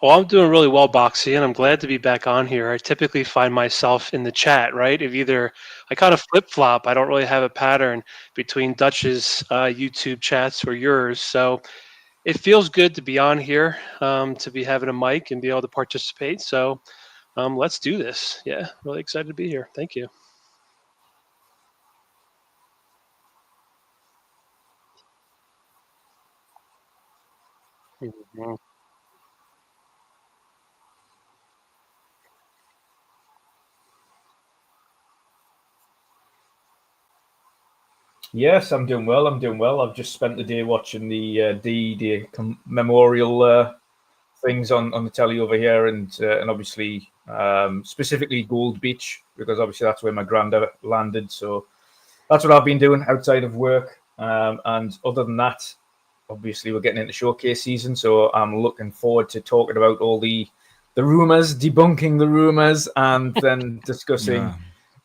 Well, I'm doing really well, Boxy, and I'm glad to be back on here. I typically find myself in the chat, right? If either I kind of flip flop, I don't really have a pattern between Dutch's YouTube chats or yours. So it feels good to be on here, to be having a mic and be able to participate. So let's do this. Yeah, really excited to be here. Thank you. Mhm. Yes, I'm doing well. I'm doing well. I've just spent the day watching the D-Day memorial things on the telly over here, and obviously specifically Gold Beach, because obviously that's where my granddad landed. So that's what I've been doing outside of work. And other than that, obviously we're getting into showcase season, so I'm looking forward to talking about all the rumors, debunking the rumors, and then discussing Yeah.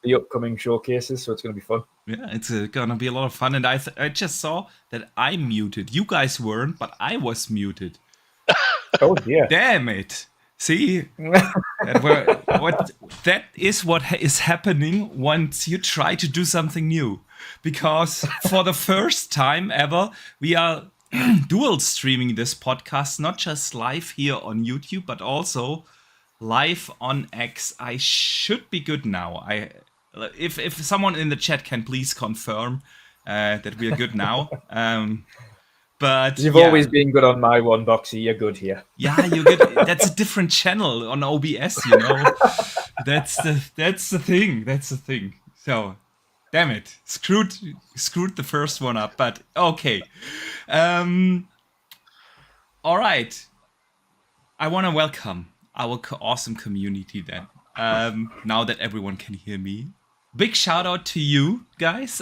the upcoming showcases. So it's going to be fun. Yeah, it's gonna be a lot of fun. And I just saw that I'm muted. You guys weren't, but I was muted. Oh dear. Damn it. See? That is what is happening once you try to do something new. Because for the first time ever, we are dual streaming this podcast, not just live here on YouTube, but also live on X. I should be good now. If someone in the chat can please confirm that we are good now. But You've yeah. always been good on my one, Boxy. You're good here. Yeah, you're good. That's a different channel on OBS, you know. That's the thing. That's the thing. So, damn it, screwed the first one up. But okay. All right. I want to welcome our awesome community then. Now that everyone can hear me, big shout out to you guys.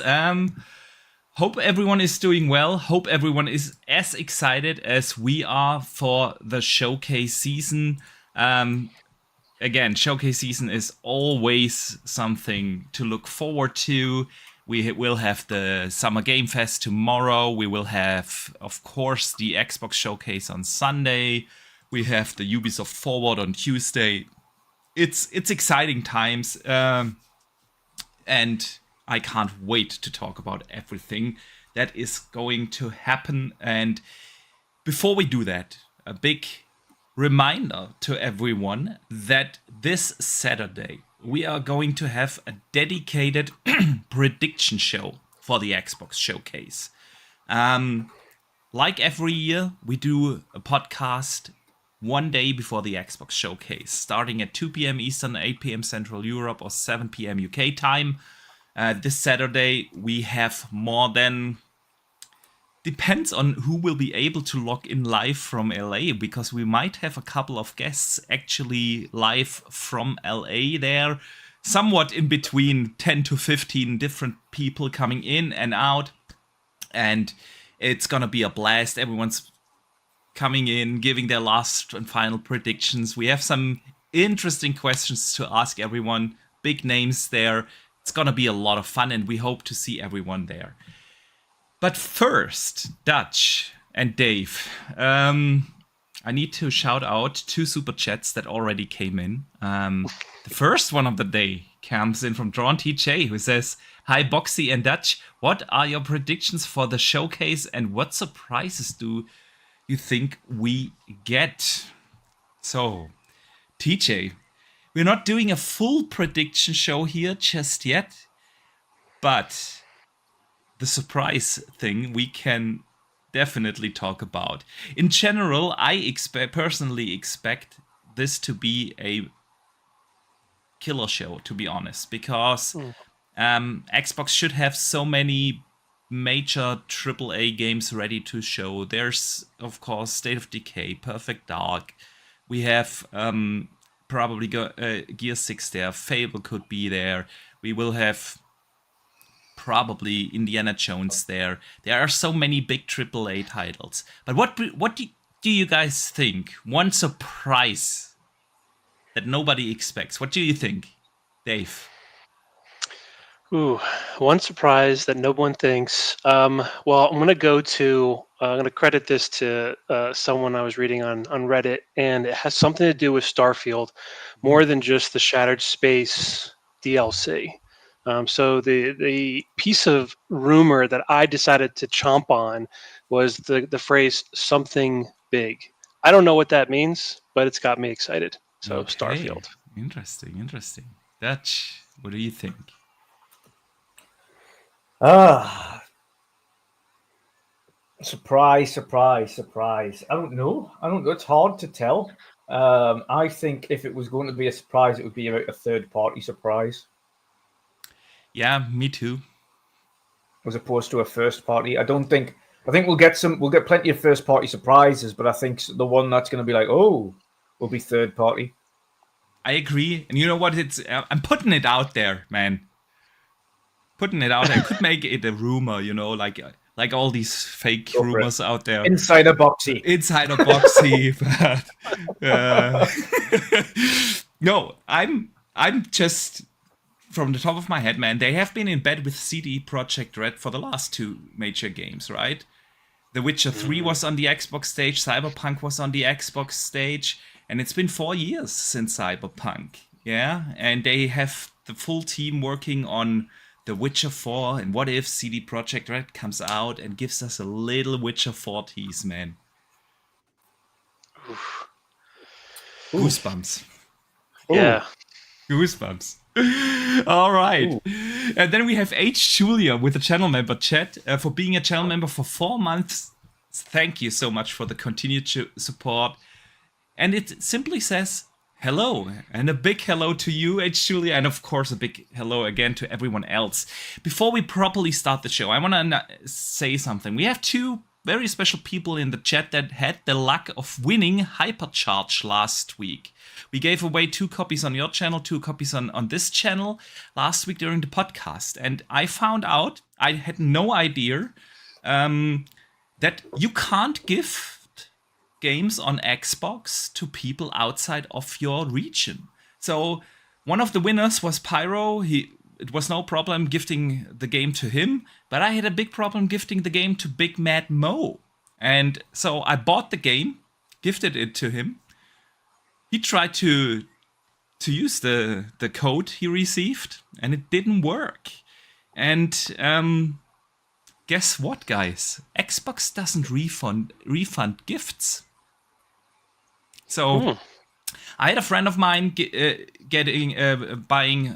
Hope everyone is doing well. Hope everyone is as excited as we are for the showcase season. Again, showcase season is always something to look forward to. We will have the Summer Game Fest tomorrow. We will have, of course, the Xbox Showcase on Sunday. We have the Ubisoft Forward on Tuesday. It's exciting times. And I can't wait to talk about everything that is going to happen. And before we do that, a big reminder to everyone that this Saturday we are going to have a dedicated prediction show for the Xbox Showcase. Like every year, we do a podcast one day before the Xbox Showcase, starting at 2 p.m. Eastern, 8 p.m. Central Europe, or 7 p.m. UK time. This Saturday, we have more than... Depends on who will be able to log in live from LA, because we might have a couple of guests actually live from LA there. Somewhat in between 10 to 15 different people coming in and out. And it's gonna be a blast. Everyone's coming in, giving their last and final predictions. We have some interesting questions to ask everyone. Big names there. It's gonna be a lot of fun, and we hope to see everyone there. But first, Dutch and Dave, I need to shout out 2 super chats that already came in. The first one of the day comes in from Drawn TJ, who says, "Hi Boxy and Dutch, what are your predictions for the showcase, and what surprises do you think we get?" So, TJ, we're not doing a full prediction show here just yet, but the surprise thing we can definitely talk about. In general, I personally expect this to be a killer show, to be honest, because Xbox should have so many major AAA games ready to show. There's, of course, State of Decay, Perfect Dark. We have probably Gear 6 there. Fable could be there. We will have probably Indiana Jones there. There are so many big AAA titles. But what do you guys think? One surprise that nobody expects. What do you think, Dave? Ooh, one surprise that no one thinks. Well, I'm going to credit this to someone I was reading on Reddit, and it has something to do with Starfield, more than just the Shattered Space DLC. So the piece of rumor that I decided to chomp on was the phrase "something big." I don't know what that means, but it's got me excited. So Okay. Starfield. Interesting. Dutch, what do you think? Surprise. I don't know. It's hard to tell. I think if it was going to be a surprise, it would be a third-party surprise. Yeah, me too. As opposed to a first-party. I think we'll get plenty of first-party surprises, but I think the one that's going to be like, oh, will be third-party. I agree. And you know what? I'm putting it out there, man. Putting it out there. I could make it a rumor, like all these fake rumors out there. Insider boxy. But no, I'm just from the top of my head, man. They have been in bed with CD Projekt Red for the last 2 major games, right? The Witcher 3 was on the Xbox stage, Cyberpunk was on the Xbox stage, and it's been 4 years since Cyberpunk, yeah? And they have the full team working on The Witcher 4, and what if CD Projekt Red comes out and gives us a little Witcher 4 tease, man? Oof. Goosebumps. Yeah. Goosebumps. All right. Ooh. And then we have H. Julia with a channel member chat for being a channel member for 4 months. Thank you so much for the continued support. And it simply says, hello, and a big hello to you, H. Julia, and of course a big hello again to everyone else. Before we properly start the show, I want to say something. We have 2 very special people in the chat that had the luck of winning Hypercharge last week. We gave away 2 copies on your channel, 2 copies on this channel last week during the podcast. And I found out, I had no idea, that you can't give games on Xbox to people outside of your region. So one of the winners was Pyro. It was no problem gifting the game to him, but I had a big problem gifting the game to Big Mad Mo. And so I bought the game, gifted it to him. He tried to use the code he received, and it didn't work. And guess what, guys? Xbox doesn't refund gifts. So I had a friend of mine buying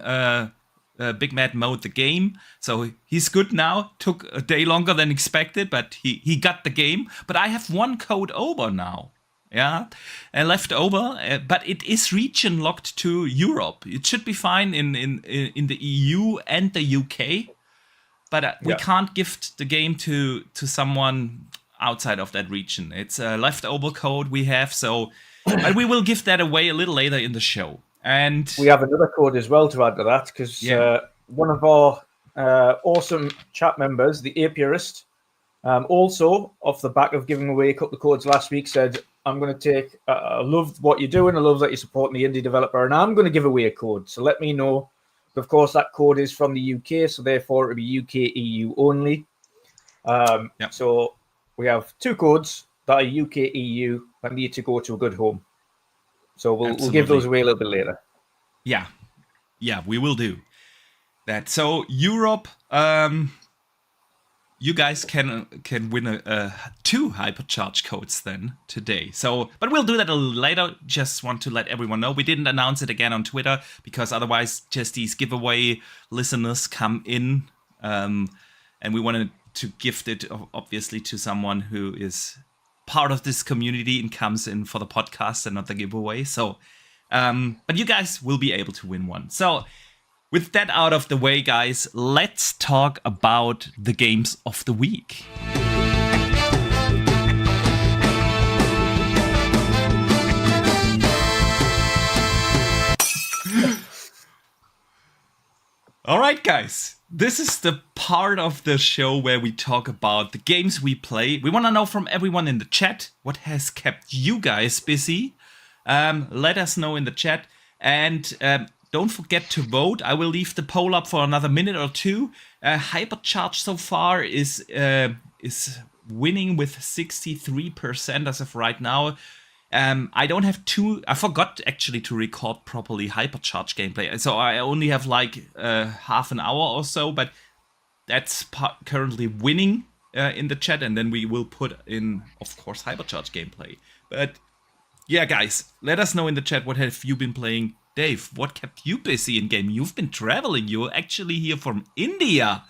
Big Mad Mode the game. So he's good now. Took a day longer than expected, but he got the game. But I have 1 code over now. Yeah, left over, but it is region locked to Europe. It should be fine in the EU and the UK, but we can't gift the game to someone outside of that region. It's a leftover code we have, so but we will give that away a little later in the show. And we have another code as well to add to that, because one of our awesome chat members, the Apiarist, also off the back of giving away a couple of codes last week, said, I'm going to take, I love what you're doing. I love that you're supporting the indie developer, and I'm going to give away a code. So let me know. Of course, that code is from the UK, so therefore it'll be UK EU only. So we have 2 codes that are UK EU that need to go to a good home. So we'll give those away a little bit later. Yeah, we will do that. So Europe, you guys can win 2 Hypercharge codes then today. So, but we'll do that a little later. Just want to let everyone know. We didn't announce it again on Twitter because otherwise just these giveaway listeners come in. And we wanted to gift it obviously to someone who is part of this community and comes in for the podcast and not the giveaway. So, but you guys will be able to win one. So, with that out of the way, guys, let's talk about the games of the week. All right, guys. This is the part of the show where we talk about the games we play. We want to know from everyone in the chat what has kept you guys busy. Let us know in the chat. And don't forget to vote. I will leave the poll up for another minute or two. Hypercharge so far is winning with 63% as of right now. I don't have I forgot actually to record properly Hypercharge gameplay, so I only have like half an hour or so, but that's currently winning in the chat, and then we will put in, of course, Hypercharge gameplay. But yeah, guys, let us know in the chat, what have you been playing? Dave, what kept you busy in game? You've been traveling. You're actually here from India.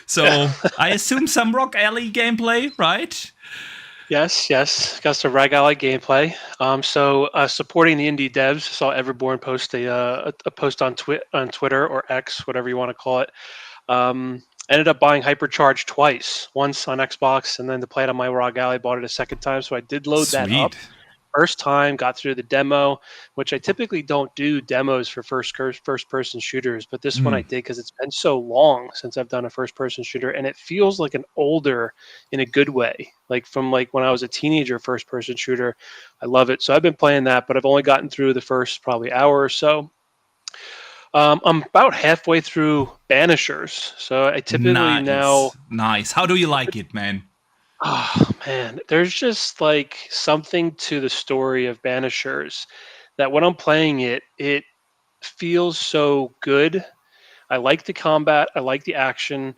So I assume some Rock Alley gameplay, right? Yes. Got some Rag Alley gameplay. So supporting the indie devs, saw Everborn post a post on Twitter or X, whatever you want to call it. Ended up buying Hypercharge twice, once on Xbox, and then to play it on my Rag Alley, bought it a second time. So I did load that up. First time, got through the demo, which I typically don't do demos for first-person shooters, but this one I did because it's been so long since I've done a first-person shooter, and it feels like an older, in a good way, like from like when I was a teenager first-person shooter. I love it. So I've been playing that, but I've only gotten through the first probably hour or so. I'm about halfway through Banishers, so I typically now. Nice. How do you like it, man? Oh man, there's just like something to the story of Banishers that when I'm playing it, it feels so good. I like the combat, I like the action.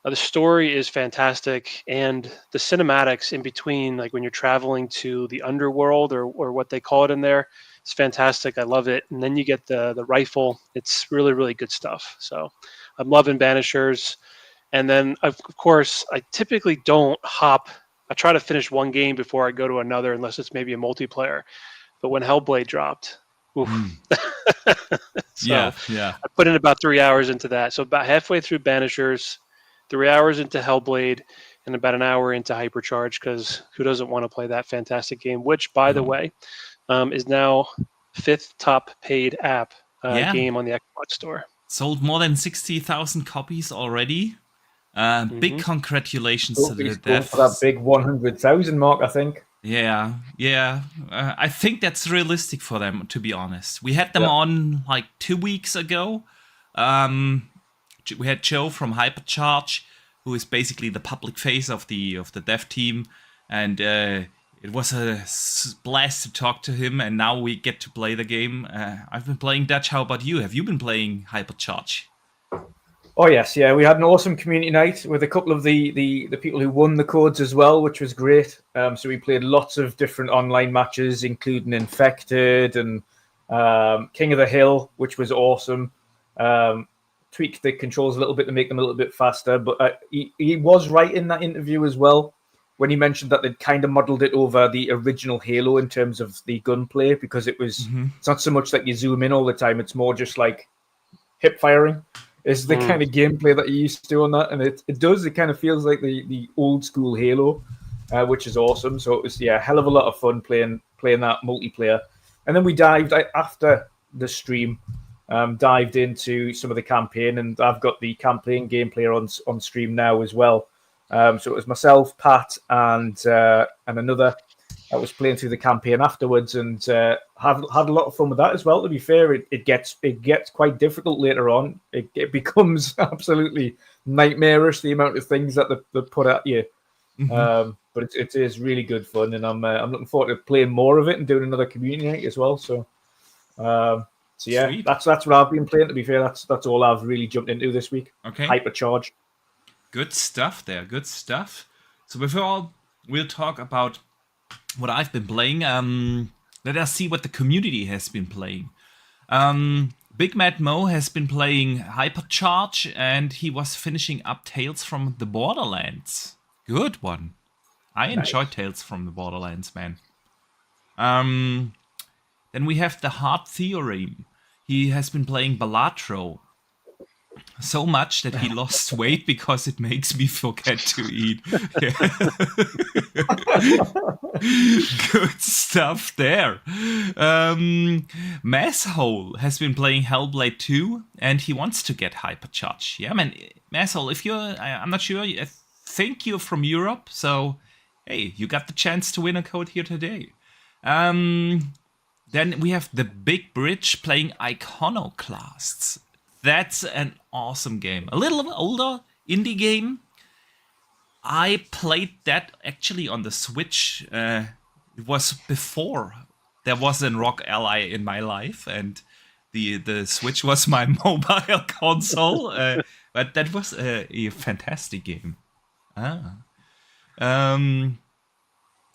The story is fantastic, and the cinematics in between, like when you're traveling to the underworld or what they call it in there, it's fantastic. I love it. And then you get the rifle. It's really, really good stuff. So I'm loving Banishers. And then, of course, I typically don't hop. I try to finish one game before I go to another, unless it's maybe a multiplayer. But when Hellblade dropped, oof. So yeah. I put in about 3 hours into that. So about halfway through Banishers, 3 hours into Hellblade, and about an hour into Hypercharge, because who doesn't want to play that fantastic game, which, by the way, is now 5th top paid app game on the Xbox Store. Sold more than 60,000 copies already. Big congratulations to the devs. For that big 100,000 mark, I think. Yeah. I think that's realistic for them, to be honest. We had them on like 2 weeks ago. We had Joe from Hypercharge, who is basically the public face of the dev team, and it was a blast to talk to him. And now we get to play the game. I've been playing Dutch. How about you? Have you been playing Hypercharge? Oh yes, yeah. We had an awesome community night with a couple of the people who won the codes as well, which was great. So we played lots of different online matches, including Infected and King of the Hill, which was awesome. Tweaked the controls a little bit to make them a little bit faster, but he was right in that interview as well when he mentioned that they'd kind of modeled it over the original Halo in terms of the gunplay, because it was it's not so much that you zoom in all the time, it's more just like hip firing is the kind of gameplay that you used to on that, and it kind of feels like the old school Halo, which is awesome. So it was a hell of a lot of fun playing that multiplayer. And then we dived after the stream, dived into some of the campaign, and I've got the campaign gameplay on stream now as well. So it was myself, Pat, and another that was playing through the campaign afterwards, and had a lot of fun with that as well. To be fair, it gets quite difficult later on. It becomes absolutely nightmarish, the amount of things that they put at you. But it is really good fun, and I'm looking forward to playing more of it and doing another community night as well. So yeah, Sweet. That's what I've been playing. To be fair, that's all I've really jumped into this week. Okay, Hypercharge. Good stuff there. Good stuff. So before we'll talk about what I've been playing, let us see what the community has been playing. Big Mad Mo has been playing Hypercharge, and he was finishing up Tales from the Borderlands. Good one. I enjoyed Tales from the Borderlands, man. Then we have the Hard Theorem. He has been playing Balatro. So much that he lost weight because it makes me forget to eat. Good stuff there. Masshole has been playing Hellblade 2 and he wants to get Hypercharge. Yeah, man. Masshole, if I'm not sure, I think you're from Europe, so hey, you got the chance to win a code here today. Then we have the Big Bridge playing Iconoclasts. That's an awesome game. A little older indie game. I played that actually on the Switch. It was before there was a rock ally in my life, and the Switch was my mobile console. But that was a fantastic game.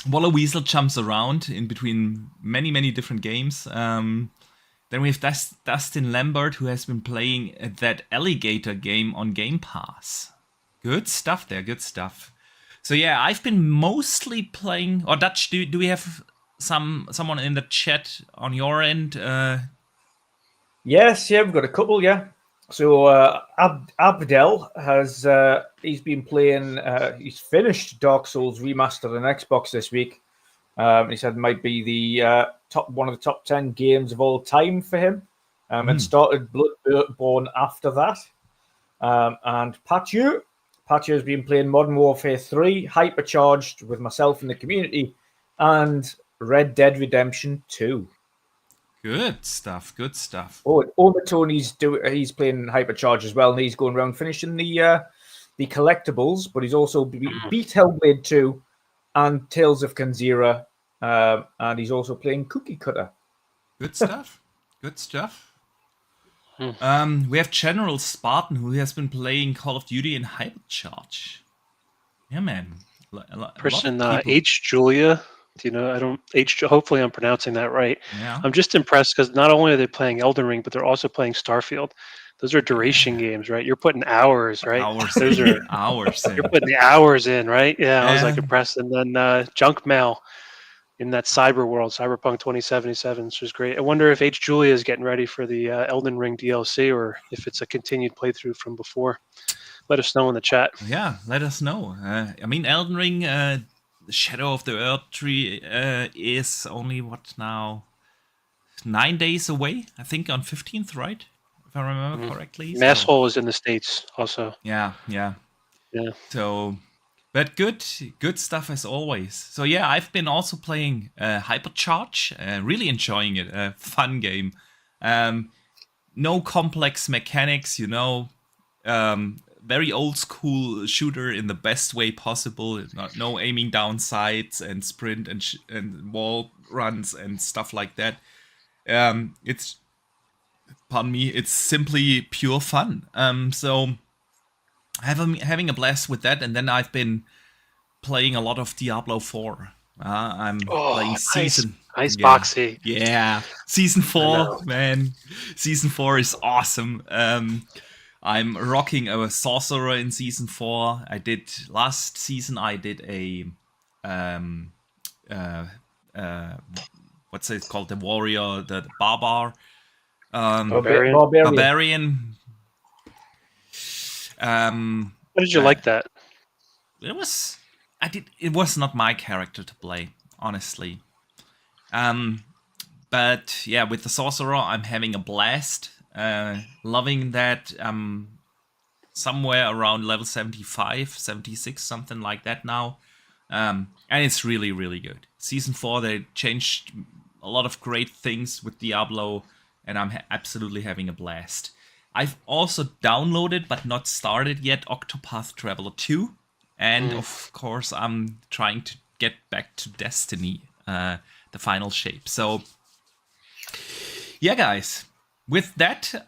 Waller Weasel jumps around in between many different games. Then we have Dustin Lambert, who has been playing that alligator game on Gamepass. Good stuff there, good stuff. So yeah, I've been mostly playing... Or Dutch, do we have someone in the chat on your end? Yes, we've got a couple, yeah. So Abdel has he's been playing. He's finished Dark Souls Remastered on Xbox this week. He said it might be the one of the top 10 games of all time for him, and started Bloodborne after that. And Patchu has been playing Modern Warfare 3, Hypercharged with myself in the community, and Red Dead Redemption 2. Good stuff. Good stuff. Tony's he's playing Hypercharge as well, and he's going around finishing the collectibles. But he's also beat Hellblade 2 and Tales of Kanzira, and he's also playing Cookie Cutter. Good stuff. Good stuff. We have General Spartan, who has been playing Call of Duty in Hypercharge. Yeah, man. Person H. Julia. Do you know? Hopefully, I'm pronouncing that right. Yeah. I'm just impressed because not only are they playing Elden Ring, but they're also playing Starfield. Those are duration games, right? You're putting hours, right? Those are hours. You're putting the hours in, right? Yeah, I was like impressed. And then Junk Mail in that cyber world, Cyberpunk 2077, which is great. I wonder if H. Julia is getting ready for the Elden Ring DLC or if it's a continued playthrough from before. Let us know in the chat. Yeah, let us know. I mean, Elden Ring, the Shadow of the Earth tree is only, what now? 9 days away, I think, on 15th, right? If I remember correctly. Masshole is in the States also. Yeah. So, but good stuff as always. So yeah, I've been also playing Hypercharge, really enjoying it. Fun game. No complex mechanics, very old school shooter in the best way possible. No aiming down sights and sprint and wall runs and stuff like that. It's simply pure fun. So having a blast with that, and then I've been playing a lot of Diablo 4. I'm playing season. Nice Boxy. Yeah, season 4, man. Season 4 is awesome. I'm rocking a sorcerer in season 4. Last season I did a what's it called? The warrior, the barbar. Barbarian. How did you like that? It was not my character to play, honestly. But yeah, with the sorcerer, I'm having a blast. Loving that. Somewhere around level 75, 76, something like that now. And it's really, really good. Season 4, they changed a lot of great things with Diablo, and I'm absolutely having a blast. I've also downloaded, but not started yet, Octopath Traveler 2. And of course, I'm trying to get back to Destiny, the final shape. So, yeah, guys, with that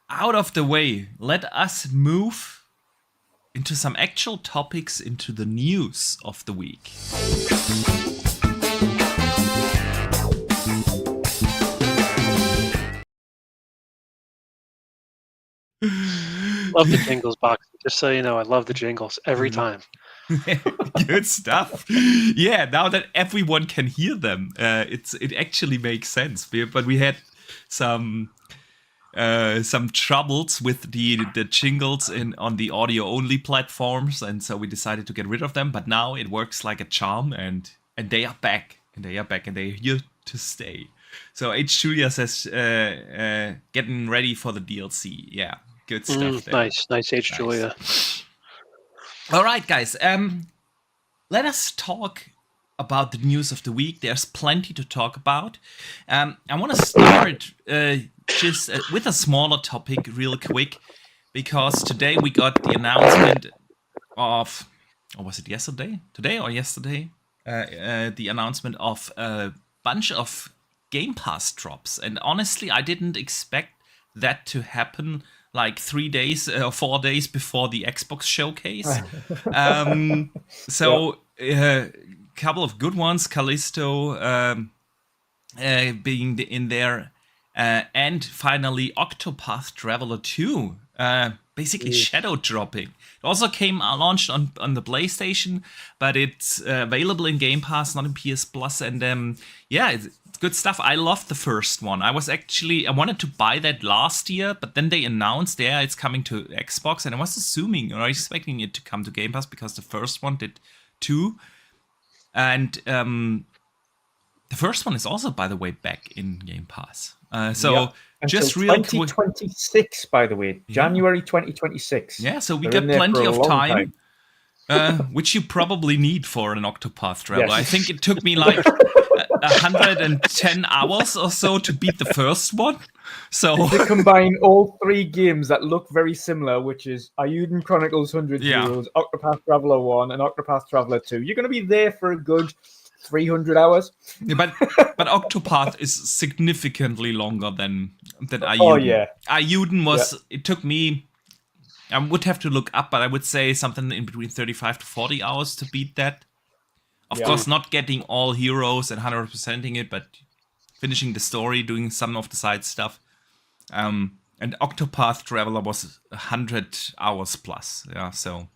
out of the way, let us move into some actual topics, into the news of the week. Love the jingles, Box. Just so you know, I love the jingles every time. Good stuff. Yeah, now that everyone can hear them, it actually makes sense. But we had some some troubles with the jingles on the audio only platforms, and so we decided to get rid of them. But now it works like a charm, and they are back, and they're here to stay. So H. Julia says, getting ready for the DLC. Yeah, good stuff there. Nice H. Julia. All right, guys. Let us talk about the news of the week. There's plenty to talk about. I want to start just with a smaller topic real quick, because today we got the announcement of, or was it yesterday? Today or yesterday? The announcement of a bunch of Game Pass drops. And honestly, I didn't expect that to happen like 3 days or 4 days before the Xbox showcase. Couple of good ones, Callisto being in there, and finally Octopath Traveler 2, basically shadow dropping. It also launched on the PlayStation, but it's available in Game Pass, not in PS Plus, and it's good stuff. I loved the first one. I wanted to buy that last year, but then they announced it's coming to Xbox, and I was assuming or expecting it to come to Game Pass because the first one did too. And the first one is also, by the way, back in Game Pass. Just real 2026, by the way, January 2026. Yeah, so we got plenty of time. Which you probably need for an Octopath Traveler. Yes. I think it took me like 110 hours or so to beat the first one. So to combine all 3 games that look very similar, which is Eiyuden Chronicles 100 Heroes, Octopath Traveler 1, and Octopath Traveler 2, you're going to be there for a good 300 hours. Yeah, but Octopath is significantly longer than Eiyuden. Oh yeah, Eiyuden was. Yeah. It took me. I would have to look up, but I would say something in between 35 to 40 hours to beat that. Of course, not getting all heroes and 100%ing it, but finishing the story, doing some of the side stuff. And Octopath Traveler was 100 hours plus. Yeah, so.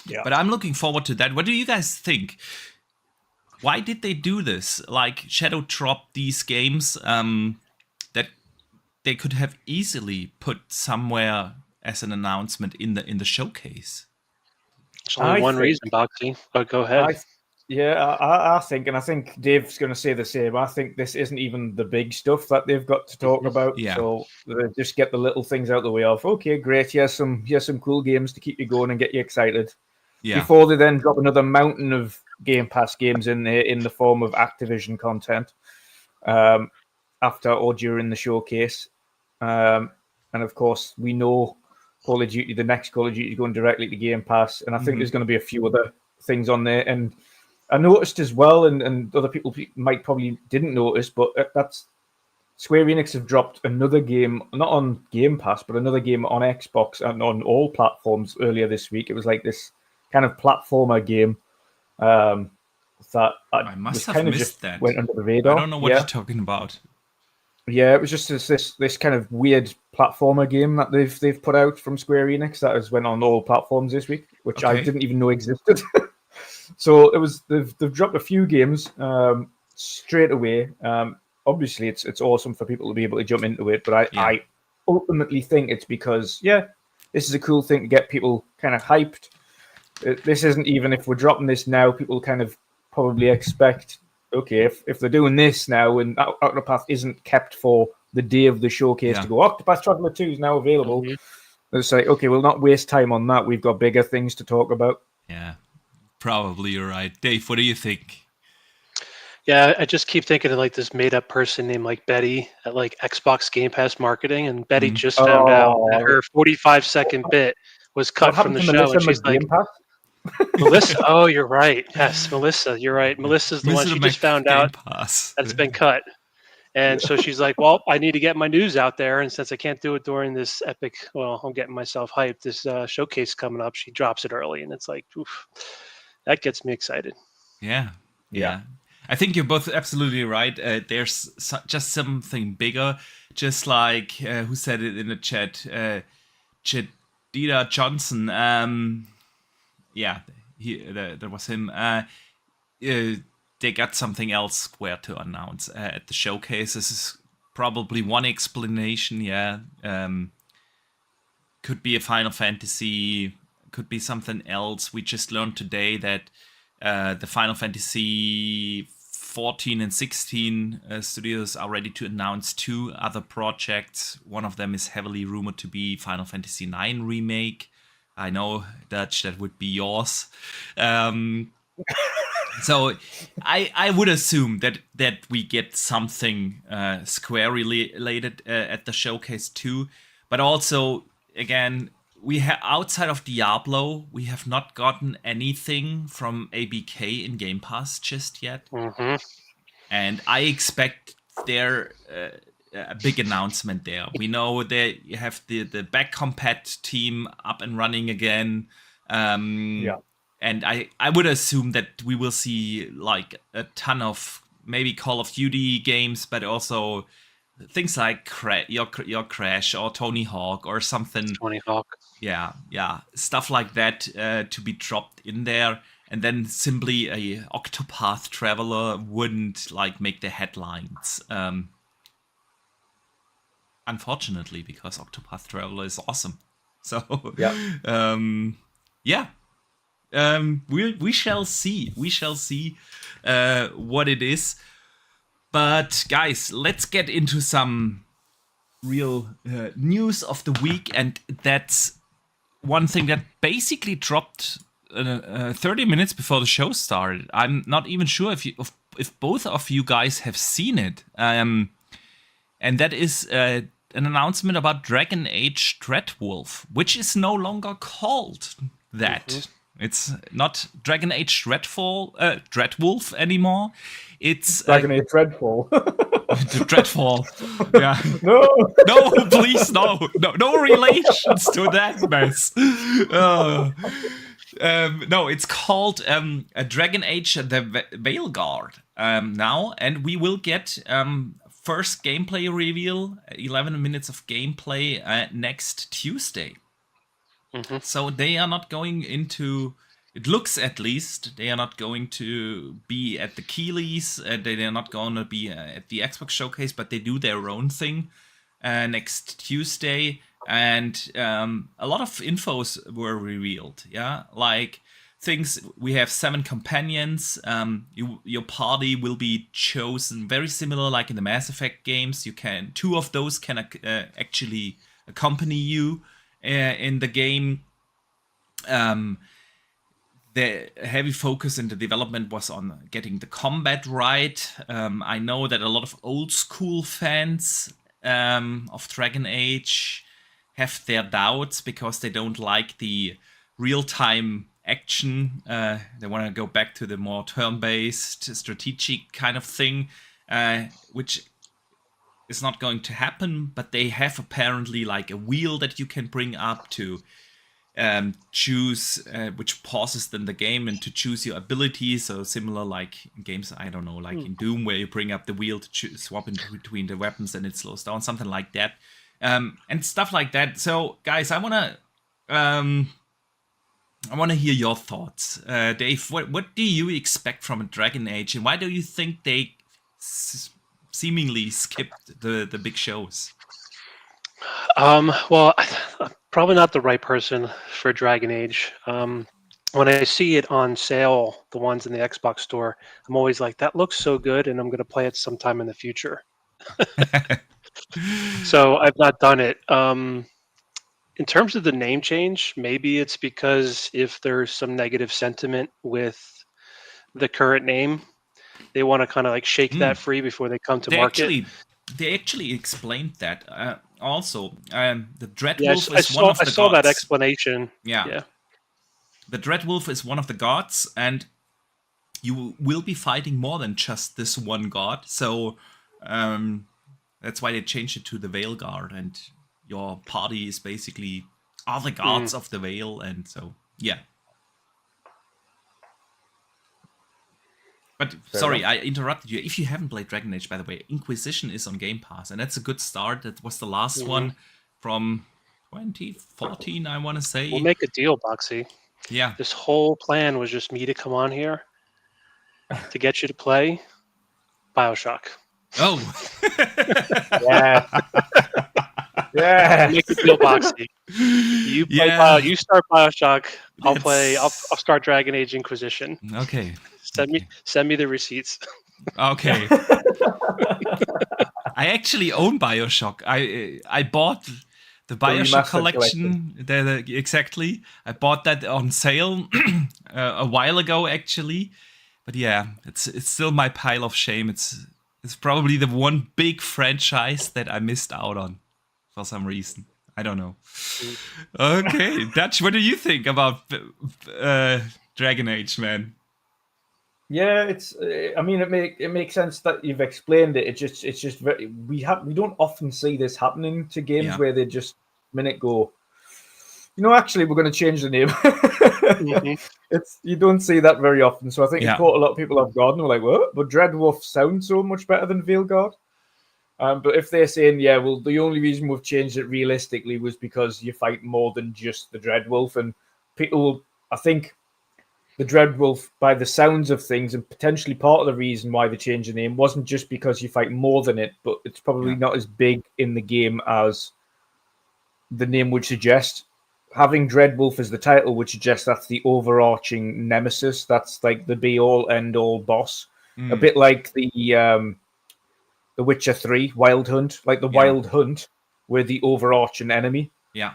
Yeah. But I'm looking forward to that. What do you guys think? Why did they do this? Like shadow drop these games that they could have easily put somewhere as an announcement in the showcase. There's only one reason, Boxy. But go ahead. I think Dave's going to say the same. I think this isn't even the big stuff that they've got to talk about. Yeah. So they just get the little things out the way of. Okay, great. Here's some cool games to keep you going and get you excited. Yeah. Before they then drop another mountain of Game Pass games in there in the form of Activision content after or during the showcase. And of course, we know Call of Duty, the next Call of Duty is going directly to Game Pass. And I think there's going to be a few other things on there. And I noticed as well, and other people might probably didn't notice, but that's Square Enix have dropped another game, not on Game Pass, but another game on Xbox and on all platforms earlier this week. It was like this kind of platformer game that I must have missed that. Went under the radar. I don't know what you're talking about. Yeah, it was just this kind of weird platformer game that they've put out from Square Enix that has went on all platforms this week, which I didn't even know existed. So they've dropped a few games straight away. Obviously, it's awesome for people to be able to jump into it, but I ultimately think it's because this is a cool thing to get people kind of hyped. This isn't even if we're dropping this now, people kind of probably expect, okay, if they're doing this now and Octopath isn't kept for the day of the showcase to go, Octopath Traveler 2 is now available. It's like, okay, we'll not waste time on that. We've got bigger things to talk about. Yeah, probably you're right. Dave, what do you think? Yeah, I just keep thinking of like this made-up person named like Betty at like Xbox Game Pass marketing, and Betty just found out that her 45-second bit was cut from the show, and she's like, Melissa. Oh, you're right. Yes, Melissa. You're right. Melissa's the one. She just found out that it's been cut, and so she's like, "Well, I need to get my news out there, and since I can't do it during this epic, well, I'm getting myself hyped. This showcase coming up. She drops it early, and it's like, oof, that gets me excited." Yeah. I think you're both absolutely right. There's just something bigger, just like who said it in the chat, Jadida Johnson. That was him. They got something else Square to announce at the showcase. This is probably one explanation. Yeah, could be a Final Fantasy, could be something else. We just learned today that the Final Fantasy 14 and 16 studios are ready to announce 2 other projects. One of them is heavily rumored to be Final Fantasy 9 remake. I know, Dutch, that would be yours. So I would assume that we get something Square related at the showcase too. But also, again, we have outside of Diablo, we have not gotten anything from ABK in Game Pass just yet. Mm-hmm. And I expect there a big announcement there. We know that you have the back compat team up and running again. And I would assume that we will see like a ton of maybe Call of Duty games, but also things like your Crash or Tony Hawk or something. Tony Hawk. Yeah, stuff like that to be dropped in there. And then simply a Octopath Traveler wouldn't like make the headlines. Unfortunately, because Octopath Traveler is awesome. So we shall see. We shall see what it is. But guys, let's get into some real news of the week, and that's one thing that basically dropped 30 minutes before the show started. I'm not even sure if both of you guys have seen it. And that is an announcement about Dragon Age Dreadwolf, which is no longer called that. Mm-hmm. It's not Dragon Age Dreadwolf anymore. It's Dragon Age Dreadfall. Dreadfall. Yeah. No, please, no relations to that mess. No, it's called a Dragon Age the Veilguard now, and we will get first gameplay reveal, 11 minutes of gameplay next Tuesday. Mm-hmm. So they are not going into, it looks at least, they are not going to be at the Keeleys, they are not going to be at the Xbox Showcase, but they do their own thing next Tuesday. And a lot of infos were revealed, yeah? Like things, we have 7 companions, your party will be chosen very similar like in the Mass Effect games. 2 of those can actually accompany you in the game. The heavy focus in the development was on getting the combat right. I know that a lot of old school fans of Dragon Age have their doubts because they don't like the real-time action. They want to go back to the more turn-based strategic kind of thing, which is not going to happen, but they have apparently like a wheel that you can bring up to choose, which pauses then the game and to choose your abilities. So similar like in games, I don't know, like in Doom, where you bring up the wheel to swap in between the weapons and it slows down, something like that. And stuff like that. So guys, I wanna hear your thoughts. Dave, what do you expect from a Dragon Age, and why do you think they seemingly skipped the big shows? Well, I'm probably not the right person for Dragon Age. When I see it on sale, the ones in the Xbox store, I'm always like, that looks so good, and I'm going to play it sometime in the future. So I've not done it. In terms of the name change, maybe it's because if there's some negative sentiment with the current name, they want to kind of like shake that free before they come to market. They actually explained that. Also, the Dreadwolf is one of the gods. I saw that explanation. Yeah. The Dreadwolf is one of the gods, and you will be fighting more than just this one god. So that's why they changed it to the Veilguard, and your party is basically all the gods of the Veil, and so yeah. But sorry, I interrupted you. If you haven't played Dragon Age, by the way, Inquisition is on Game Pass, and that's a good start. That was the last one from 2014, I want to say. We'll make a deal, Boxy. Yeah. This whole plan was just me to come on here to get you to play BioShock. Oh. Yeah. Yeah. Make it feel boxy. You play Yeah. you start Bioshock. I'll It's- play. I'll start Dragon Age Inquisition. Okay. Send me the receipts. Okay. I actually own Bioshock. I bought the Bioshock remastered collection. Exactly. I bought that on sale a while ago, actually. But yeah, it's still my pile of shame. It's probably the one big franchise that I missed out on for some reason. I don't know. Okay, Dutch, what do you think about Dragon Age, man? Yeah, it's. I mean, it makes sense that you've explained it. It's just we don't often see this happening to games where they just minute go. Actually, we're going to change the name. Mm-hmm. You don't see that very often, so I think Yeah. it caught a lot of people off guard and were like, "What?" But Dreadwolf sounds so much better than Veilguard. But if they're saying, "Yeah, well, the only reason we've changed it realistically was because you fight more than just the Dreadwolf," and people, I think. The Dreadwolf, by the sounds of things, and potentially part of the reason why they changed the name wasn't just because you fight more than it, but it's probably not as big in the game as the name would suggest. Having Dreadwolf as the title would suggest that's the overarching nemesis. That's like the be-all, end-all boss. A bit like the Witcher 3 Wild Hunt. Like the Wild Hunt were the overarching enemy. Yeah.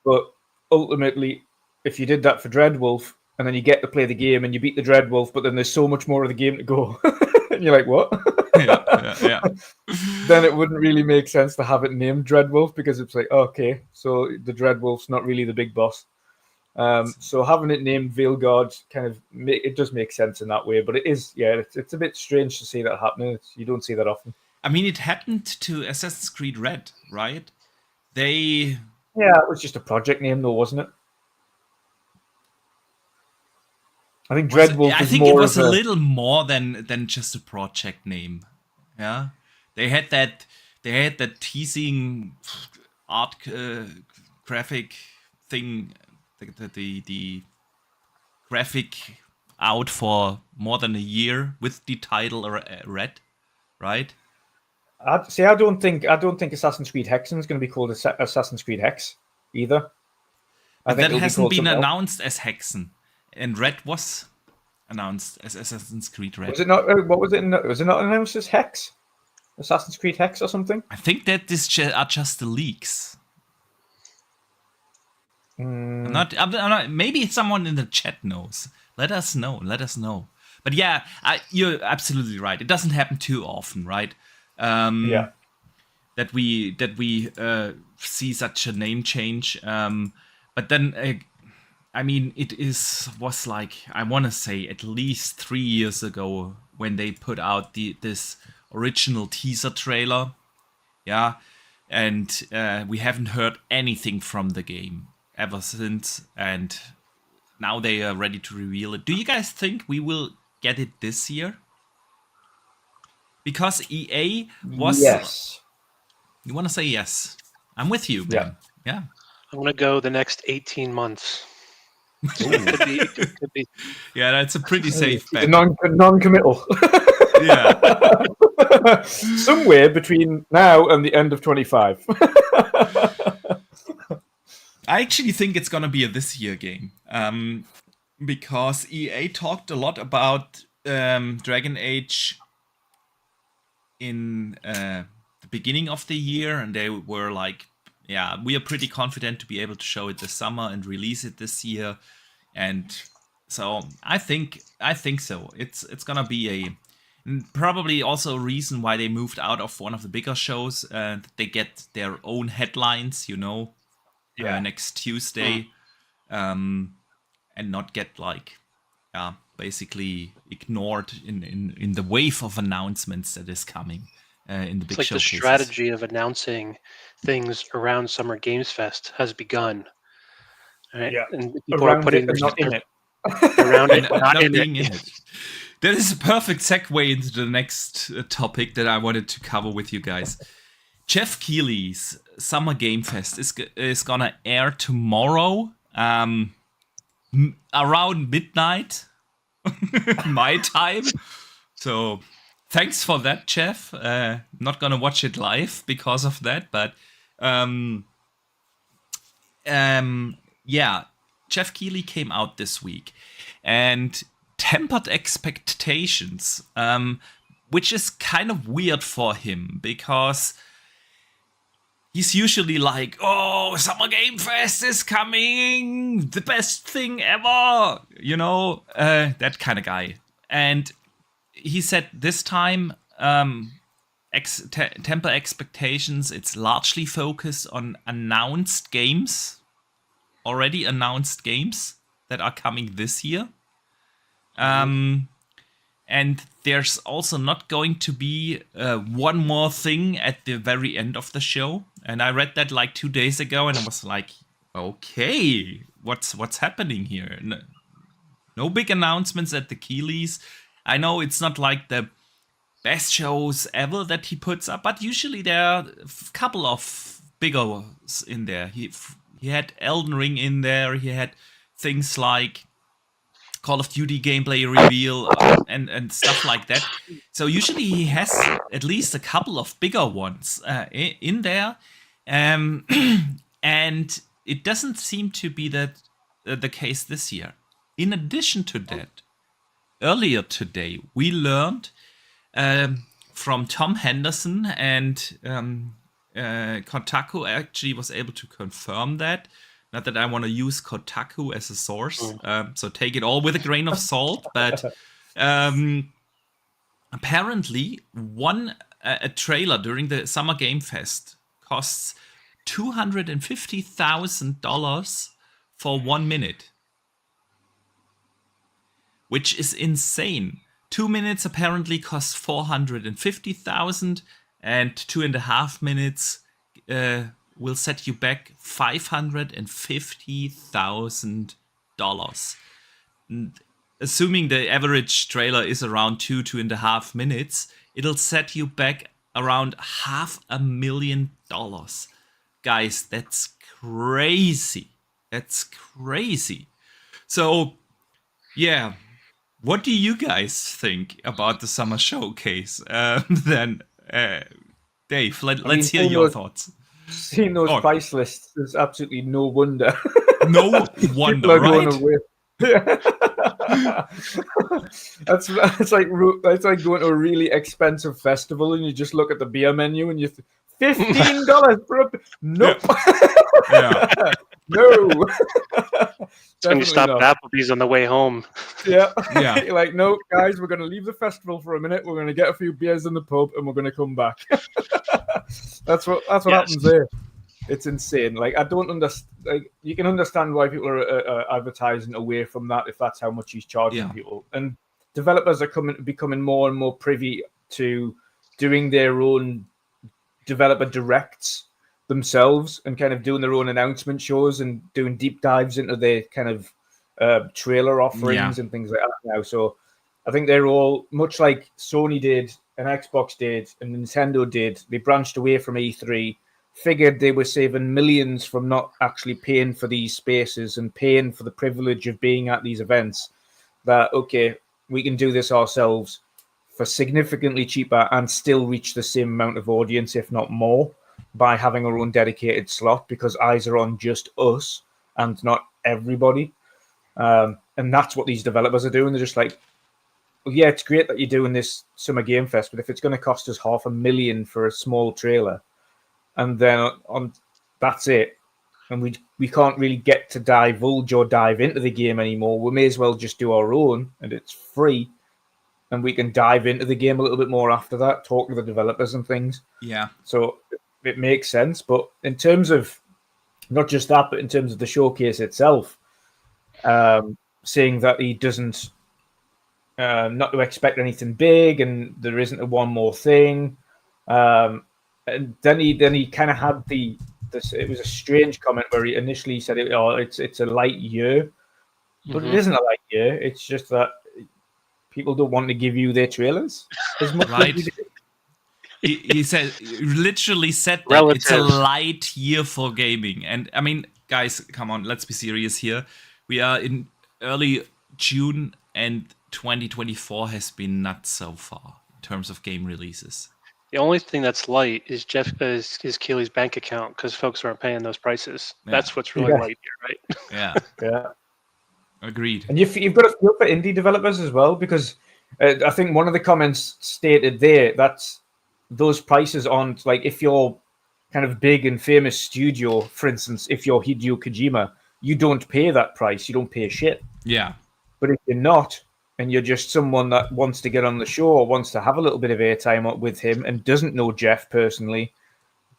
But ultimately, if you did that for Dreadwolf, and then you get to play the game and you beat the Dreadwolf, but then there's so much more of the game to go. And you're like, what? yeah. Then it wouldn't really make sense to have it named Dreadwolf because it's like, okay, so the Dreadwolf's not really the big boss. So having it named Veilguard it does make sense in that way. But it is, it's a bit strange to see that happening. You don't see that often. I mean, it happened to Assassin's Creed Red, right? Yeah, it was just a project name though, wasn't it? I think Dreadwolf I think it was a little more than just a project name. Yeah, they had that teasing art graphic thing, the graphic out for more than a year with the title Red, right? I don't think Assassin's Creed Hexen is going to be called Assassin's Creed Hex either. But that hasn't been announced as Hexen. And Red was announced as Assassin's Creed Red. Was it not? What was it? Was it not announced as Hex? Assassin's Creed Hex or something? I think that these are just the leaks. I'm not. Maybe someone in the chat knows. Let us know. But yeah, you're absolutely right. It doesn't happen too often, right? That we see such a name change. But then. I mean, was like, I want to say at least 3 years ago when they put out this original teaser trailer. Yeah. And we haven't heard anything from the game ever since. And now they are ready to reveal it. Do you guys think we will get it this year? Because EA was... Yes. You want to say yes? I'm with you, man. Yeah. I'm going to go the next 18 months. It could be. Yeah, that's a pretty safe bet. Non-committal. Yeah. Somewhere between now and the end of 25. I actually think it's gonna be a this year game. Because EA talked a lot about Dragon Age in the beginning of the year, and they were like, yeah, we are pretty confident to be able to show it this summer and release it this year. And so I think so. It's gonna be probably also a reason why they moved out of one of the bigger shows. They get their own headlines, next Tuesday, and not get basically ignored in the wave of announcements that is coming. In the big it's like showcases. The strategy of announcing things around Summer Games Fest has begun. Right? Yeah, and people around are putting it, not in it. Around it, not in being it. in it. That is a perfect segue into the next topic that I wanted to cover with you guys. Jeff Keighley's Summer Game Fest is gonna air tomorrow, around midnight, my time. So thanks for that, Jeff. Not gonna watch it live because of that, but yeah, Jeff Keighley came out this week and tempered expectations, which is kind of weird for him because he's usually like, "Oh, Summer Game Fest is coming, the best thing ever," that kind of guy. And he said this time, temper expectations. It's largely focused on already announced games that are coming this year. And there's also not going to be one more thing at the very end of the show. And I read that like 2 days ago, and I was like, okay, what's happening here? No big announcements at the Keighleys. I know it's not like the best shows ever that he puts up, but usually there are a couple of bigger ones in there. He had Elden Ring in there. He had things like Call of Duty gameplay reveal and stuff like that. So usually he has at least a couple of bigger ones in there, and it doesn't seem to be that the case this year. In addition to that, earlier today we learned from Tom Henderson, and Kotaku actually was able to confirm that. Not that I want to use Kotaku as a source, so take it all with a grain of salt. But apparently, a trailer during the Summer Game Fest costs $250,000 for 1 minute, which is insane. 2 minutes apparently costs $450,000, and 2.5 minutes will set you back $550,000. Assuming the average trailer is around 2.5 minutes, it'll set you back around $500,000. Guys, that's crazy. That's crazy. So, yeah. What do you guys think about the summer showcase? Then, Dave, let's hear your thoughts. Seeing those price lists, there's absolutely no wonder. No wonder, right? That's like going to a really expensive festival and you just look at the beer menu and you $15 for a nope. Yeah. No. When you stop at Applebee's on the way home. Yeah. You're like, no, guys, we're going to leave the festival for a minute. We're going to get a few beers in the pub and we're going to come back. That's what happens there. It's insane. Like, I don't understand. Like, you can understand why people are advertising away from that if that's how much he's charging people. And developers are becoming more and more privy to doing their own developer directs themselves and kind of doing their own announcement shows and doing deep dives into their kind of trailer offerings and things like that now. So I think they're all much like Sony did and Xbox did and Nintendo did. They branched away from E3, figured they were saving millions from not actually paying for these spaces and paying for the privilege of being at these events. That, okay, we can do this ourselves for significantly cheaper and still reach the same amount of audience, if not more, by having our own dedicated slot, because eyes are on just us and not everybody. And that's what these developers are doing. They're just like, well, yeah, it's great that you're doing this Summer Game Fest, but if it's going to cost us $500,000 for a small trailer, and then on that's it, and we can't really get to divulge or dive into the game anymore, we may as well just do our own, and it's free, and we can dive into the game a little bit more after that, talk to the developers and things. Yeah. So it makes sense. But in terms of not just that, but in terms of the showcase itself, saying that he doesn't not to expect anything big and there isn't a one more thing. And then he kind of had this. It was a strange comment where he initially said, it's a light year. But it isn't a light year. It's just that people don't want to give you their trailers as much right. as He literally said that it's a light year for gaming. And I mean, guys, come on, let's be serious here. We are in early June and 2024 has been nuts so far. terms of game releases. The only thing that's light is Keely's bank account, because folks aren't paying those prices. Yeah. That's what's really light here, right? Yeah, Yeah. agreed. And you've got to feel for indie developers as well, because I think one of the comments stated there that those prices aren't like, if you're kind of big and famous studio, for instance, if you're Hideo Kojima, you don't pay that price. You don't pay shit. Yeah. But if you're not, and you're just someone that wants to get on the show or wants to have a little bit of airtime with him and doesn't know Jeff personally,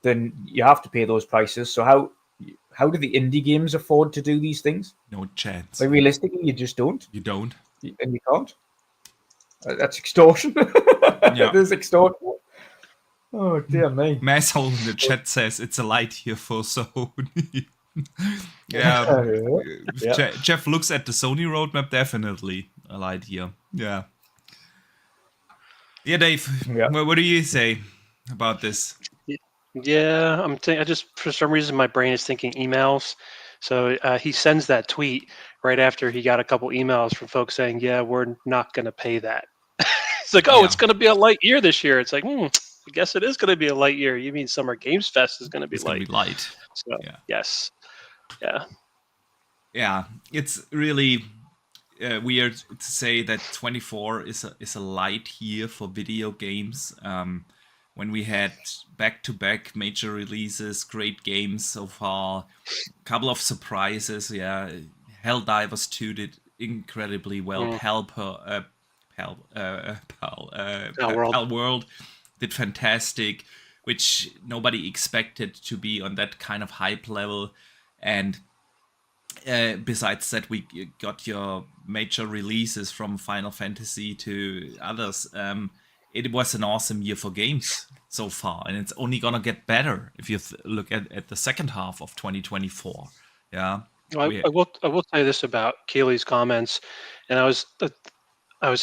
then you have to pay those prices. So how do the indie games afford to do these things? No chance. Like, realistically, you just don't. You don't. And you can't. That's extortion. Yeah. There's extortion. Oh, dear me. Masshole in the chat says it's a light year for Sony. Yeah. Yeah. Jeff looks at the Sony roadmap, definitely a light year. Yeah. Yeah, Dave, Yeah. what do you say about this? Yeah, I just, for some reason, my brain is thinking emails. So he sends that tweet right after he got a couple emails from folks saying, yeah, we're not going to pay that. It's like, oh, Yeah. it's going to be a light year this year. It's like, I guess it is going to be a light year. You mean Summer Games Fest is going to be It's light? going to be light. So, Yeah. yes. Yeah. Yeah, it's really weird to say that 24 is a light year for video games. When we had back-to-back major releases, great games so far, a couple of surprises. Yeah, Helldivers 2 did incredibly well. Pal World did fantastic, which nobody expected to be on that kind of hype level. And besides that, we got your major releases from Final Fantasy to others. It was an awesome year for games so far, and it's only gonna get better if you look at the second half of 2024. Yeah, I will say this about Keely's comments, and I was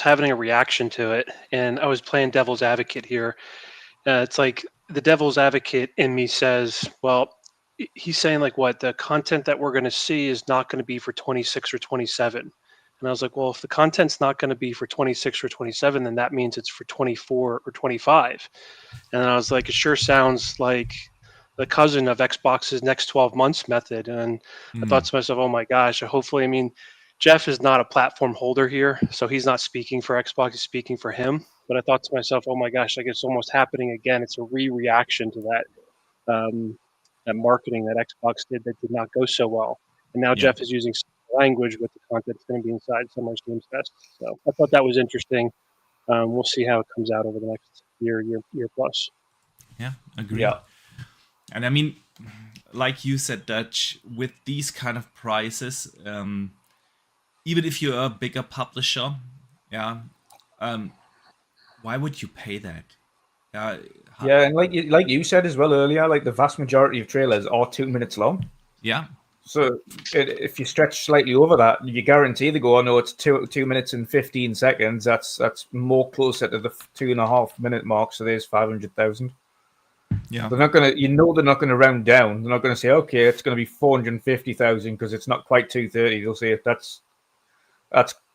having a reaction to it, and I was playing devil's advocate here. It's like the devil's advocate in me says, well, he's saying like, what, the content that we're going to see is not going to be for 26 or 27. And I was like, well, if the content's not going to be for 26 or 27, then that means it's for 24 or 25. And then I was like, it sure sounds like the cousin of Xbox's next 12 months method. And I thought to myself, oh my gosh, hopefully, I mean, Jeff is not a platform holder here, so he's not speaking for Xbox, he's speaking for him. But I thought to myself, oh my gosh, like it's almost happening again. It's a reaction to that that marketing that Xbox did that did not go so well. And now Jeff is using language with the content that's going to be inside Summer Games Fest. So I thought that was interesting. We'll see how it comes out over the next year plus. Yeah, agree. Yeah. And I mean, like you said, Dutch, with these kind of prices, even if you're a bigger publisher, why would you pay that? Yeah, and like you said as well earlier, like the vast majority of trailers are 2 minutes long. Yeah. So if you stretch slightly over that, you guarantee they go, oh no, it's 2 minutes and 15 seconds. That's more closer to the 2.5 minute mark. So there's 500,000. Yeah. They're not gonna, they're not gonna round down. They're not gonna say, okay, it's gonna be 450,000 because it's not quite 230. They'll say that's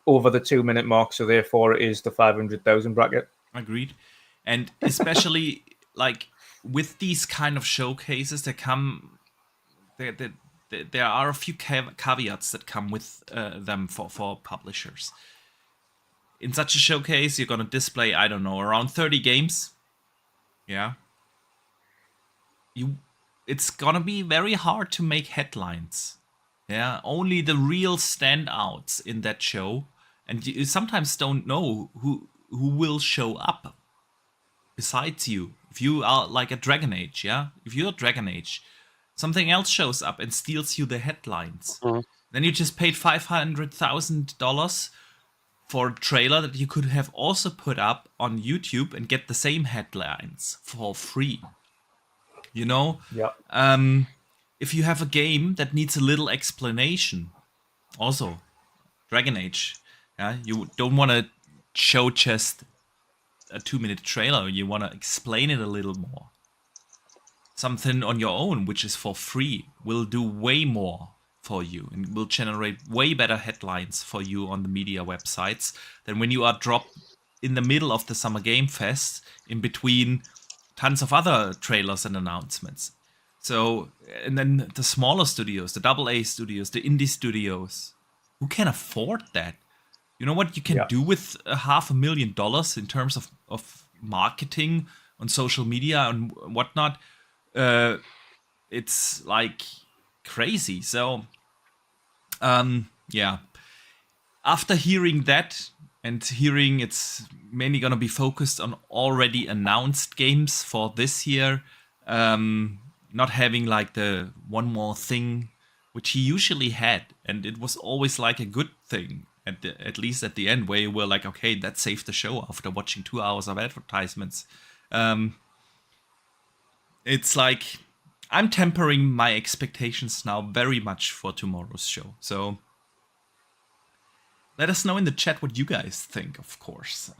over the 2 minute mark. So therefore, it is the 500,000 bracket. Agreed. And especially like with these kind of showcases, there are a few caveats that come with them for publishers. In such a showcase, you're going to display, I don't know, around 30 games. Yeah. It's going to be very hard to make headlines. Yeah. Only the real standouts in that show. And you sometimes don't know who will show up besides you. If you are like a Dragon Age, yeah? If you're a Dragon Age, something else shows up and steals you the headlines. Then you just paid $500,000 for a trailer that you could have also put up on YouTube and get the same headlines for free. You know? Yeah. If you have a game that needs a little explanation, also, Dragon Age, yeah? You don't want to show just a 2-minute trailer. You want to explain it a little more. Something on your own, which is for free, will do way more for you and will generate way better headlines for you on the media websites than when you are dropped in the middle of the Summer Game Fest, in between tons of other trailers and announcements. So, and then the smaller studios, the AA studios, the indie studios, who can afford that? You know what you can do with $500,000 in terms of marketing on social media and whatnot? It's like crazy. So, yeah. After hearing that and hearing it's mainly going to be focused on already announced games for this year, not having like the one more thing, which he usually had, and it was always like a good thing at least at the end, where you were like, okay, that saved the show after watching 2 hours of advertisements. It's like I'm tempering my expectations now very much for tomorrow's show. So let us know in the chat what you guys think, of course.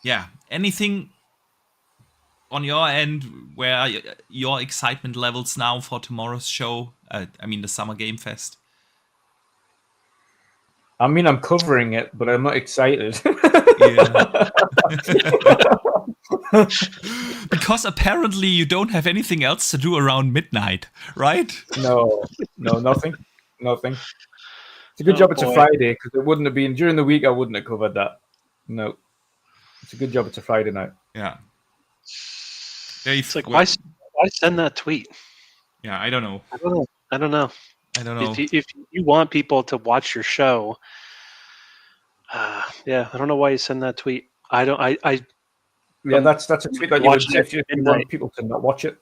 Yeah, anything on your end where your excitement levels now for tomorrow's show? I mean, the Summer Game Fest. I mean, I'm covering it, but I'm not excited. Yeah. Because apparently you don't have anything else to do around midnight, right? No, nothing. It's a good job it's a Friday, because it wouldn't have been during the week. I wouldn't have covered that. No, it's a good job it's a Friday night. Yeah. It's like why send that tweet? Yeah, I don't know. I don't know. If you want people to watch your show, yeah, I don't know why you send that tweet. Yeah, that's a tweet that you would if you want people to not watch it.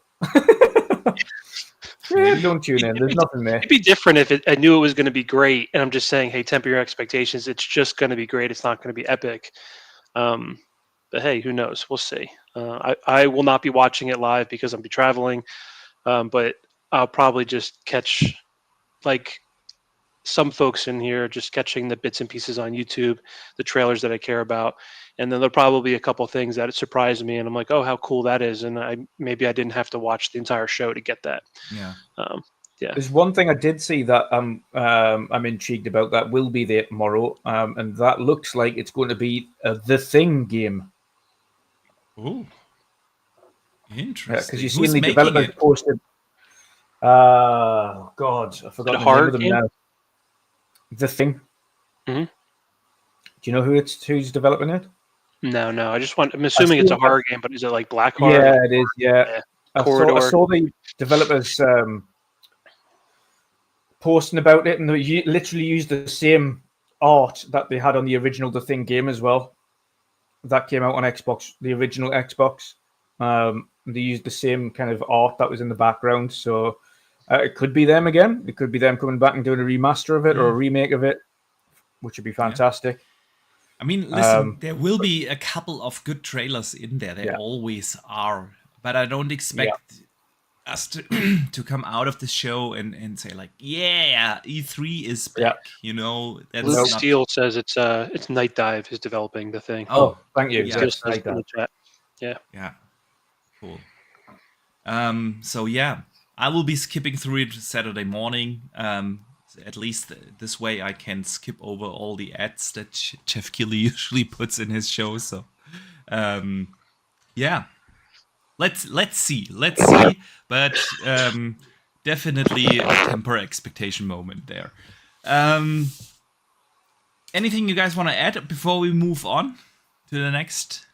Yeah, don't tune in. There's nothing there. It'd be different if I knew it was going to be great, and I'm just saying, hey, temper your expectations. It's just going to be great. It's not going to be epic. But hey, who knows? We'll see. I will not be watching it live because I'll be traveling, but I'll probably just catch, like some folks in here, just catching the bits and pieces on YouTube, the trailers that I care about. And then there'll probably be a couple things that surprised me, and I'm like, oh, how cool that is. And maybe I didn't have to watch the entire show to get that. Yeah. Yeah. There's one thing I did see that I'm intrigued about that will be there tomorrow, and that looks like it's going to be the Thing game. Oh, interesting. Because you've seen the developers posted. God, I forgot the name of them now. The Thing. Mm-hmm. Do you know who's developing it? No. I'm assuming it's a horror game, but is it like black horror? Yeah, it is. Yeah. I saw the developers posting about it, and they literally used the same art that they had on the original The Thing game as well. That came out on Xbox, the original Xbox. They used the same kind of art that was in the background, so it could be them again. It could be them coming back and doing a remaster of it or a remake of it, which would be fantastic. Yeah. I mean, listen, there will be a couple of good trailers in there. There always are, but I don't expect us to come out of the show and say like, yeah, E3 is back. You know, that's Luke Steele says it's Night Dive is developing the Thing. Oh, thank you. Yeah, yeah, cool. So yeah, I will be skipping through it Saturday morning. At least this way I can skip over all the ads that Jeff Keighley usually puts in his show. So, yeah, let's see. But definitely a temper expectation moment there. Anything you guys want to add before we move on to the next?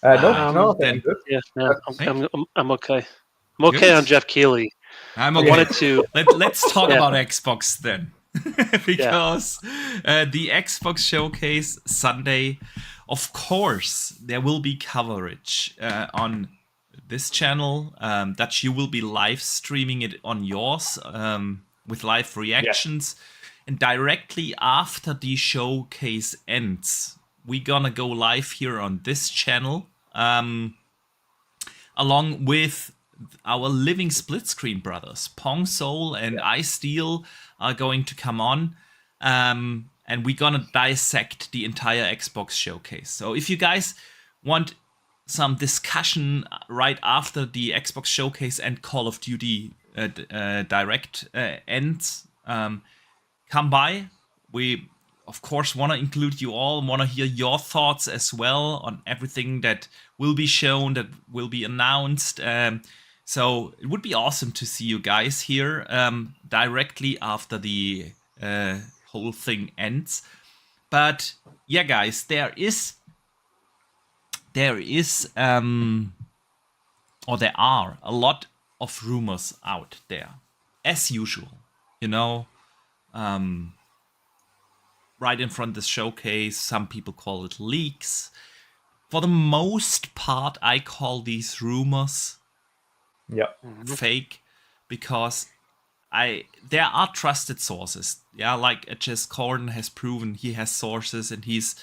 No. Then, I'm okay. I'm okay on Jeff Keighley. I'm okay. I wanted to let's talk about Xbox then, because the Xbox Showcase Sunday, of course, there will be coverage on this channel that you will be live streaming it on yours with live reactions, and directly after the showcase ends, we're gonna go live here on this channel, along with our living split screen brothers, Pong Soul and iSteel are going to come on, and we're gonna dissect the entire Xbox Showcase. So if you guys want some discussion right after the Xbox Showcase and Call of Duty Direct ends, come by. We of course, want to include you all, want to hear your thoughts as well on everything that will be shown, that will be announced. So it would be awesome to see you guys here directly after the whole thing ends. But yeah, guys, there are a lot of rumors out there, as usual. Right in front of the showcase, some people call it leaks. For the most part, I call these rumors fake, because there are trusted sources. Yeah, like Jess Corden has proven he has sources, and he's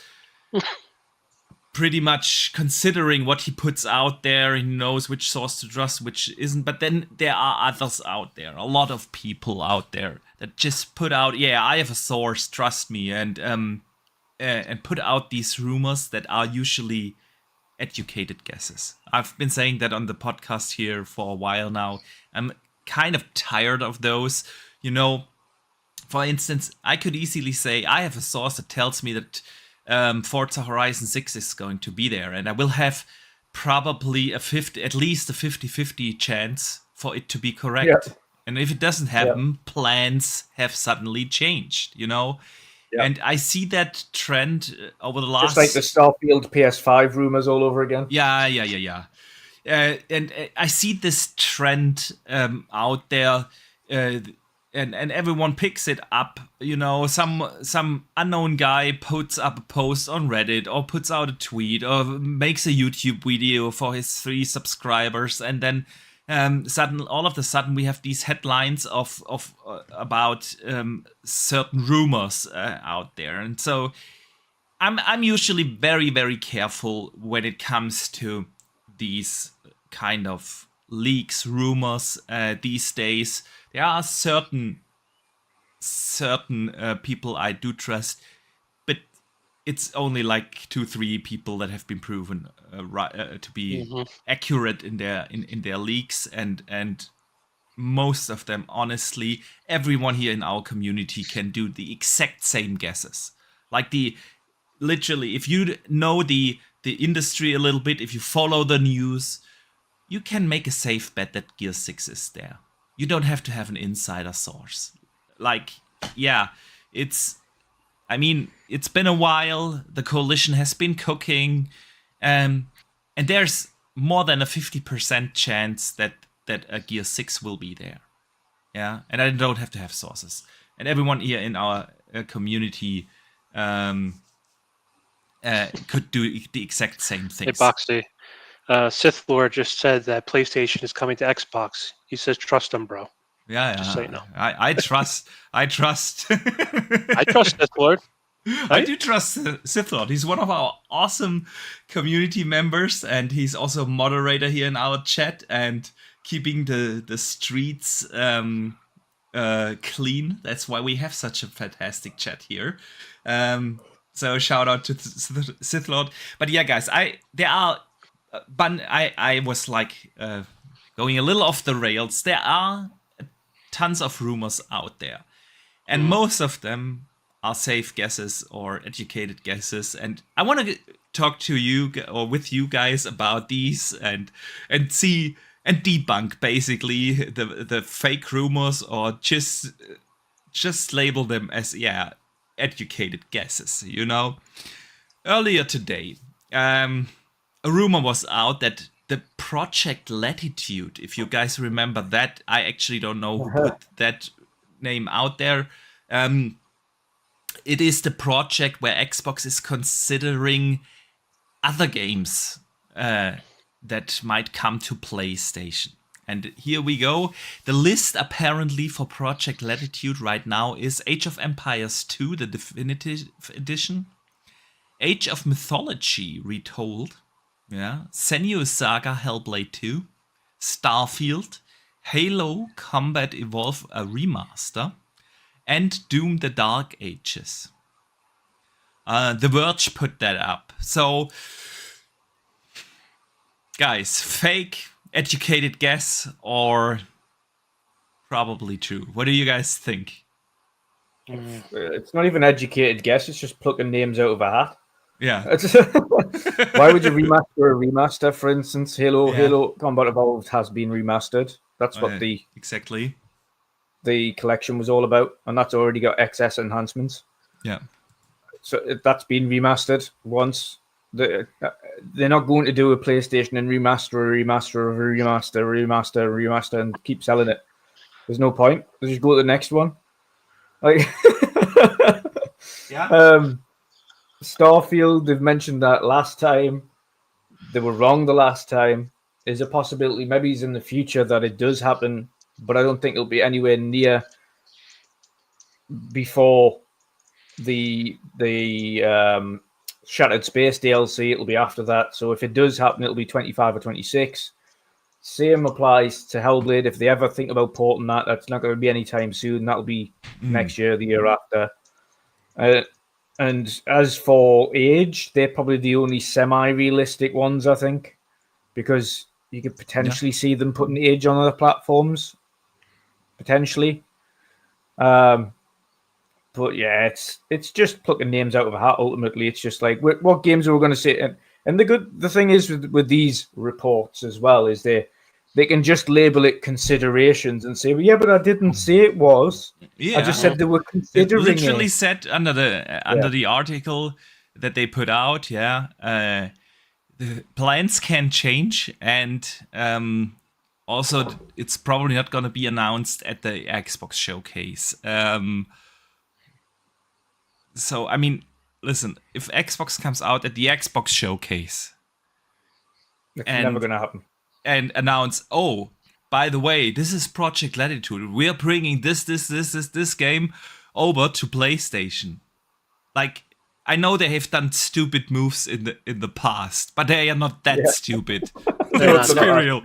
pretty much considering what he puts out there. He knows which source to trust, which isn't. But then there are others out there, a lot of people out there that just put out, I have a source, trust me, and put out these rumors that are usually educated guesses. I've been saying that on the podcast here for a while now. I'm kind of tired of those. For instance, I could easily say I have a source that tells me that Forza Horizon 6 is going to be there, and I will have probably at least a 50-50 chance for it to be correct. Yeah. And if it doesn't happen, plans have suddenly changed, And I see that trend over the last... Just like the Starfield PS5 rumors all over again. Yeah. And I see this trend out there, and everyone picks it up. Some unknown guy puts up a post on Reddit, or puts out a tweet, or makes a YouTube video for his 3 subscribers, and then all of a sudden we have these headlines about certain rumors out there. And so I'm usually very, very careful when it comes to these kind of leaks, rumors these days. There are certain people I do trust, but it's only like 2-3 people that have been proven to be accurate in their leaks, and most of them, honestly, everyone here in our community can do the exact same guesses. Like literally, if you know the industry a little bit, if you follow the news, you can make a safe bet that Gear 6 is there. You don't have to have an insider source. It's been a while. The coalition has been cooking, and there's more than a 50% chance that a Gear 6 will be there. Yeah, and I don't have to have sources. And everyone here in our community could do the exact same things. Hey, Boxy. Sith Lord just said that PlayStation is coming to Xbox. He says, trust him, bro. Yeah. Just so you know. I trust. I trust Sith Lord. Right? I do trust Sith Lord. He's one of our awesome community members, and he's also a moderator here in our chat and keeping the streets clean. That's why we have such a fantastic chat here. So shout out to Sith Lord. But yeah, guys, I was like going a little off the rails. There are tons of rumors out there, and most of them are safe guesses or educated guesses. And I want to talk to you or with you guys about these and see and debunk basically the fake rumors, or just label them as educated guesses. Earlier today, a rumor was out that the Project Latitude, if you guys remember that, I actually don't know who put that name out there. It is the project where Xbox is considering other games that might come to PlayStation. And here we go. The list apparently for Project Latitude right now is Age of Empires 2, the Definitive Edition, Age of Mythology Retold, Senua's Saga Hellblade 2, Starfield, Halo Combat Evolve a Remaster, and Doom the Dark Ages. The Verge put that up. So, guys, fake, educated guess, or probably true? What do you guys think? It's not even an educated guess. It's just plucking names out of a hat. Yeah. Why would you remaster a remaster? For instance, Halo Combat Evolved has been remastered. That's what exactly the collection was all about, and that's already got excess enhancements. Yeah. So that's been remastered once. They're not going to do a PlayStation and remaster, and keep selling it. There's no point. They just go to the next one. Like, Starfield. They've mentioned that last time. They were wrong the last time. There's a possibility, maybe it's in the future, that it does happen, but I don't think it'll be anywhere near before the Shattered Space DLC. It'll be after that. So if it does happen, it'll be 25 or 26. Same applies to Hellblade. If they ever think about porting that, that's not going to be anytime soon. That'll be next year, the year after. And as for Age, they're probably the only semi-realistic ones, I think, because you could potentially see them putting Age on other platforms, potentially. But yeah, it's just plucking names out of a hat. Ultimately, it's just like what games are we going to see? And the thing is with these reports as well is they can just label it considerations and say, well, yeah, but I didn't say it was. Yeah. I just said they were considering it. Literally it. said under the article that they put out, the plans can change, and also it's probably not going to be announced at the Xbox showcase. So, I mean, listen, if Xbox comes out at the Xbox showcase, It's never going to happen. And announce, oh, by the way, this is Project Latitude. We're bringing this game over to PlayStation. Like, I know they have done stupid moves in the past, but they are not that stupid. Let's be real.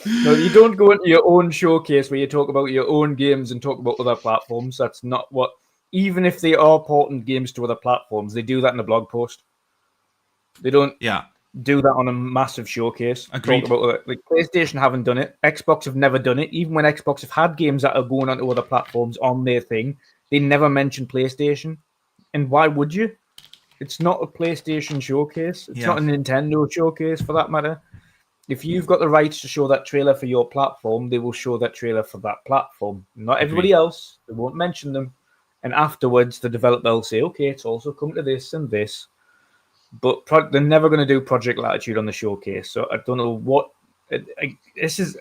No, you don't go into your own showcase where you talk about your own games and talk about other platforms. That's not what. Even if they are porting games to other platforms, they do that in a blog post. They don't do that on a massive showcase. Agreed. Talk about like PlayStation haven't done it. Xbox have never done it. Even when Xbox have had games that are going onto other platforms on their thing, they never mention PlayStation. And why would you? It's not a PlayStation showcase. It's not a Nintendo showcase for that matter. If you've got the rights to show that trailer for your platform, they will show that trailer for that platform. Not everybody else. They won't mention them. And afterwards, the developer will say, okay, it's also come to this and this. But they're never going to do Project Latitude on the showcase. So I don't know what... this is...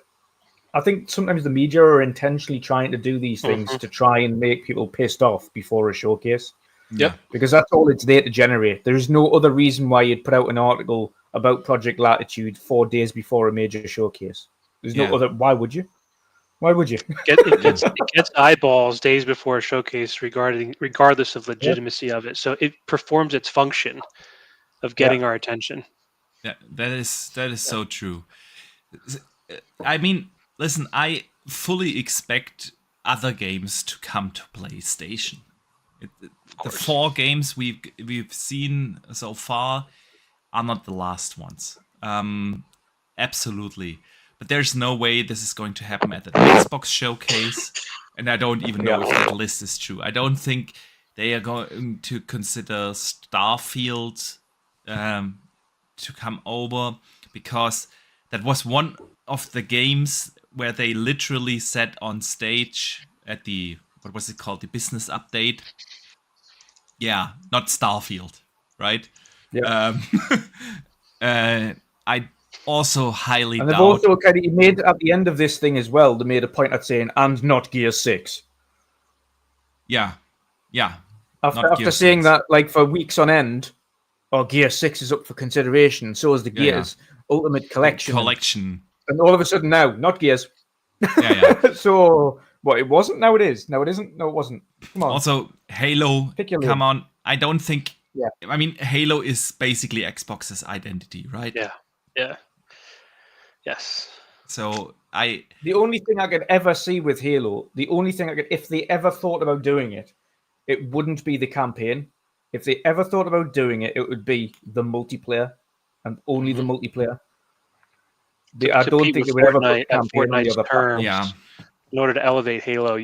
I think sometimes the media are intentionally trying to do these things to try and make people pissed off before a showcase. Yeah. Because that's all it's there to generate. There's no other reason why you'd put out an article about Project Latitude 4 days before a major showcase. There's no other. Why would you? Why would you? It gets eyeballs days before a showcase, regardless of legitimacy of it. So it performs its function of getting our attention. Yeah, that is so true. I mean, listen, I fully expect other games to come to PlayStation. The 4 games we've seen so far are not the last ones. Absolutely. But there's no way this is going to happen at the Xbox showcase. And I don't even know if that list is true. I don't think they are going to consider Starfield to come over, because that was one of the games where they literally said on stage at the, what was it called? The business update. Yeah, not Starfield, right? Yeah. I also highly and they've doubt. also kind of made at the end of this thing as well. They made a point at saying, "And not Gear 6." Yeah. After saying that, like for weeks on end, Gear 6 is up for consideration. So is the Gears Ultimate Collection. And all of a sudden now, not Gears. Yeah. So what? It wasn't. Now it is. No, it isn't. No, it wasn't. Come on. Also, Halo. Come on. I don't think. Yeah. I mean, Halo is basically Xbox's identity, right? Yeah. Yes. So the only thing I could ever see with Halo, if they ever thought about doing it, it wouldn't be the campaign. If they ever thought about doing it, it would be the multiplayer and only the multiplayer. I don't think it would ever put campaign on the other terms. Yeah. in order to elevate Halo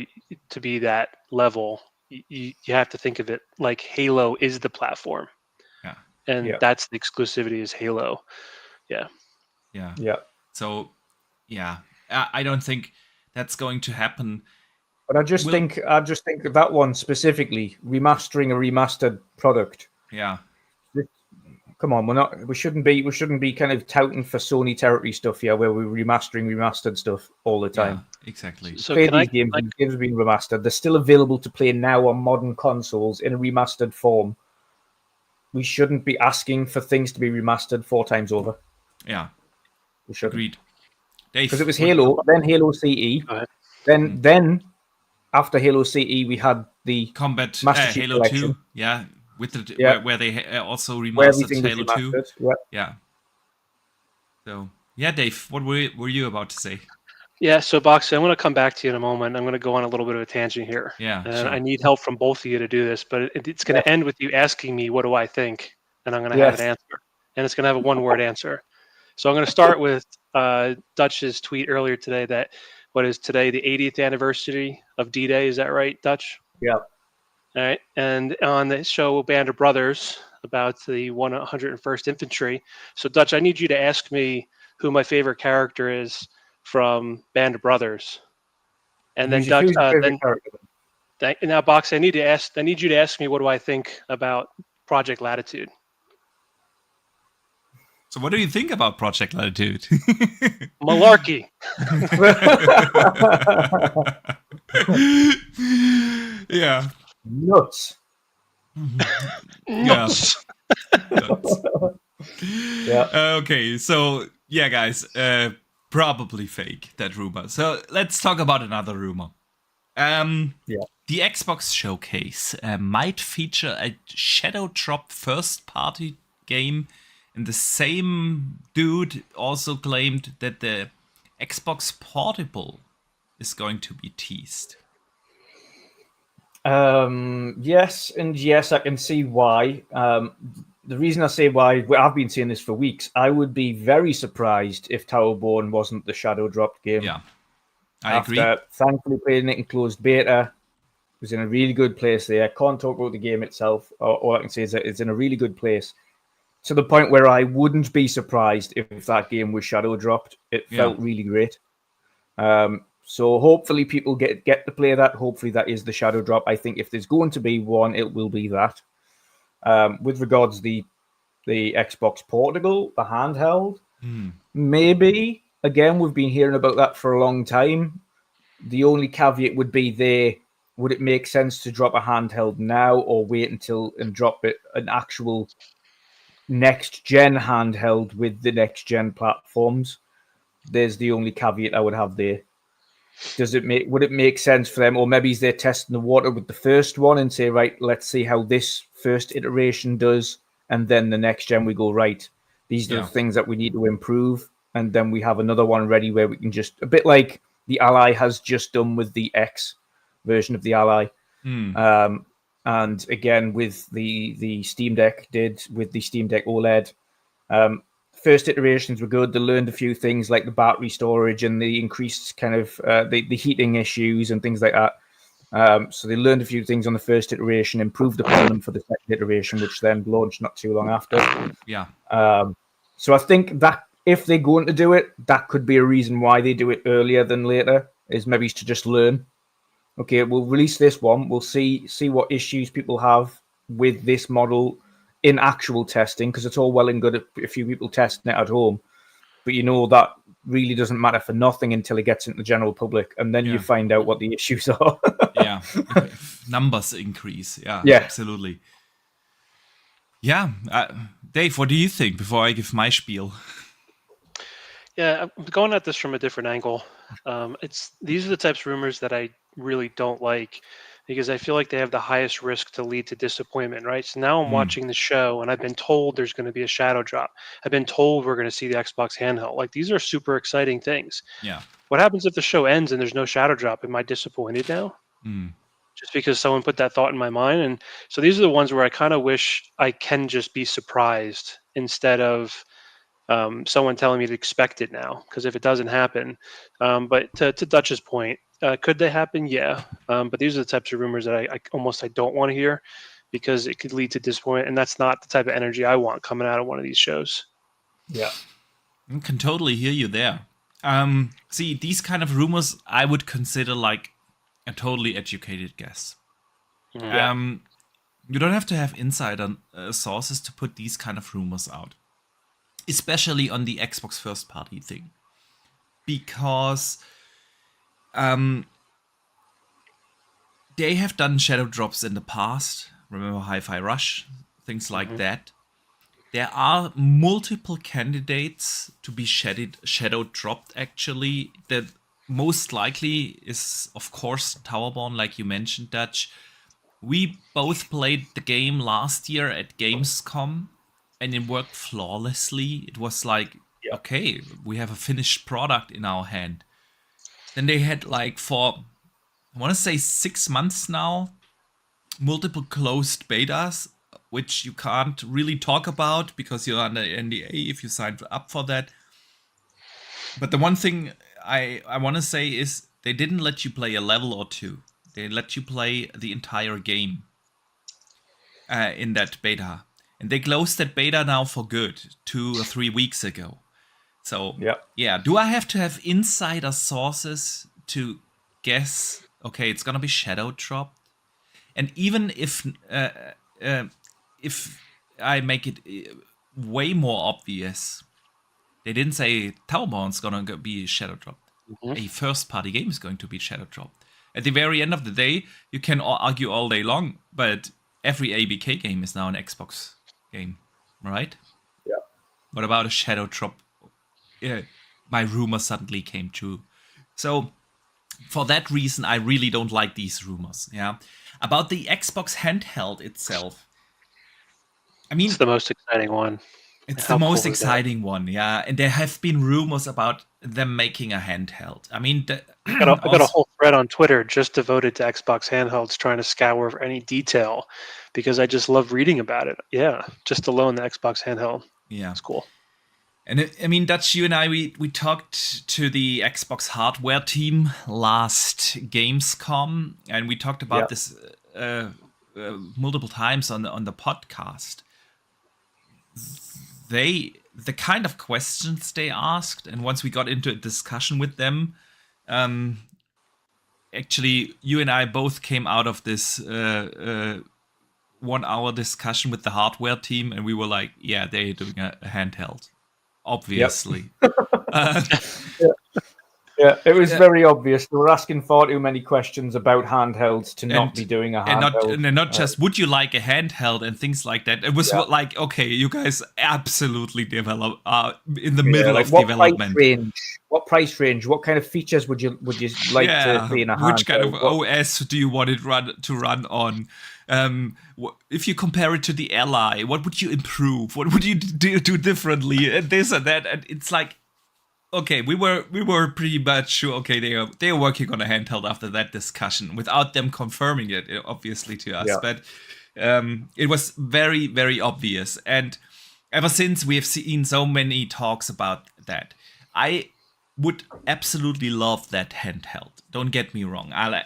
to be that level, you have to think of it like Halo is the platform, Yeah. and that's the exclusivity is Halo. Yeah. Yeah. So, yeah, I don't think that's going to happen. But I just think of that one specifically, remastering a remastered product. Yeah. Come on, we shouldn't be kind of touting for Sony territory stuff here, where we're remastered stuff all the time. Yeah, exactly. So Play these games. These games have been remastered. They're still available to play now on modern consoles in a remastered form. We shouldn't be asking for things to be remastered 4 times over. Yeah, we shouldn't. Agreed. Dave, because it was Halo, then Halo CE, then after Halo CE we had the Combat Master Chief Halo Collection. 2, yeah, with the where they also where remastered everything was Halo remastered. 2. Yeah. So yeah, Dave, what were you about to say? Yeah, so Boxy, I'm going to come back to you in a moment. I'm going to go on a little bit of a tangent here. Yeah, and sure. I need help from both of you to do this, but it's going to end with you asking me, what do I think? And I'm going to have an answer. And it's going to have a one-word answer. So I'm going to start with Dutch's tweet earlier today that, what is today, the 80th anniversary of D-Day? Is that right, Dutch? Yeah. All right. And on the show Band of Brothers about the 101st Infantry. So, Dutch, I need you to ask me who my favorite character is from Band of Brothers. And then Dutch, now Box, I need you to ask me, what do I think about Project Latitude? So what do you think about Project Latitude? Malarkey. Yeah. Nuts. Nuts. Yeah. Okay, so yeah, guys, probably fake, that rumor. So let's talk about another rumor. The Xbox Showcase might feature a shadow drop first-party game, and the same dude also claimed that the Xbox Portable is going to be teased. Yes, and yes, I can see why. The reason I say why, I've been saying this for weeks. I would be very surprised if Towerborn wasn't the shadow dropped game. Yeah, I agree. Thankfully, playing it in closed beta, it was in a really good place there. I can't talk about the game itself. All I can say is that it's in a really good place, to the point where I wouldn't be surprised if that game was shadow dropped. It felt really great. So hopefully people get to play that. Hopefully that is the shadow drop. I think if there's going to be one, it will be that. With regards to the Xbox Portable, the handheld, maybe. Again, we've been hearing about that for a long time. The only caveat would be would it make sense to drop a handheld now or wait and drop it an actual next-gen handheld with the next-gen platforms? There's the only caveat I would have there. Would it make sense for them, or maybe they're testing the water with the first one and say, right, let's see how this first iteration does, and then the next gen we go, right, these are the things that we need to improve, and then we have another one ready where we can just, a bit like the Ally has just done with the X version of the Ally, and again with the Steam Deck did with the Steam Deck OLED. First iterations were good. They learned a few things like the battery storage and the increased kind of the heating issues and things like that. So they learned a few things on the first iteration, improved upon them for the second iteration, which then launched not too long after. Yeah. So I think that if they're going to do it, that could be a reason why they do it earlier than later, is maybe to just learn. Okay, we'll release this one. We'll see what issues people have with this model in actual testing, because it's all well and good if a few people testing it at home, but that really doesn't matter for nothing until it gets into the general public, and then you find out what the issues are. Numbers increase. Yeah, absolutely. Yeah, Dave, what do you think before I give my spiel? Yeah, I'm going at this from a different angle. These are the types of rumors that I really don't like, because I feel like they have the highest risk to lead to disappointment, right? So now I'm watching the show and I've been told there's going to be a shadow drop. I've been told we're going to see the Xbox handheld. Like, these are super exciting things. Yeah. What happens if the show ends and there's no shadow drop? Am I disappointed now? Just because someone put that thought in my mind? And so these are the ones where I kind of wish I can just be surprised instead of someone telling me to expect it now, because if it doesn't happen. But to Dutch's point, Could they happen? Yeah. But these are the types of rumors that I don't want to hear, because it could lead to disappointment, and that's not the type of energy I want coming out of one of these shows. Yeah. I can totally hear you there. See, these kind of rumors I would consider like a totally educated guess. Yeah. You don't have to have insider sources to put these kind of rumors out, especially on the Xbox first party thing, because they have done shadow drops in the past. Remember Hi-Fi Rush, things like that. There are multiple candidates to be shadow dropped, actually. The most likely is, of course, Towerborn, like you mentioned, Dutch. We both played the game last year at Gamescom, and it worked flawlessly. It was like, okay, we have a finished product in our hand. Then they had, like, for, I want to say 6 months now, multiple closed betas, which you can't really talk about because you're under NDA if you signed up for that. But the one thing I want to say is they didn't let you play a level or two. They let you play the entire game in that beta. And they closed that beta now for good 2 or 3 weeks ago. So, yeah, do I have to have insider sources to guess, okay, it's going to be shadow dropped? And even if I make it way more obvious, they didn't say Towerborn's going to be shadow dropped. A first-party game is going to be shadow dropped. At the very end of the day, you can argue all day long, but every ABK game is now an Xbox game, right? Yeah. What about a shadow drop? My rumor suddenly came true. So, for that reason, I really don't like these rumors. Yeah. About the Xbox handheld itself, I mean, It's the most exciting one. it's How the most cool is that? exciting one, yeah. And there have been rumors about them making a handheld. I mean, I got a whole thread on Twitter just devoted to Xbox handhelds, trying to scour for any detail, because I just love reading about it. Yeah, just alone the Xbox handheld. Yeah, it's cool. And I mean, Dutch, you and I, we talked to the Xbox hardware team last Gamescom, and we talked about this multiple times on the podcast. The kind of questions they asked, and once we got into a discussion with them, actually, you and I both came out of this 1 hour discussion with the hardware team, and we were like, yeah, they're doing a handheld. Obviously. Yeah, it was very obvious. They were asking far too many questions about handhelds to not be doing a handheld. And not just, would you like a handheld and things like that. It was like, okay, you guys absolutely develop in the middle of development. What price range? What kind of features would you like to see in a handheld? Which kind of OS do you want it to run on? If you compare it to the Ally, what would you improve? What would you do differently? And this and that. And it's like, okay, we were pretty much sure. Okay, they are working on a handheld after that discussion, without them confirming it, obviously, to us. But it was very, very obvious. And ever since, we have seen so many talks about that. I would absolutely love that handheld. Don't get me wrong. An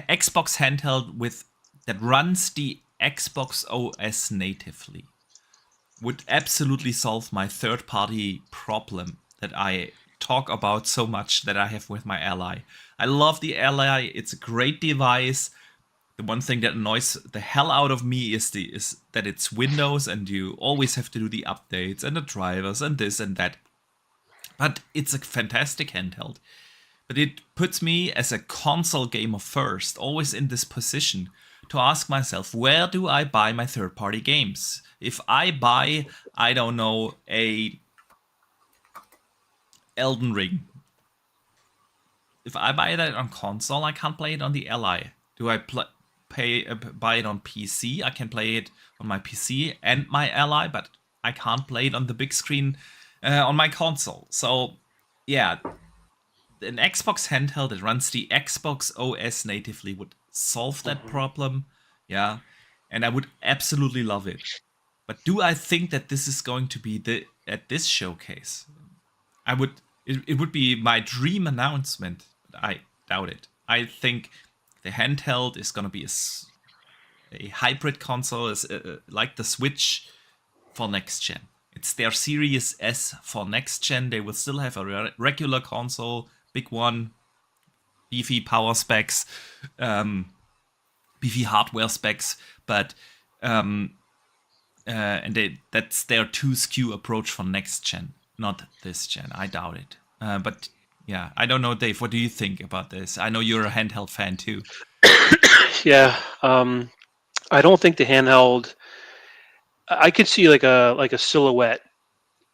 Xbox handheld that runs the Xbox OS natively would absolutely solve my third-party problem that I talk about so much that I have with my Ally. I love the Ally. It's a great device. The one thing that annoys the hell out of me is that it's Windows, and you always have to do the updates and the drivers and this and that. But it's a fantastic handheld. But it puts me as a console gamer first, always in this position, to ask myself, where do I buy my third-party games? If I buy, I don't know, a Elden Ring. If I buy that on console, I can't play it on the Ally. Do I buy it on PC? I can play it on my PC and my Ally, but I can't play it on the big screen on my console. So, yeah, an Xbox handheld that runs the Xbox OS natively would solve that problem. Yeah, and I would absolutely love it. But do I think that this is going to be at this showcase? It would be my dream announcement. But doubt it. I think the handheld is going to be a hybrid console, is like the Switch for next gen. It's their Series S for next gen. They will still have a regular console, big one, beefy power specs, beefy hardware specs, but that's their 2 SKU approach for next gen, not this gen. I doubt it. But yeah, I don't know, Dave. What do you think about this? I know you're a handheld fan too. Yeah, I don't think the handheld. I could see like a silhouette,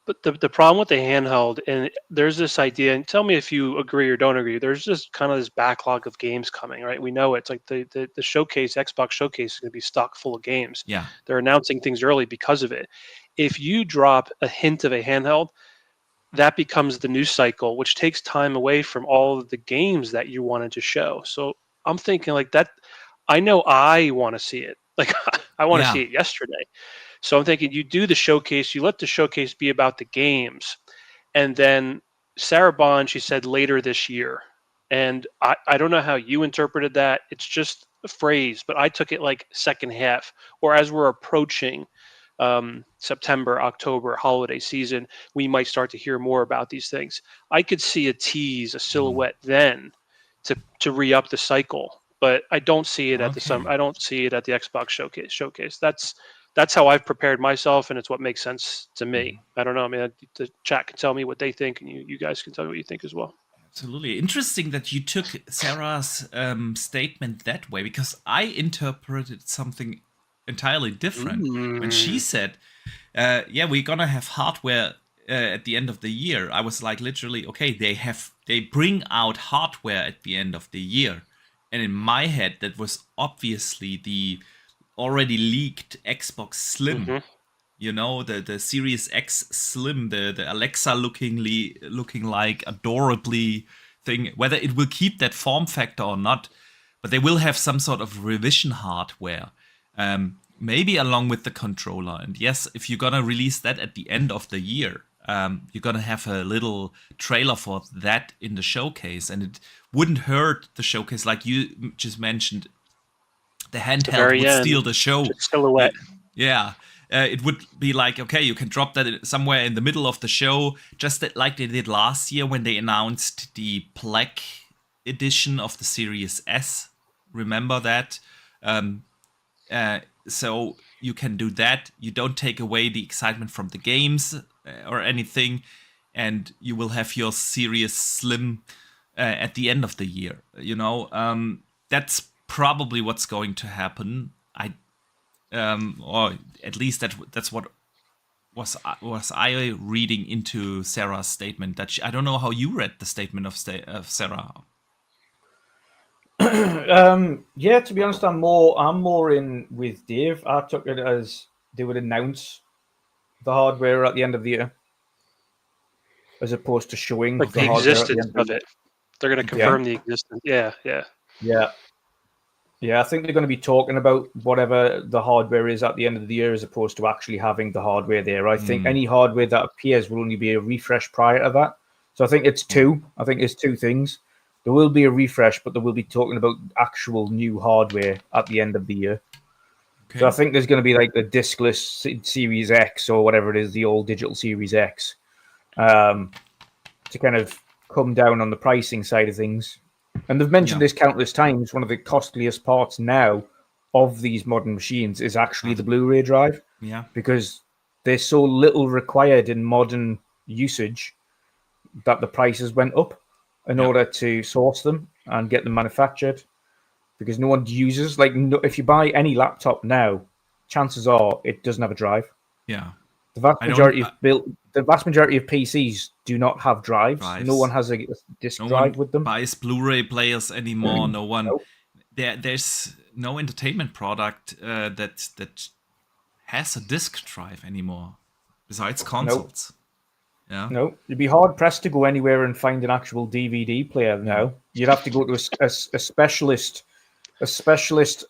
but the problem with the handheld, and there's this idea, and tell me if you agree or don't agree. There's just kind of this backlog of games coming, right? We know it's like the showcase, Xbox showcase, is going to be stock full of games. Yeah, They're announcing things early because of it. If you drop a hint of a handheld, that becomes the news cycle, which takes time away from all of the games that you wanted to show. So I'm thinking like that. I know I want to see it. Like I want to yeah, see it yesterday. So I'm thinking you do the showcase, you let the showcase be about the games. And then Sarah Bond, she said later this year. And I don't know how you interpreted that. It's just a phrase, but I took it like second half, or as we're approaching September, October holiday season, we might start to hear more about these things. I could see a tease, a silhouette then to re-up the cycle, but I don't see it at the Okay. I don't see it at the Xbox showcase. That's how I've prepared myself, and it's what makes sense to me. I don't know. I mean, the chat can tell me what they think, and you guys can tell me what you think as well. Absolutely. Interesting that you took Sarah's statement that way, because I interpreted something entirely different. When she said, yeah, we're going to have hardware at the end of the year, I was like, literally, okay, they bring out hardware at the end of the year. And in my head, that was obviously the already leaked Xbox Slim. You know, the Series X Slim, the Alexa looking like adorably thing. Whether it will keep that form factor or not, but they will have some sort of revision hardware, maybe along with the controller. And yes, if you're gonna release that at the end of the year, you're gonna have a little trailer for that in the showcase, and it wouldn't hurt the showcase, like you just mentioned. The handheld would steal the show. Just silhouette. Yeah. It would be like, okay, you can drop that somewhere in the middle of the show, just like they did last year when they announced the Black edition of the Series S. Remember that? So you can do that. You don't take away the excitement from the games or anything, and you will have your Series Slim at the end of the year. You know, that's probably what's going to happen. Or at least that's what was I reading into Sarah's statement. That I don't know how you read the statement of Sarah. Yeah, to be honest, I'm more in with Dave. I took it as they would announce the hardware at the end of the year, as opposed to showing like the the hardware at the existence end of the it. They're going to confirm the existence. Yeah. Yeah, I think they're going to be talking about whatever the hardware is at the end of the year, as opposed to actually having the hardware there. I think any hardware that appears will only be a refresh prior to that. So I think it's two. I think it's two things. There will be a refresh, but they will be talking about actual new hardware at the end of the year. Okay. So I think there's going to be like the discless Series X or whatever it is, the old digital Series X, to kind of come down on the pricing side of things. And they've mentioned this countless times. One of the costliest parts now of these modern machines is actually the Blu-ray drive. Yeah. Because there's so little required in modern usage that the prices went up in order to source them and get them manufactured. Because no one uses, if you buy any laptop now, chances are it doesn't have a drive. Yeah. The vast majority of PCs do not have drives. No one has a disk drive with them. Buys Blu-ray players anymore. No one. Nope. There's no entertainment product that has a disk drive anymore, besides consoles. Nope. Yeah. No, you'd be hard pressed to go anywhere and find an actual DVD player now. You'd have to go to a specialist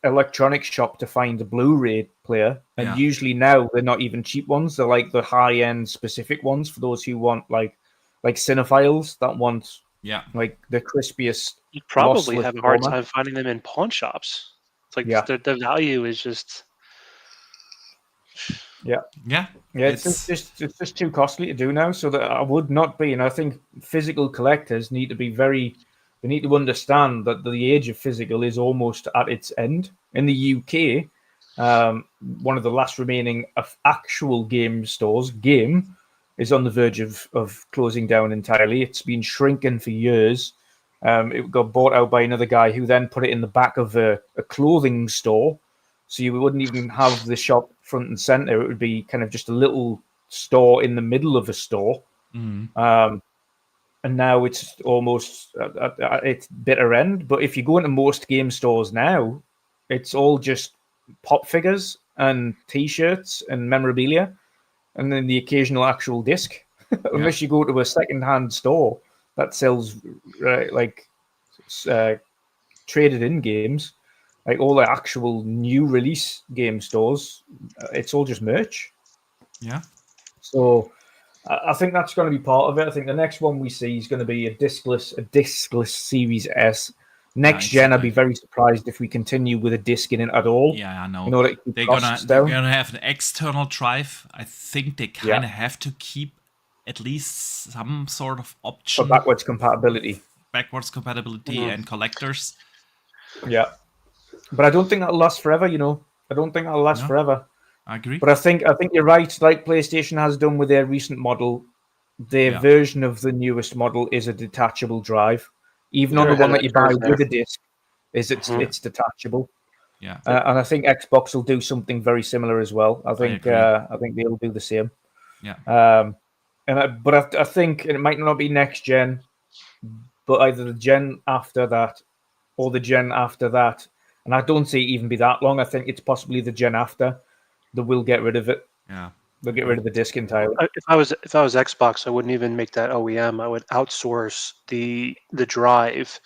electronics shop to find a Blu-ray player, and usually now they're not even cheap ones. They're like the high-end specific ones for those who want like cinephiles that want like the crispiest You'd probably lossless have a hard format. time finding them in pawn shops. It's like Yeah. the value is just Yeah. Yeah, Yeah, it's just too costly to do now. So that I would not be, and I think physical collectors need to be they need to understand that the age of physical is almost at its end. In the UK, one of the last remaining actual game stores, Game, is on the verge of closing down entirely. It's been shrinking for years. It got bought out by another guy who then put it in the back of a clothing store. So you wouldn't even have the shop front and center. It would be kind of just a little store in the middle of a store. And now it's almost at its bitter end. But if you go into most game stores now, it's all just pop figures and T-shirts and memorabilia, and then the occasional actual disc. Unless you go to a second-hand store that sells traded in games, like all the actual new release game stores, it's all just merch. Yeah. So I think that's going to be part of it. I think the next one we see is going to be a discless Series S. Next gen, I'd be very surprised if we continue with a disc in it at all. Yeah, I know. In order to keep they're costs gonna down. have an external drive. I think they kind of have to keep at least some sort of option for backwards compatibility and collectors. Yeah, but I don't think that'll last forever. You know, I don't think that'll last forever. I agree. But I think you're right. Like PlayStation has done with their recent model, their version of the newest model is a detachable drive. Even on the one that you buy with a disc, it's detachable. Yeah, and I think Xbox will do something very similar as well. I think they'll do the same. Yeah. But I think it might not be next gen, but either the gen after that or the gen after that. And I don't see it even be that long. I think it's possibly the gen after that will get rid of it. Yeah. They'll get rid of the disc entirely. If I was Xbox, I wouldn't even make that OEM. I would outsource the drive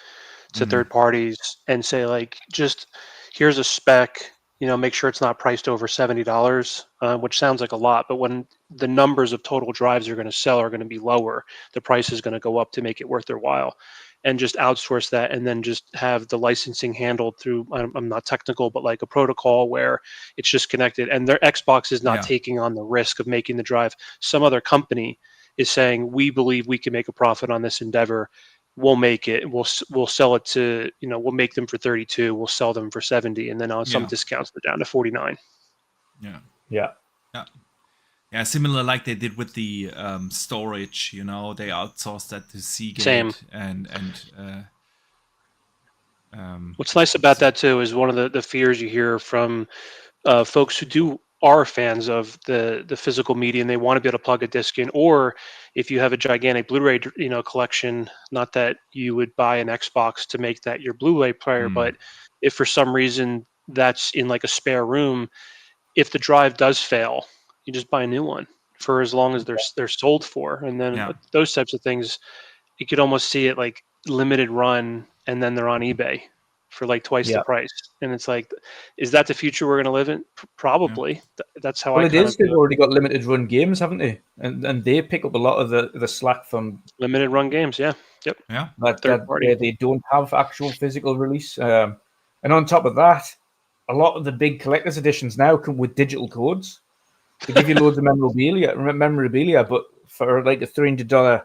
to third parties and say, like, just here's a spec. Make sure it's not priced over $70, which sounds like a lot, but when the numbers of total drives you're going to sell are going to be lower, the price is going to go up to make it worth their while. And just outsource that, and then just have the licensing handled through, I'm not technical, but like a protocol where it's just connected, and their Xbox is not taking on the risk of making the drive. Some other company is saying, we believe we can make a profit on this endeavor. We'll make it. We'll sell it to, we'll make them for 32. We'll sell them for 70, and then on some discounts they're down to 49. Yeah, similar like they did with the storage. They outsourced that to Seagate. Same. And what's nice about that too is one of the fears you hear from folks who are fans of the physical media, and they want to be able to plug a disc in, or if you have a gigantic Blu-ray collection, not that you would buy an Xbox to make that your Blu-ray player, but if for some reason that's in like a spare room, if the drive does fail, you just buy a new one for as long as they're sold for. And then those types of things, you could almost see it like limited run, and then they're on eBay for like twice the price. And it's like, is that the future we're going to live in? Probably. That's how it is. They've already got limited run games, haven't they? And they pick up a lot of the slack from limited run games. Yeah. Yep. Yeah. That they don't have actual physical release. And on top of that, a lot of the big collector's editions now come with digital codes. They give you loads of memorabilia, but for like a $300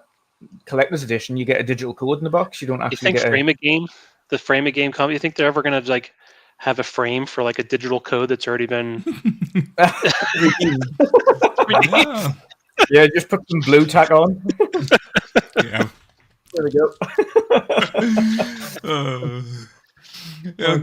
collector's edition, you get a digital code in the box. You don't actually get the frame a game company. You think they're ever going to like have a frame for like a digital code that's already been redeemed? Yeah, just put some blue tack on. Yeah. There we go.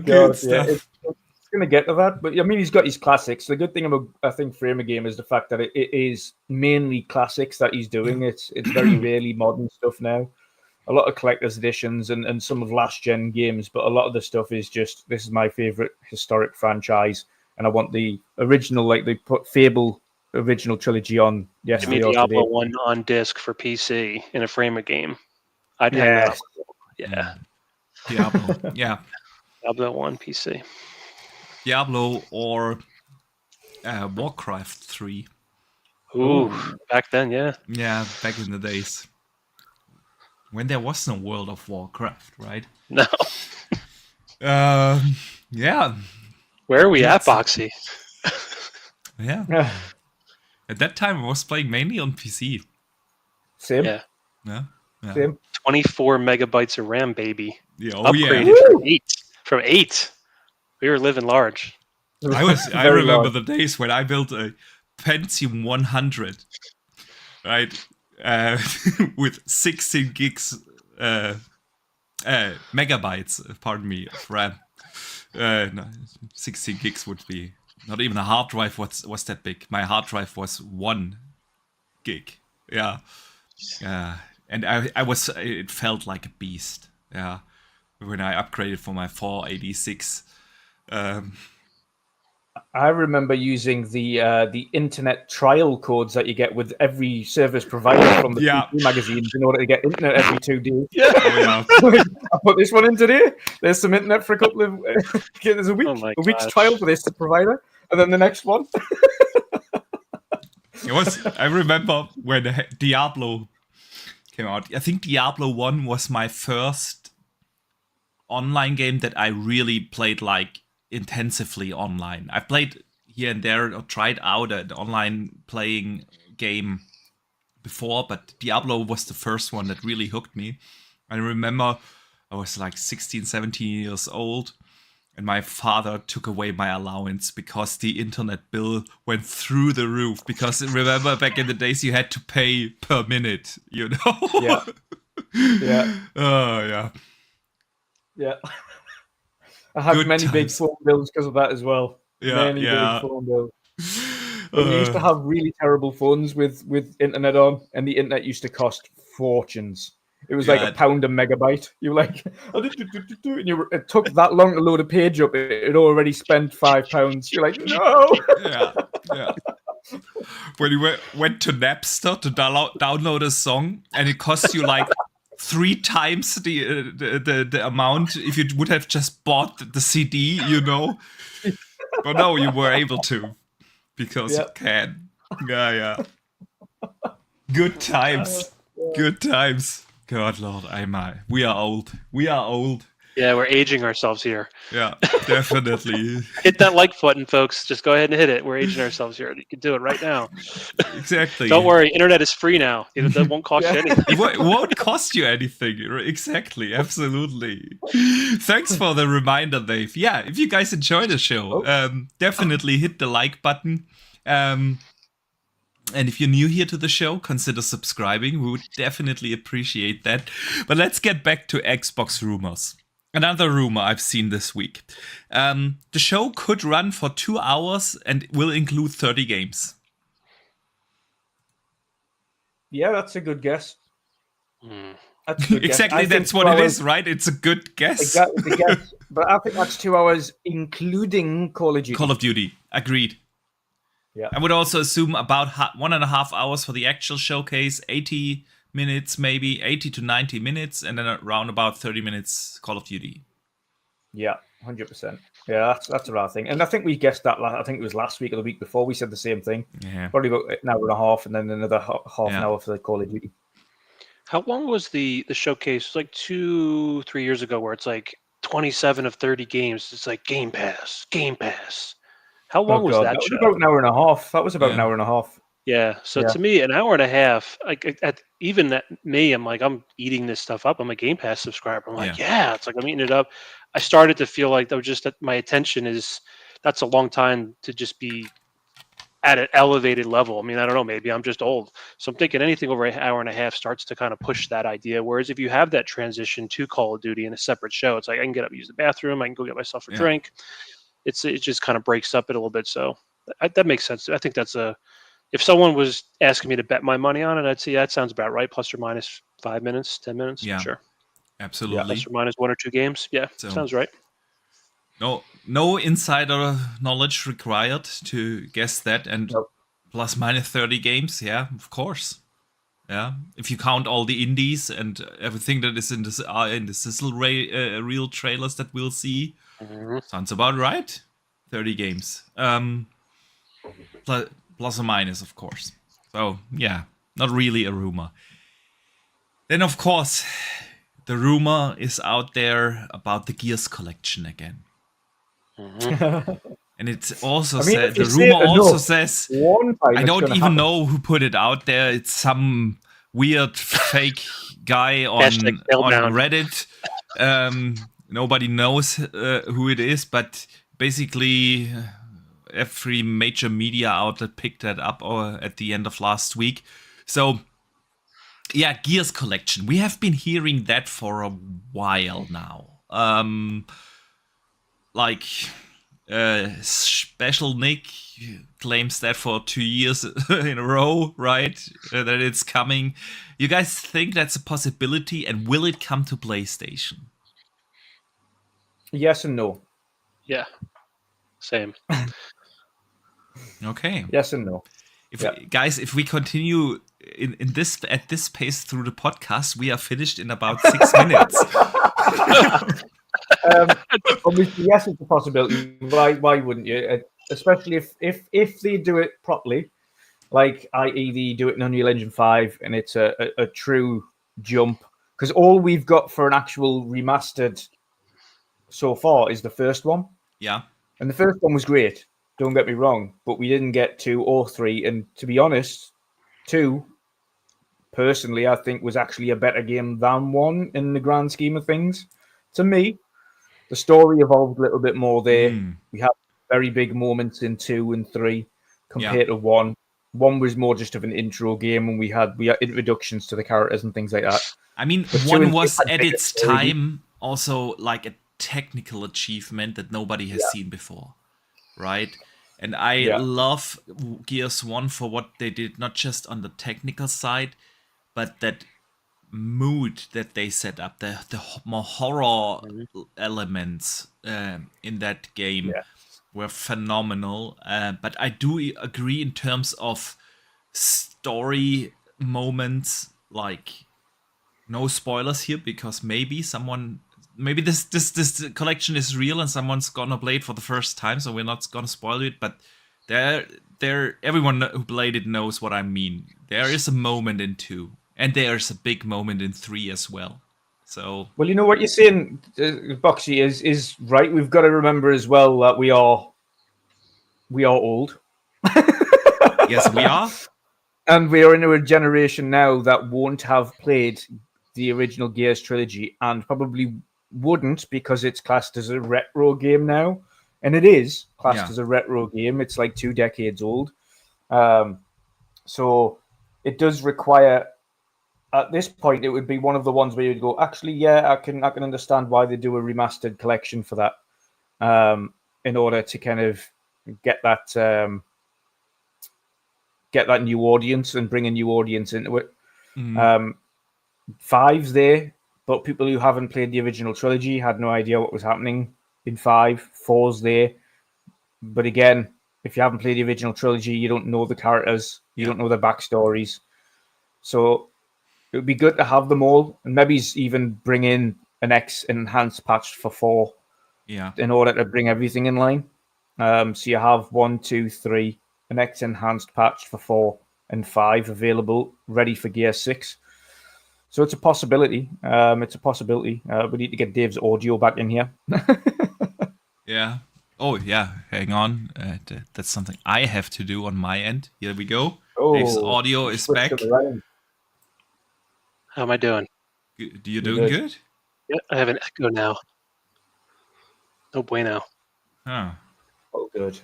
Good stuff. Yeah, it's going to get to that, but I mean, he's got his classics. The good thing about, I think, Frame a Game is the fact that it is mainly classics that he's doing. It's very rarely modern stuff now. A lot of collector's editions and some of last gen games, but a lot of the stuff is just, this is my favorite historic franchise, and I want the original, like they put Fable original trilogy on yesterday. Give me Diablo 1 on disc for PC in a Frame a Game. I'd hang that up. Yeah. Diablo. Yeah. Diablo 1 PC. Diablo or Warcraft 3. Ooh, back then, yeah. Yeah, back in the days. when there was no World of Warcraft, right? No. Yeah. Where are we at, That's- Boxy? Yeah. At that time, I was playing mainly on PC. Same. Yeah. Yeah. Same. 24 megabytes of RAM, baby. Yeah. Oh Upgraded yeah. from 8. From 8. We were living large. I Very remember large. the days when I built a Pentium 100, right, with 16 gigs, megabytes. Pardon me, of RAM. No, 16 gigs would be not even a hard drive. Was that big? My hard drive was 1 gig. Yeah, yeah, and I was. It felt like a beast. Yeah, when I upgraded for my 486. I remember using the internet trial codes that you get with every service provider from the Yeah. PC magazines in order to get internet every 2 days. Oh yeah. I put this one in today. There's some internet for a couple of. There's a Oh my week's gosh. trial for this provider, and then the next one. It was. I remember when Diablo came out. I think Diablo 1 was my first online game that I really played like intensively online. I've played here and there or tried out an online playing game before, but Diablo was the first one that really hooked me. I remember I was like 16, 17 years old, and my father took away my allowance because the internet bill went through the roof. Because remember back in the days you had to pay per minute, you know? Yeah. Yeah. Oh, yeah. Yeah. I had Good many big times. phone bills because of that as well. Yeah, Many yeah. big phone bills. But we used to have really terrible phones with internet on, and the internet used to cost fortunes. It was like Yeah. £1 a megabyte. You were like, and it took that long to load a page up. It had already spent £5. You're like, no. Yeah, yeah. When you went to Napster to download a song, and it cost you like 3 times the amount if you would have just bought the CD, you know. But no, you were able to because you can. Yeah. Good times. Good times. God, Lord, we are old. We are old. Yeah, we're aging ourselves here. Yeah, definitely. Hit that like button, folks. Just go ahead and hit it. We're aging ourselves here. You can do it right now. Exactly. Don't worry, internet is free now. That won't cost you anything. It won't cost you anything. Exactly. Absolutely. Thanks for the reminder, Dave. Yeah, if you guys enjoy the show, definitely hit the like button. And if you're new here to the show, consider subscribing. We would definitely appreciate that. But let's get back to Xbox rumors. Another rumor I've seen this week. The show could run for 2 hours and will include 30 games. Yeah, that's a good guess. Hmm. That's a good guess. Exactly, I that's think what 2 it hours- is, right? It's a good guess. Exactly, the guess. But I think that's 2 hours including Call of Duty. Call of Duty. Agreed. Yeah. I would also assume about 1.5 hours for the actual showcase, 80 minutes, maybe 80 to 90 minutes, and then around about 30 minutes Call of Duty. Yeah, 100%. Yeah, that's the right thing. And I think we guessed that. I think it was last week or the week before. We said the same thing. Yeah. Probably about an hour and a half, and then another half an hour for the Call of Duty. How long was the showcase? It was like 2-3 years ago, where it's like 27 of 30 games. It's like Game Pass. How long was that was show? about an hour and a half. That was about an hour and a half. Yeah. So Yeah. to me, an hour and a half, like even at me, I'm like, I'm eating this stuff up. I'm a Game Pass subscriber. I'm like, yeah, it's like I'm eating it up. I started to feel like that my attention that's a long time to just be at an elevated level. I mean, I don't know, maybe I'm just old. So I'm thinking anything over an hour and a half starts to kind of push that idea. Whereas if you have that transition to Call of Duty in a separate show, it's like I can get up and use the bathroom. I can go get myself a drink. It just kind of breaks up it a little bit. So that makes sense. I think if someone was asking me to bet my money on it, I'd say that sounds about right. Plus or minus 5 minutes, 10 minutes. Yeah. Sure. Absolutely. Plus or minus 1 or 2 games. Yeah. Sounds right. No insider knowledge required to guess that, and plus minus 30 games. Yeah, of course. Yeah, if you count all the indies and everything that is in the sizzle reel trailers that we'll see, sounds about right. 30 games. Plus or minus, of course. So yeah, not really a rumor. Then, of course, the rumor is out there about the Gears collection again. And it also said, the rumor also says, I don't even know who put it out there. It's some weird fake guy on Reddit. Nobody knows who it is, but basically every major media outlet picked that up at the end of last week. So, yeah, Gears collection. We have been hearing that for a while now. Special Nick claims that for 2 years in a row, right? That it's coming. You guys think that's a possibility, and will it come to PlayStation? Yes and no. Yeah, same. Okay. Yes and no. Guys, if we continue at this pace through the podcast, we are finished in about 6 minutes. Obviously, yes, it's a possibility. Why wouldn't you? Especially if they do it properly, like i.e. they do it in Unreal Engine 5 and it's a true jump. Because all we've got for an actual remastered so far is the first one. Yeah. And the first one was great. Don't get me wrong, but we didn't get 2 or 3. And to be honest, 2, personally, I think was actually a better game than 1 in the grand scheme of things. To me, the story evolved a little bit more there. We had very big moments in 2 and 3 compared to 1. 1 was more just of an intro game, and we had introductions to the characters and things like that. I mean, 1 was at its time also like a technical achievement that nobody has seen before, right? And I love Gears 1 for what they did, not just on the technical side, but that mood that they set up, the more horror elements in that game were phenomenal. But I do agree in terms of story moments, like no spoilers here, because maybe this collection is real and someone's gonna play it for the first time, so we're not gonna spoil it. But everyone who played it knows what I mean. There is a moment in 2. And there's a big moment in 3 as well. So, well, you know what you're saying, Boxy, is right. We've got to remember as well that we are old. Yes, we are. And we are in a generation now that won't have played the original Gears trilogy and probably wouldn't, because it's classed as a retro game now. And it is classed as a retro game. It's like 2 decades old. So it does require... At this point, it would be one of the ones where you'd go, actually, I can understand why they do a remastered collection for that, in order to kind of get that new audience and bring a new audience into it. 5's there, but people who haven't played the original trilogy had no idea what was happening in 5. 4's there, but again, if you haven't played the original trilogy, you don't know the characters, you don't know their backstories, so it would be good to have them all, and maybe even bring in an enhanced patch for 4, in order to bring everything in line. So you have 1, 2, 3, an enhanced patch for 4 and 5 available, ready for Gear 6. So it's a possibility. We need to get Dave's audio back in here. Yeah. Oh, yeah. Hang on. That's something I have to do on my end. Here we go. Dave's audio is back. How am I doing? You're doing good? Yeah, I have an echo now. No bueno. Huh. Oh, good.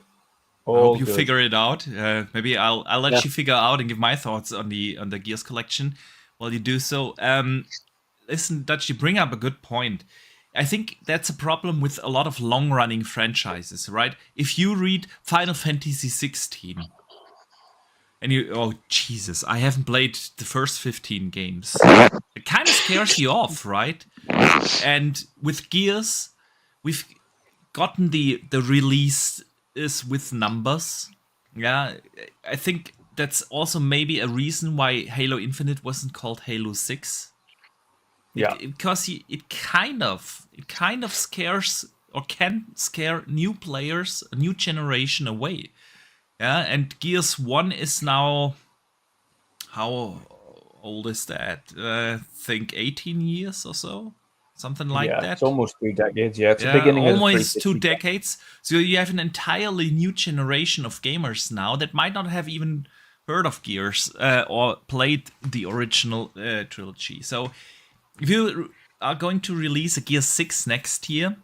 I hope you figure it out. Maybe I'll let you figure out and give my thoughts on the Gears collection while you do so. Listen, Dutch, you bring up a good point. I think that's a problem with a lot of long-running franchises, right? If you read Final Fantasy 16... and oh Jesus, I haven't played the first 15 games. It kind of scares you off, right? And with Gears, we've gotten the release is with numbers. Yeah, I think that's also maybe a reason why Halo Infinite wasn't called Halo 6. Yeah, because it kind of scares or can scare new players, a new generation away. Yeah, and Gears 1 is now how old is that? Think 18 years or so, something like Yeah, that. it's almost 3 decades. Yeah, it's the Yeah, beginning of the almost 2 360. decades. So you have an entirely new generation of gamers now that might not have even heard of Gears or played the original trilogy. So if you are going to release a Gears 6 next year,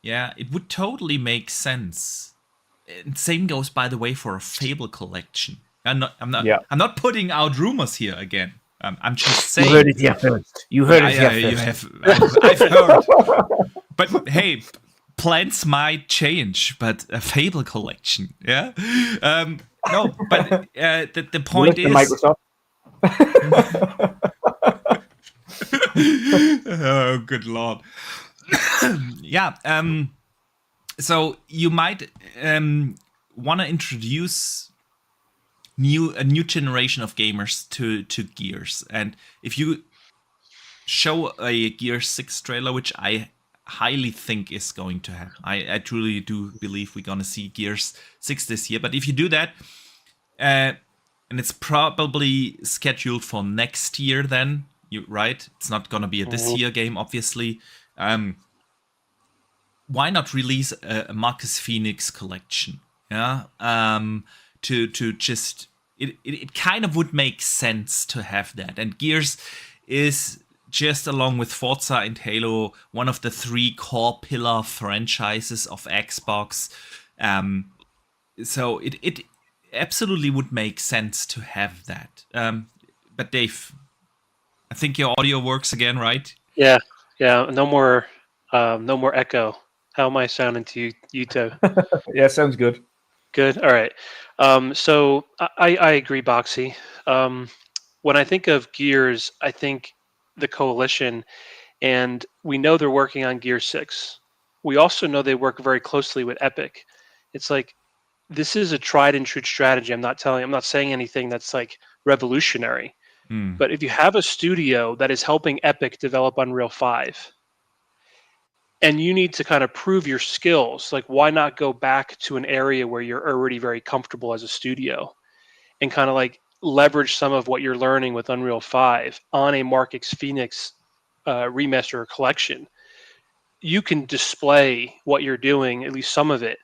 yeah, it would totally make sense. And same goes, by the way, for a Fable collection. Yeah. I'm not putting out rumors here again. I'm just You heard saying. it here first. You heard Yeah, it yeah, here you first. have. I've heard. But hey, plans might change. But a Fable collection, yeah. No, but the point Listen, is. Microsoft. Oh, good lord. Yeah. So you might want to introduce a new generation of gamers to Gears, and if you show a Gears 6 trailer, which I highly think is going to happen, I truly do believe we're gonna see Gears 6 this year. But if you do that, and it's probably scheduled for next year, then you right, it's not gonna be a this year game, obviously. Why not release a Marcus Phoenix collection? Yeah, to just it kind of would make sense to have that. And Gears is just along with Forza and Halo one of the 3 core pillar franchises of Xbox. So it absolutely would make sense to have that. But Dave, I think your audio works again, right? Yeah, yeah. No more echo. How am I sounding to you two? Yeah, sounds good. Good. All right. So I agree, Boxy. When I think of Gears, I think the Coalition, and we know they're working on Gear 6. We also know they work very closely with Epic. It's like this is a tried and true strategy. I'm not saying anything that's like revolutionary. But if you have a studio that is helping Epic develop Unreal 5, and you need to kind of prove your skills, like why not go back to an area where you're already very comfortable as a studio and kind of like leverage some of what you're learning with Unreal 5 on a Marcus Phoenix remaster or collection. You can display what you're doing, at least some of it,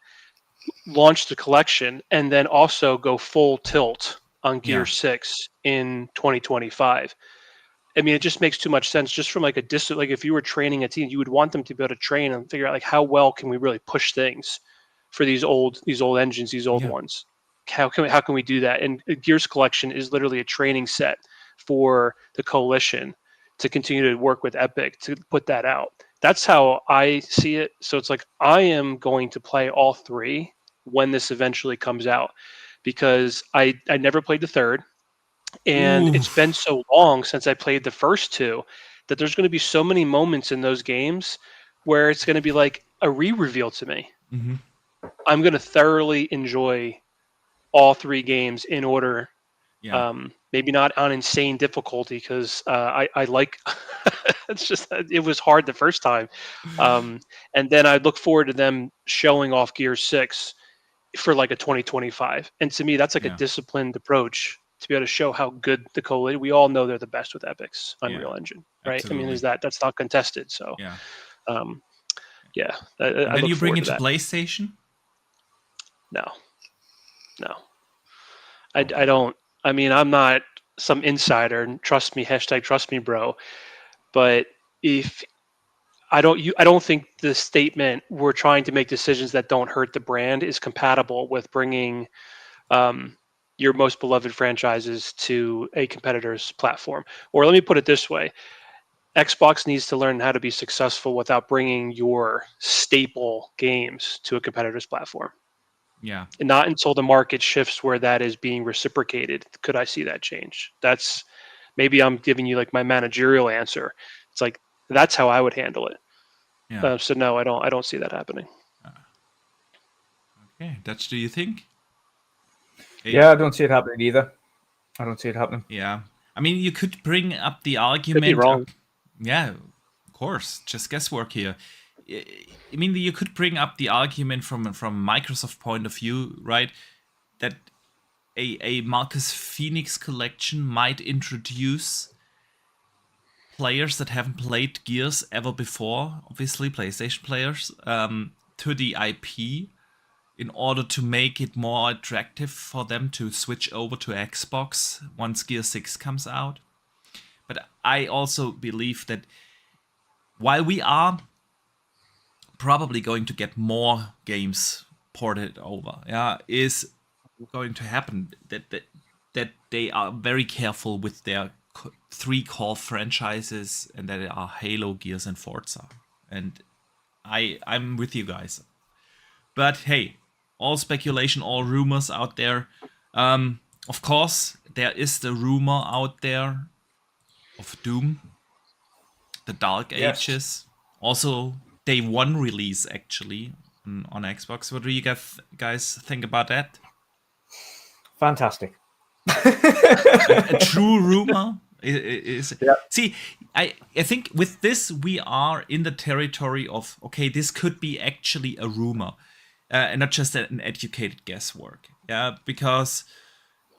launch the collection, and then also go full tilt on Gear Yeah. 6 in 2025. I mean, it just makes too much sense. Just from like like if you were training a team, you would want them to be able to train and figure out like how well can we really push things for these old engines, these old ones. How can we do that? And Gears Collection is literally a training set for the Coalition to continue to work with Epic to put that out. That's how I see it. So it's like I am going to play all 3 when this eventually comes out because I never played the third. And Ooh. it's been so long since I played the first 2 that there's going to be so many moments in those games where it's going to be like a re-reveal to me. Mm-hmm. I'm going to thoroughly enjoy all 3 games in order. Yeah. Maybe not on insane difficulty because I like it's just it was hard the first time. And then I look forward to them showing off Gear 6 for like a 2025. And to me, that's like a disciplined approach to be able to show how good the Coalition. We all know they're the best with Epic's Unreal Engine, right? Absolutely. I mean, that's not contested. So, yeah. Yeah. And then you bring it to PlayStation? No. I don't. I mean, I'm not some insider, and trust me, #trust me, bro. But if I don't think the statement we're trying to make decisions that don't hurt the brand is compatible with bringing your most beloved franchises to a competitor's platform. Or let me put it this way: Xbox needs to learn how to be successful without bringing your staple games to a competitor's platform. Yeah. And not until the market shifts where that is being reciprocated could I see that change. That's maybe I'm giving you like my managerial answer. It's like that's how I would handle it. Yeah. So no, I don't see that happening. Okay, Dutch, do you think? Hey. Yeah, I don't see it happening either. I don't see it happening. Yeah. I mean, you could bring up the argument. Could be wrong. Yeah, of course. Just guesswork here. I mean, you could bring up the argument from Microsoft point of view, right? That a Marcus Phoenix collection might introduce players that haven't played Gears ever before, obviously PlayStation players, to the IP in order to make it more attractive for them to switch over to Xbox once Gear 6 comes out. But I also believe that while we are probably going to get more games ported over, is going to happen that they are very careful with their 3 core franchises, and that they are Halo, Gears, and Forza. And I'm with you guys. But hey, all speculation, all rumors out there. Of course, there is the rumor out there of Doom, the Dark Ages. Also, day 1 release actually on Xbox. What do you guys think about that? Fantastic. A true rumor is. Yeah. See, I think with this we are in the territory of, okay, this could be actually a rumor, and not just an educated guesswork. Yeah, because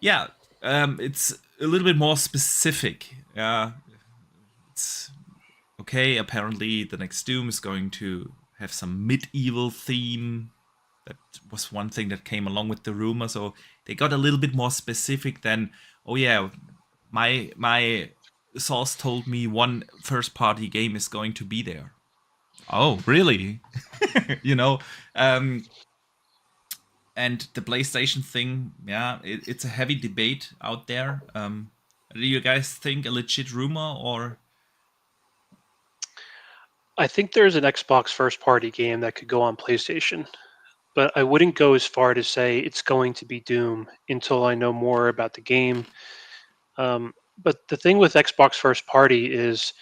it's a little bit more specific. It's okay. Apparently, the next Doom is going to have some medieval theme. That was one thing that came along with the rumor. So they got a little bit more specific than, oh yeah, my source told me one first-party game is going to be there. Oh, really? You know, and the PlayStation thing, it's a heavy debate out there. Do you guys think a legit rumor, or? I think there's an Xbox first-party game that could go on PlayStation, but I wouldn't go as far to say it's going to be Doom until I know more about the game. But the thing with Xbox first party is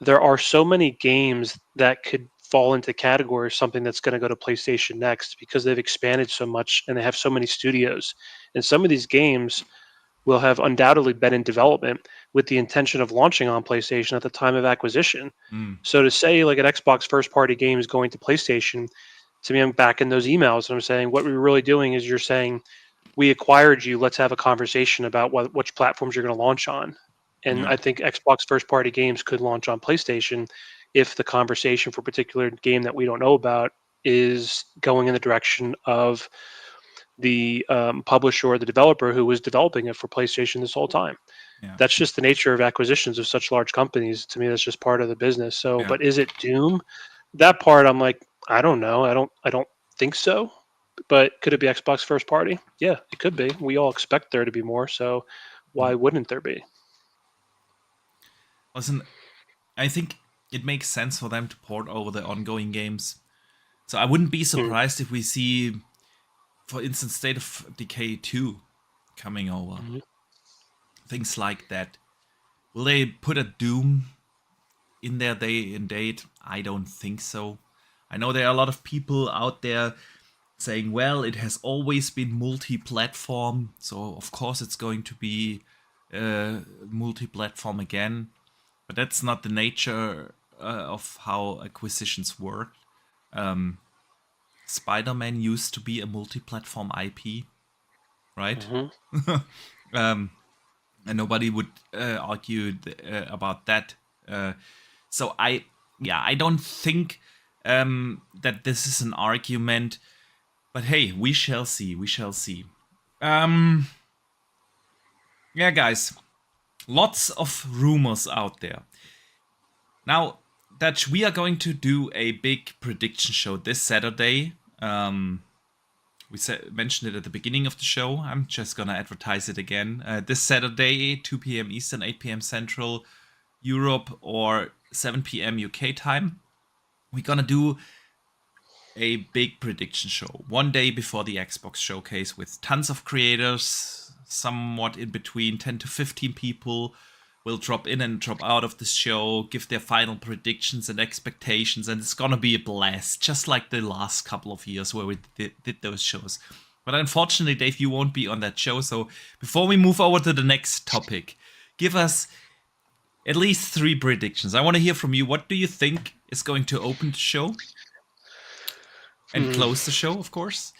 there are so many games that could fall into category of something that's going to go to PlayStation next, because they've expanded so much and they have so many studios. And some of these games will have undoubtedly been in development with the intention of launching on PlayStation at the time of acquisition. So to say like an Xbox first party game is going to PlayStation, to me, I'm back in those emails and I'm saying what we're really doing is you're saying, we acquired you, let's have a conversation about which platforms you're going to launch on. And I think Xbox first party games could launch on PlayStation if the conversation for a particular game that we don't know about is going in the direction of the publisher or the developer who was developing it for PlayStation this whole time. That's just the nature of acquisitions of such large companies. To me, that's just part of the business. So, but is it Doom? That part, I'm like, I don't know. I don't think so. But could it be Xbox first party? Yeah, it could be. We all expect there to be more. So why wouldn't there be? Listen, I think it makes sense for them to port over the ongoing games. So I wouldn't be surprised if we see, for instance, State of Decay 2 coming over. Things like that. Will they put a Doom in their day and date? I don't think so. I know there are a lot of people out there saying, well, it has always been multi-platform, so of course it's going to be multi-platform again. But that's not the nature of how acquisitions work. Spider-Man used to be a multi-platform IP, right? And nobody would argue about that. So I don't think that this is an argument. But hey, we shall see. We shall see. Yeah, guys. Lots of rumors out there. Now, Dutch, we are going to do a big prediction show this Saturday. We mentioned it at the beginning of the show. I'm just going to advertise it again. This Saturday, 2 p.m. Eastern, 8 p.m. Central, Europe, or 7 p.m. UK time. We're going to do a big prediction show one day before the Xbox showcase with tons of creators, somewhat in between 10 to 15 people will drop in and drop out of the show, give their final predictions and expectations, and it's gonna be a blast, just like the last couple of years where we did those shows. But unfortunately, Dave, you won't be on that show, so before we move over to the next topic, give us at least 3 predictions. I want to hear from you. What do you think is going to open the show? And close the show, of course.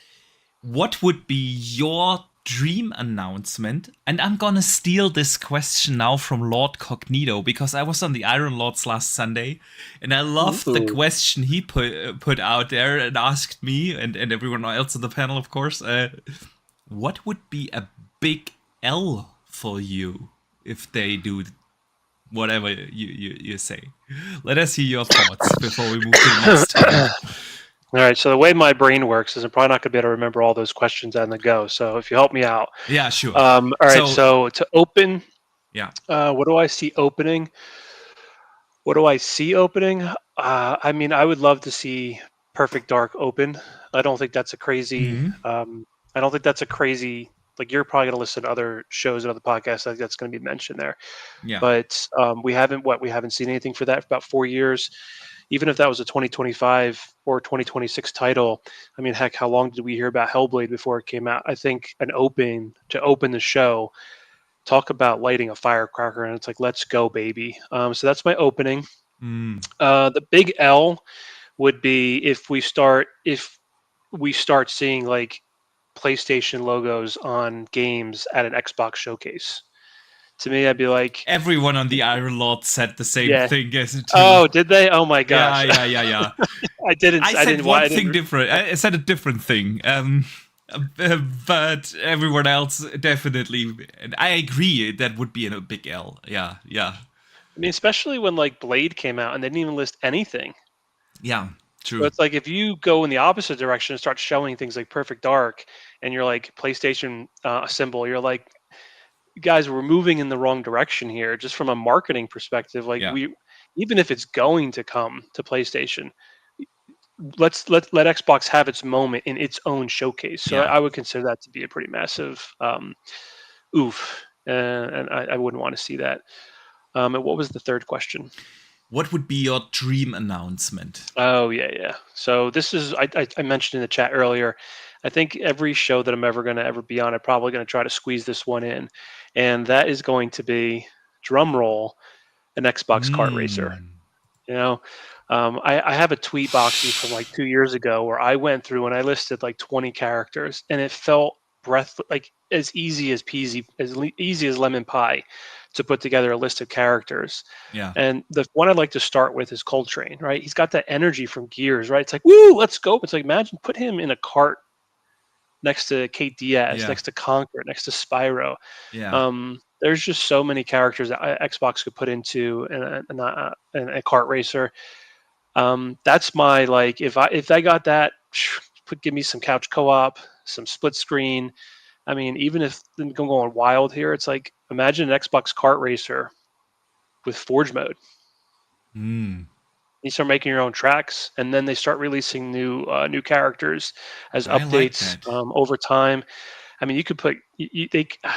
What would be your dream announcement, and I'm gonna steal this question now from Lord Cognito, because I was on the Iron Lords last Sunday, and I loved the question he put out there and asked me and everyone else on the panel, of course. What would be a big L for you if they do whatever you say? Let us hear your thoughts before we move to the next topic. All right, so the way my brain works is I'm probably not going to be able to remember all those questions on the go. So if you help me out. Yeah, sure. All right, so to open, yeah. What do I see opening? I mean, I would love to see Perfect Dark open. I don't think that's a crazy. I don't think that's a crazy. Like, you're probably going to listen to other shows and other podcasts. I think that's going to be mentioned there. Yeah. But we haven't seen anything for that for about 4 years. Even if that was a 2025 or 2026 title, I mean, heck, how long did we hear about Hellblade before it came out? I think to open the show, talk about lighting a firecracker, and it's like, let's go, baby. So that's my opening. The big L would be if we start seeing like PlayStation logos on games at an Xbox showcase. To me, I'd be like, everyone on the Iron Lord said the same thing as it too. Oh, did they? Oh my gosh. Yeah. I didn't. I said one thing different. I said a different thing. But everyone else definitely. And I agree. That would be a big L. Yeah. I mean, especially when like Blade came out and they didn't even list anything. Yeah. True. So it's like if you go in the opposite direction and start showing things like Perfect Dark and you're like PlayStation symbol, you're like, guys, we're moving in the wrong direction here, just from a marketing perspective. Like even if it's going to come to PlayStation, let Xbox have its moment in its own showcase. So I would consider that to be a pretty massive oof, and I wouldn't want to see that. And what was the third question? What would be your dream announcement? Oh, yeah. So this is, I mentioned in the chat earlier, I think every show that I'm ever going to be on, I'm probably going to try to squeeze this one in. And that is going to be, drum roll, an Xbox kart racer. You know, I have a tweet boxing from like 2 years ago where I went through and I listed like 20 characters, and it felt like as easy as peasy, as easy as lemon pie to put together a list of characters. Yeah. And the one I'd like to start with is Coltrane, right? He's got that energy from Gears, right? It's like, woo, let's go. It's like, imagine put him in a cart next to Kate Diaz, next to Conquer, next to Spyro. Yeah. There's just so many characters that Xbox could put into a kart racer. That's my, like, if I got that, give me some couch co-op, some split screen. I mean, even if I'm going wild here, it's like, imagine an Xbox kart racer with Forge mode. You start making your own tracks, and then they start releasing new characters as updates over time. I mean, you could put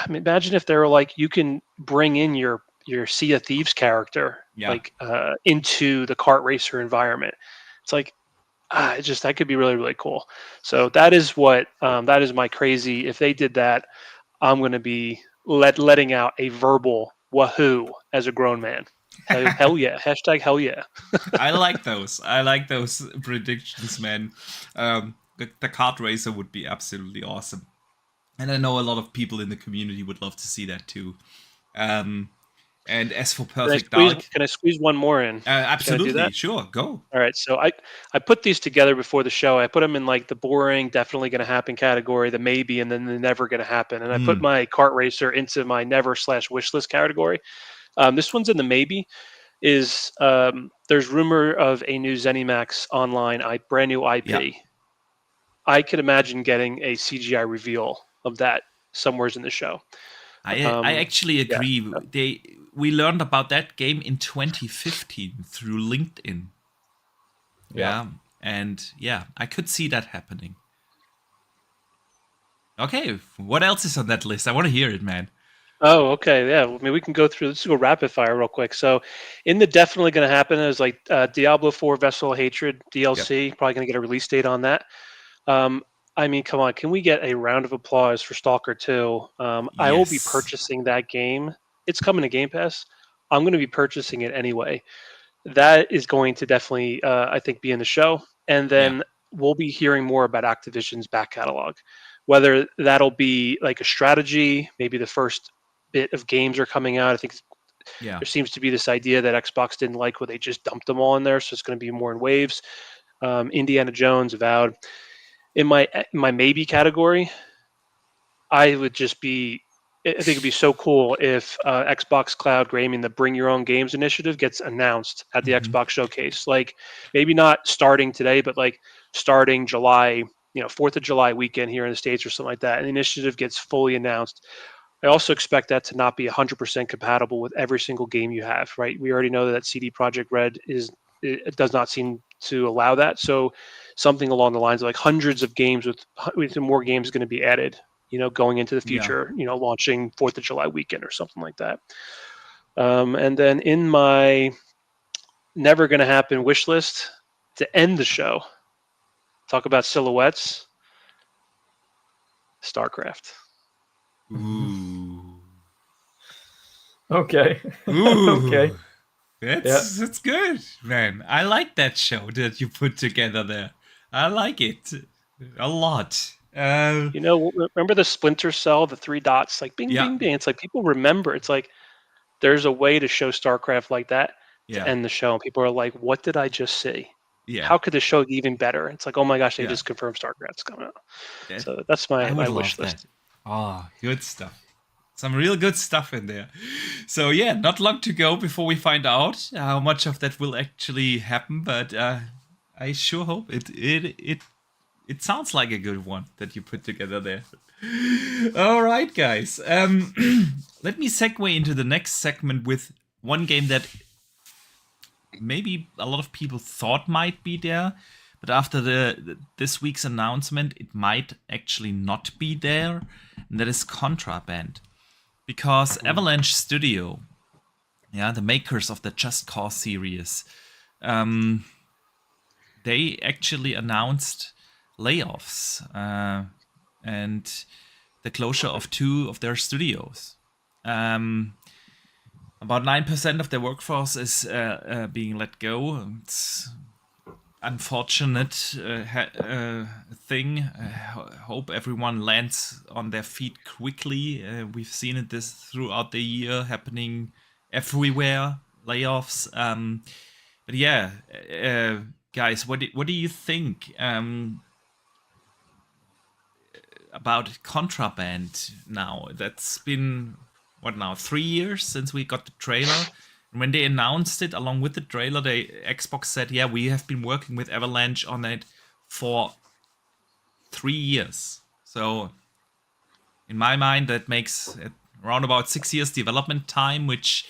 imagine if they were like, you can bring in your Sea of Thieves character into the kart racer environment. It's like, that could be really, really cool. So that is that is my crazy. If they did that, I'm going to be letting out a verbal wahoo as a grown man. Hell yeah! Hashtag hell yeah! I like those predictions, man. The kart racer would be absolutely awesome, and I know a lot of people in the community would love to see that too. And as for Perfect Dark, can I squeeze one more in? Absolutely, sure, go. All right, so I put these together before the show. I put them in like the boring, definitely going to happen category, the maybe, and then the never going to happen. And I put my kart racer into my never/wish list category. This one's in the maybe. There's rumor of a new ZeniMax Online brand new IP. Yeah. I could imagine getting a CGI reveal of that somewhere in the show. I actually agree. We learned about that game in 2015 through LinkedIn. And I could see that happening. Okay, what else is on that list? I want to hear it, man. Oh, okay, yeah. I mean, we can go through. Let's go rapid fire real quick. So, in the definitely going to happen is like Diablo 4 Vessel of Hatred DLC. Probably going to get a release date on that. I mean, come on, can we get a round of applause for Stalker 2? I will be purchasing that game. It's coming to Game Pass. I'm going to be purchasing it anyway. That is going to definitely, I think, be in the show. And then we'll be hearing more about Activision's back catalog. whether that'll be like a strategy, maybe the first bit of games are coming out. I think Yeah. there seems to be this idea that Xbox didn't like what they just dumped them all in there, so it's going to be more in waves. Indiana Jones, Avowed. In my maybe category, I would just be. I think it'd be so cool if Xbox Cloud Gaming, the Bring Your Own Games initiative, gets announced at the Mhm. Xbox Showcase. Like maybe not starting today, but like starting July, 4th of July weekend here in the States or something like that. And the initiative gets fully announced. I also expect that to not be 100% compatible with every single game you have, right? We already know that CD Projekt Red it does not seem to allow that. So something along the lines of like hundreds of games with more games going to be added, going into the Yeah. future, launching 4th of July weekend or something like that. And then in my never going to happen wish list to end the show, talk about silhouettes, StarCraft. Ooh. Okay. Ooh. Okay. Yeah. That's good, man. I like that show that you put together there. I like it a lot. Remember the Splinter Cell, the three dots, like bing, Yeah. bing, bing. It's like people remember. It's like there's a way to show StarCraft like that to Yeah. end the show. And people are like, what did I just see? Yeah. How could the show be even better? It's like, oh my gosh, they Yeah. just confirmed StarCraft's coming out. That, So that's I my would wish love that. list. Oh, good stuff. Some real good stuff in there. So yeah, not long to go before we find out how much of that will actually happen, but I sure hope it sounds like a good one that you put together there. All right, guys. Let me segue into the next segment with one game that maybe a lot of people thought might be there, but after this week's announcement, it might actually not be there, and that is Contraband. Because Avalanche Studio, the makers of the Just Cause series, they actually announced layoffs and the closure of 2 of their studios. About 9% of their workforce is being let go. It's unfortunate thing. Hope everyone lands on their feet quickly. We've seen it this throughout the year happening everywhere. Layoffs. But yeah, guys, what do you think about Contraband now? That's been 3 years since we got the trailer. And when they announced it along with the trailer, Xbox said, yeah, we have been working with Avalanche on it for 3 years. So in my mind, that makes it around about 6 years development time, which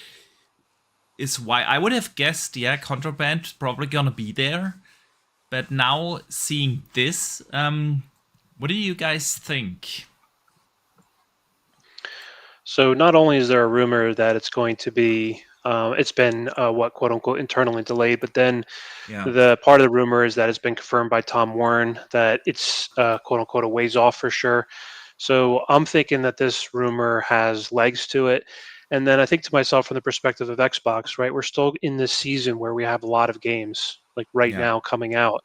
is why I would have guessed, Contraband probably gonna be there. But now seeing this, what do you guys think? So not only is there a rumor that it's going to be, it's been quote unquote internally delayed, but then Yeah. the part of the rumor is that it's been confirmed by Tom Warren that it's quote unquote a ways off for sure. So I'm thinking that this rumor has legs to it. And then I think to myself from the perspective of Xbox, right? We're still in this season where we have a lot of games like right Yeah. now coming out.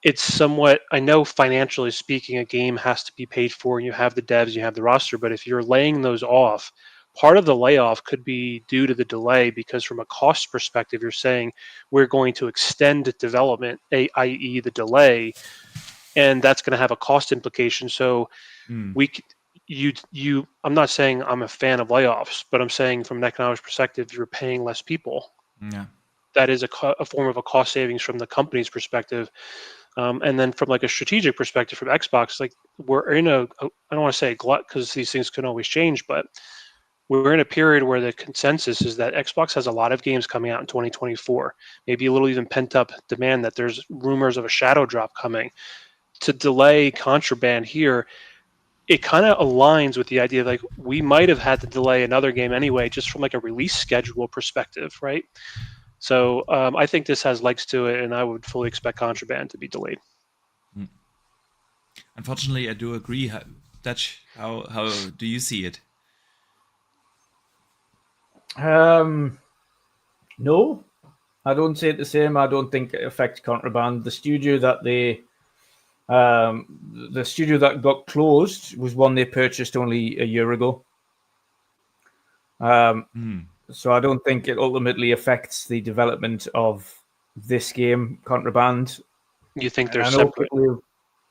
It's somewhat, I know financially speaking, a game has to be paid for and you have the devs, you have the roster, but if you're laying those off, part of the layoff could be due to the delay because from a cost perspective, you're saying we're going to extend development, i.e. the delay, and that's going to have a cost implication. So Mm. we I'm not saying I'm a fan of layoffs, but I'm saying from an economic perspective, you're paying less people. Yeah. That is a form of a cost savings from the company's perspective. And then from like a strategic perspective from Xbox, like we're in I don't want to say a glut because these things can always change, but we're in a period where the consensus is that Xbox has a lot of games coming out in 2024, maybe a little even pent up demand that there's rumors of a shadow drop coming. To delay Contraband here, it kind of aligns with the idea of like we might have had to delay another game anyway, just from like a release schedule perspective, right? So I think this has legs to it, and I would fully expect Contraband to be delayed. Unfortunately, I do agree. Dutch, how do you see it? No, I don't see it the same. I don't think it affects Contraband. The studio that they The studio that got closed was one they purchased only a year ago. So I don't think it ultimately affects the development of this game, Contraband. You think And they're I know separate?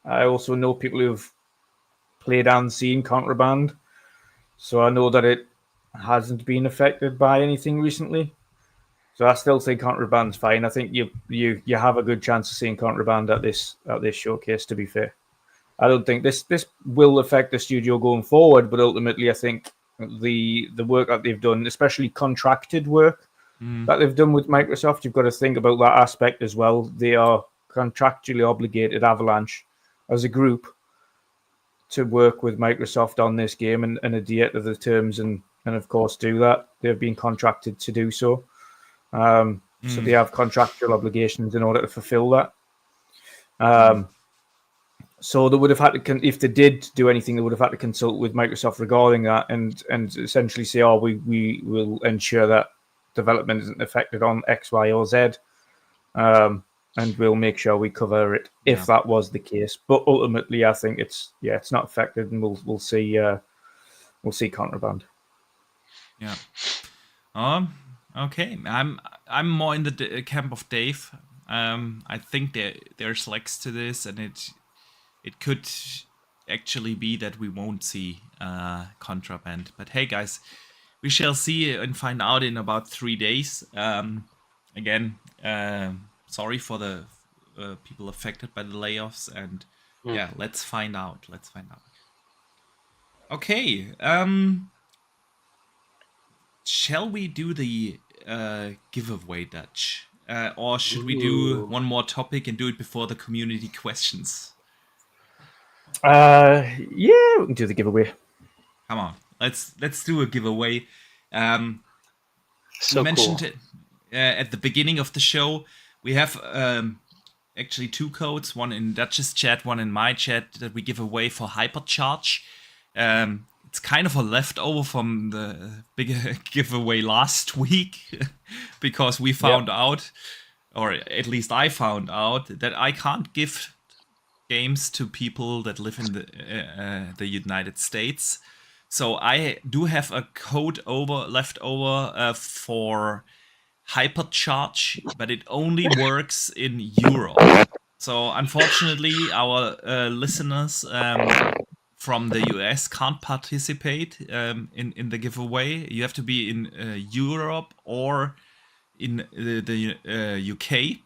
I also know people who've played and seen Contraband, so I know that it hasn't been affected by anything recently. So I still think Contraband's fine. I think you have a good chance of seeing Contraband at this showcase. To be fair, I don't think this will affect the studio going forward, but ultimately, I think the work that they've done, especially contracted work that they've done with Microsoft, you've got to think about that aspect as well. They are contractually obligated, Avalanche, as a group, to work with Microsoft on this game and adhere to the terms and of course do that. They've been contracted to do so. So they have contractual obligations in order to fulfill that. So they would have had to, if they did do anything, they would have had to consult with Microsoft regarding that and essentially say, "Oh, we will ensure that development isn't affected on X, Y, or Z, and we'll make sure we cover it if that was the case." But ultimately, I think it's not affected, and we'll see Contraband. Yeah. Okay. I'm more in the camp of Dave. I think there's legs to this, and it could actually be that we won't see Contraband. But hey, guys, we shall see and find out in about 3 days. Again, sorry for the people affected by the layoffs, and yeah, let's find out. Okay. Shall we do the giveaway, Dutch? Or should we do one more topic and do it before the community questions? Yeah, we can do the giveaway. Come on, let's do a giveaway. So we mentioned cool. it at the beginning of the show. We have actually 2 codes, one in Dutch's chat, one in my chat, that we give away for Hypercharge. It's kind of a leftover from the bigger giveaway last week because we found out, or at least I found out, that I can't give games to people that live in the United States. So I do have a code left over for Hypercharge, but it only works in Europe. So unfortunately, our listeners from the US can't participate in the giveaway. You have to be in Europe or in the UK.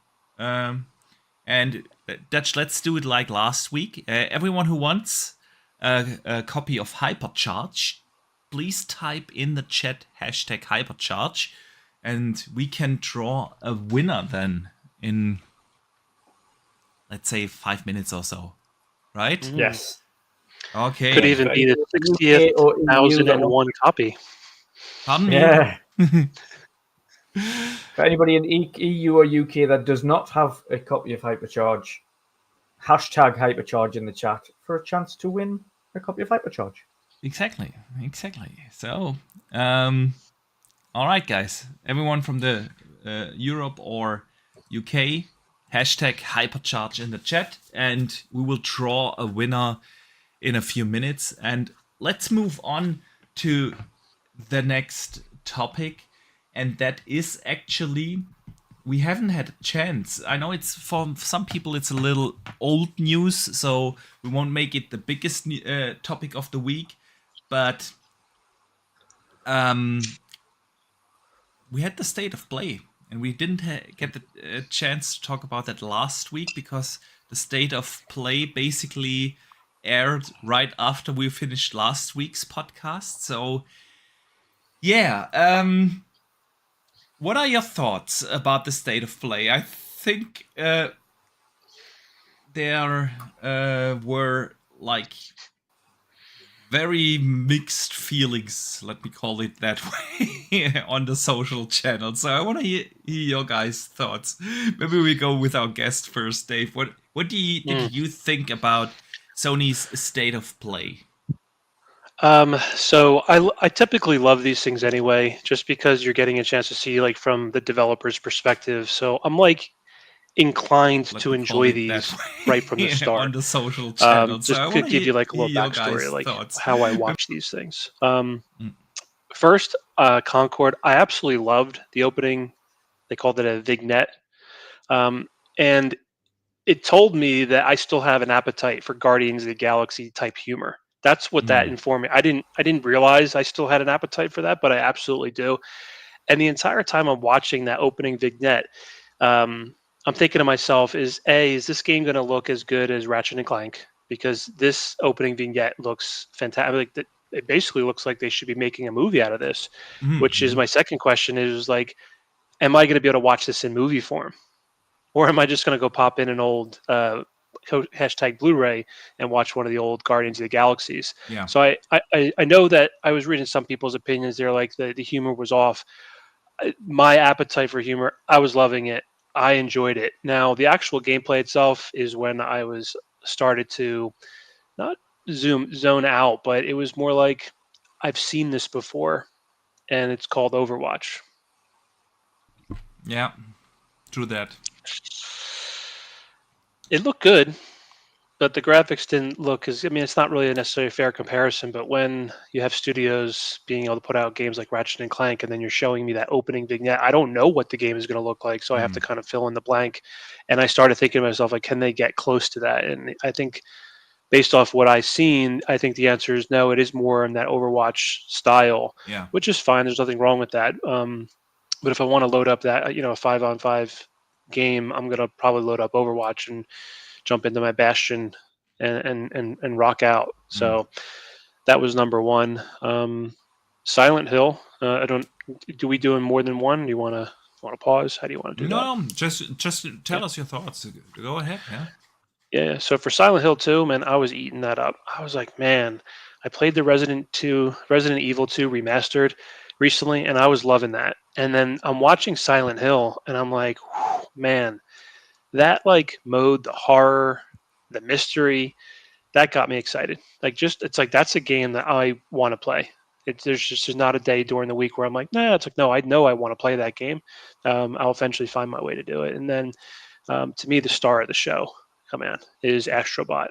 And Dutch, let's do it like last week. Everyone who wants a copy of Hypercharge, please type in the chat #Hypercharge, and we can draw a winner then in, let's say, 5 minutes or so, right? Yes. Okay. Could even be the 60th 1001 copy. Pardon me? Yeah. For anybody in EU or UK that does not have a copy of Hypercharge, #Hypercharge in the chat for a chance to win a copy of Hypercharge. Exactly. So, all right, guys. Everyone from the Europe or UK, #Hypercharge in the chat, and we will draw a winner in a few minutes. And let's move on to the next topic, and that is actually, we haven't had a chance. I know it's, for some people, it's a little old news, so we won't make it the biggest topic of the week, but we had the state of play, and we didn't get the chance to talk about that last week because the state of play basically aired right after we finished last week's podcast. So yeah, what are your thoughts about the state of play? I think there were like very mixed feelings, let me call it that way, on the social channel. So I want to hear your guys' thoughts. Maybe we go with our guest first, Dave. What did you think about Sony's state of play? So I typically love these things anyway, just because you're getting a chance to see like from the developer's perspective. So I'm like inclined Let to me call enjoy it that these way. right from the start. On the social channel. So Just I to want to give you like a hear little your backstory, guys' like thoughts. how I watch these things. Mm. First, Concord, I absolutely loved the opening. They called it a vignette, and it told me that I still have an appetite for Guardians of the Galaxy type humor. That's what that Mm. informed me. I didn't realize I still had an appetite for that, but I absolutely do. And the entire time I'm watching that opening vignette, um, I'm thinking to myself, is this game going to look as good as Ratchet and Clank? Because this opening vignette looks fantastic. Like, it basically looks like they should be making a movie out of this. Which is Mm-hmm. my second question: is like, am I going to be able to watch this in movie form, or am I just going to go pop in an old hashtag Blu-ray and watch one of the old Guardians of the Galaxies? Yeah. So I know that I was reading some people's opinions. They're like the humor was off. My appetite for humor, I was loving it. I enjoyed it. Now the actual gameplay itself is when I was started to not zone out, but it was more like I've seen this before, and it's called Overwatch. Yeah. True that. It looked good, but the graphics didn't look as. I mean, it's not really a necessarily fair comparison. But when you have studios being able to put out games like Ratchet and Clank, and then you're showing me that opening vignette, I don't know what the game is going to look like, so I have to kind of fill in the blank. And I started thinking to myself, like, can they get close to that? And I think, based off what I've seen, I think the answer is no. It is more in that Overwatch style, Yeah. which is fine. There's nothing wrong with that. But if I want to load up that, a 5-on-5 game, I'm gonna probably load up Overwatch and jump into my Bastion and rock out. Mm. So that was number one. Silent Hill. I don't. Do we doing more than one? Do you want to pause? How do you want to do that? No, just tell Yeah. us your thoughts. Go ahead. Yeah. Yeah. So for Silent Hill 2, man, I was eating that up. I was like, man, I played the Resident Evil 2 remastered recently, and I was loving that. And then I'm watching Silent Hill, and I'm like, whew, man, that like mode, the horror, the mystery, that got me excited. Like, just it's like that's a game that I want to play. There's not a day during the week where I'm like, nah. It's like, no, I know I want to play that game. I'll eventually find my way to do it. And then, to me, the star of the show, come on, is Astrobot.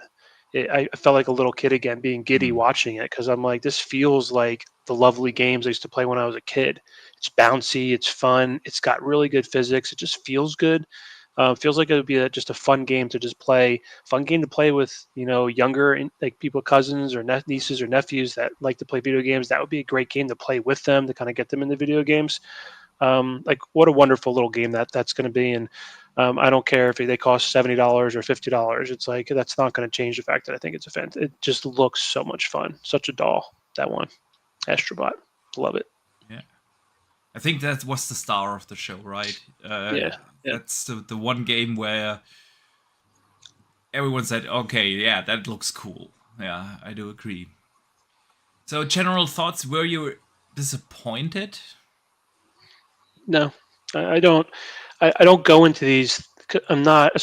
I felt like a little kid again, being giddy Mm. watching it, because I'm like, this feels like the lovely games I used to play when I was a kid. It's bouncy, it's fun, it's got really good physics, it just feels good. Feels like it would be just a fun game to just play, fun game to play with, younger like people, cousins or nieces or nephews that like to play video games. That would be a great game to play with them to kind of get them into video games. Like, what a wonderful little game that's going to be. And I don't care if they cost $70 or $50. It's like that's not going to change the fact that I think it's a fan. It just looks so much fun. Such a doll, that one, Astrobot. Love it. Yeah. I think that was the star of the show, right? Yeah. That's the one game where everyone said, "Okay, yeah, that looks cool." Yeah, I do agree. So, general thoughts: were you disappointed? No, I don't. I don't go into these. I'm not a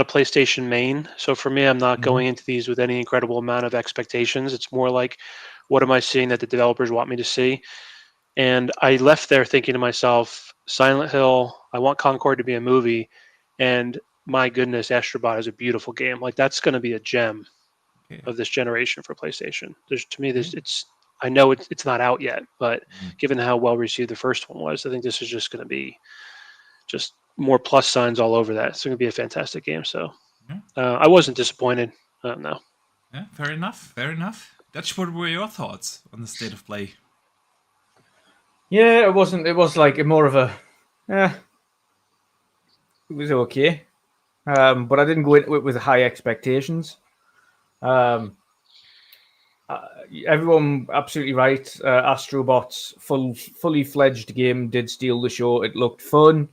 PlayStation main, so for me, I'm not Mm-hmm. going into these with any incredible amount of expectations. It's more like, what am I seeing that the developers want me to see? And I left there thinking to myself, Silent Hill, I want Concord to be a movie, and my goodness, Astrobot is a beautiful game. Like, that's going to be a gem Okay. of this generation for PlayStation. To me, Okay. I know it's not out yet, but Mm. given how well received the first one was, I think this is just going to be just more plus signs all over that. It's going to be a fantastic game. So Yeah. I wasn't disappointed. No. Yeah. Fair enough. Fair enough. Dutch, what were your thoughts on the state of play? Yeah, it wasn't. It was like more of a. Eh, it was okay, but I didn't go into it with high expectations. Um, Everyone absolutely right. Astrobot's fully fledged game did steal the show. It looked fun.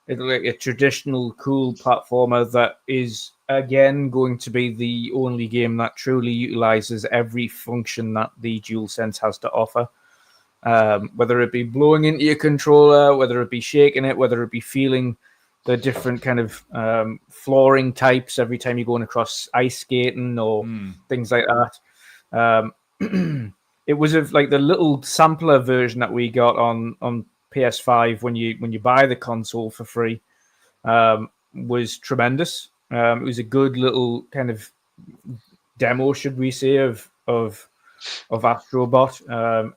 It looked like a traditional, cool platformer that is again going to be the only game that truly utilizes every function that the DualSense has to offer. Whether it be blowing into your controller, whether it be shaking it, whether it be feeling the different kind of flooring types every time you're going across ice skating or things like that. It was like the little sampler version that we got on PS5 when you buy the console for free. was tremendous. It was a good little kind of demo, should we say, of Astrobot,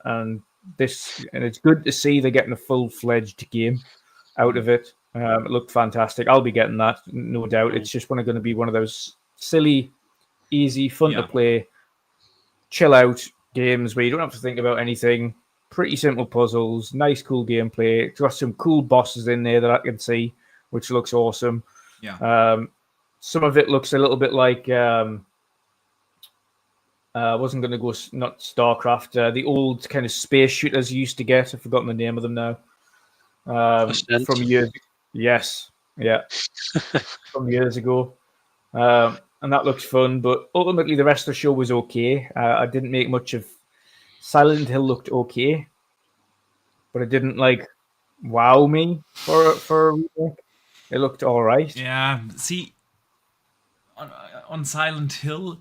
and it's good to see they're getting a full-fledged game out of it. It looked fantastic. I'll be getting that, no doubt. It's just going to be one of those silly, easy, fun to play, chill out games where you don't have to think about anything. Pretty simple puzzles, nice, cool gameplay. It's got some cool bosses in there that I can see, which looks awesome. Yeah. Some of it looks a little bit like I wasn't going to go not StarCraft, the old kind of space shooters you used to get. I've forgotten the name of them now. From years, yes, yeah, from years ago. And that looks fun, but ultimately the rest of the show was okay. I didn't make much of Silent Hill. Looked okay, but it didn't like wow me for a remake. It looked all right. Yeah. See, on Silent Hill,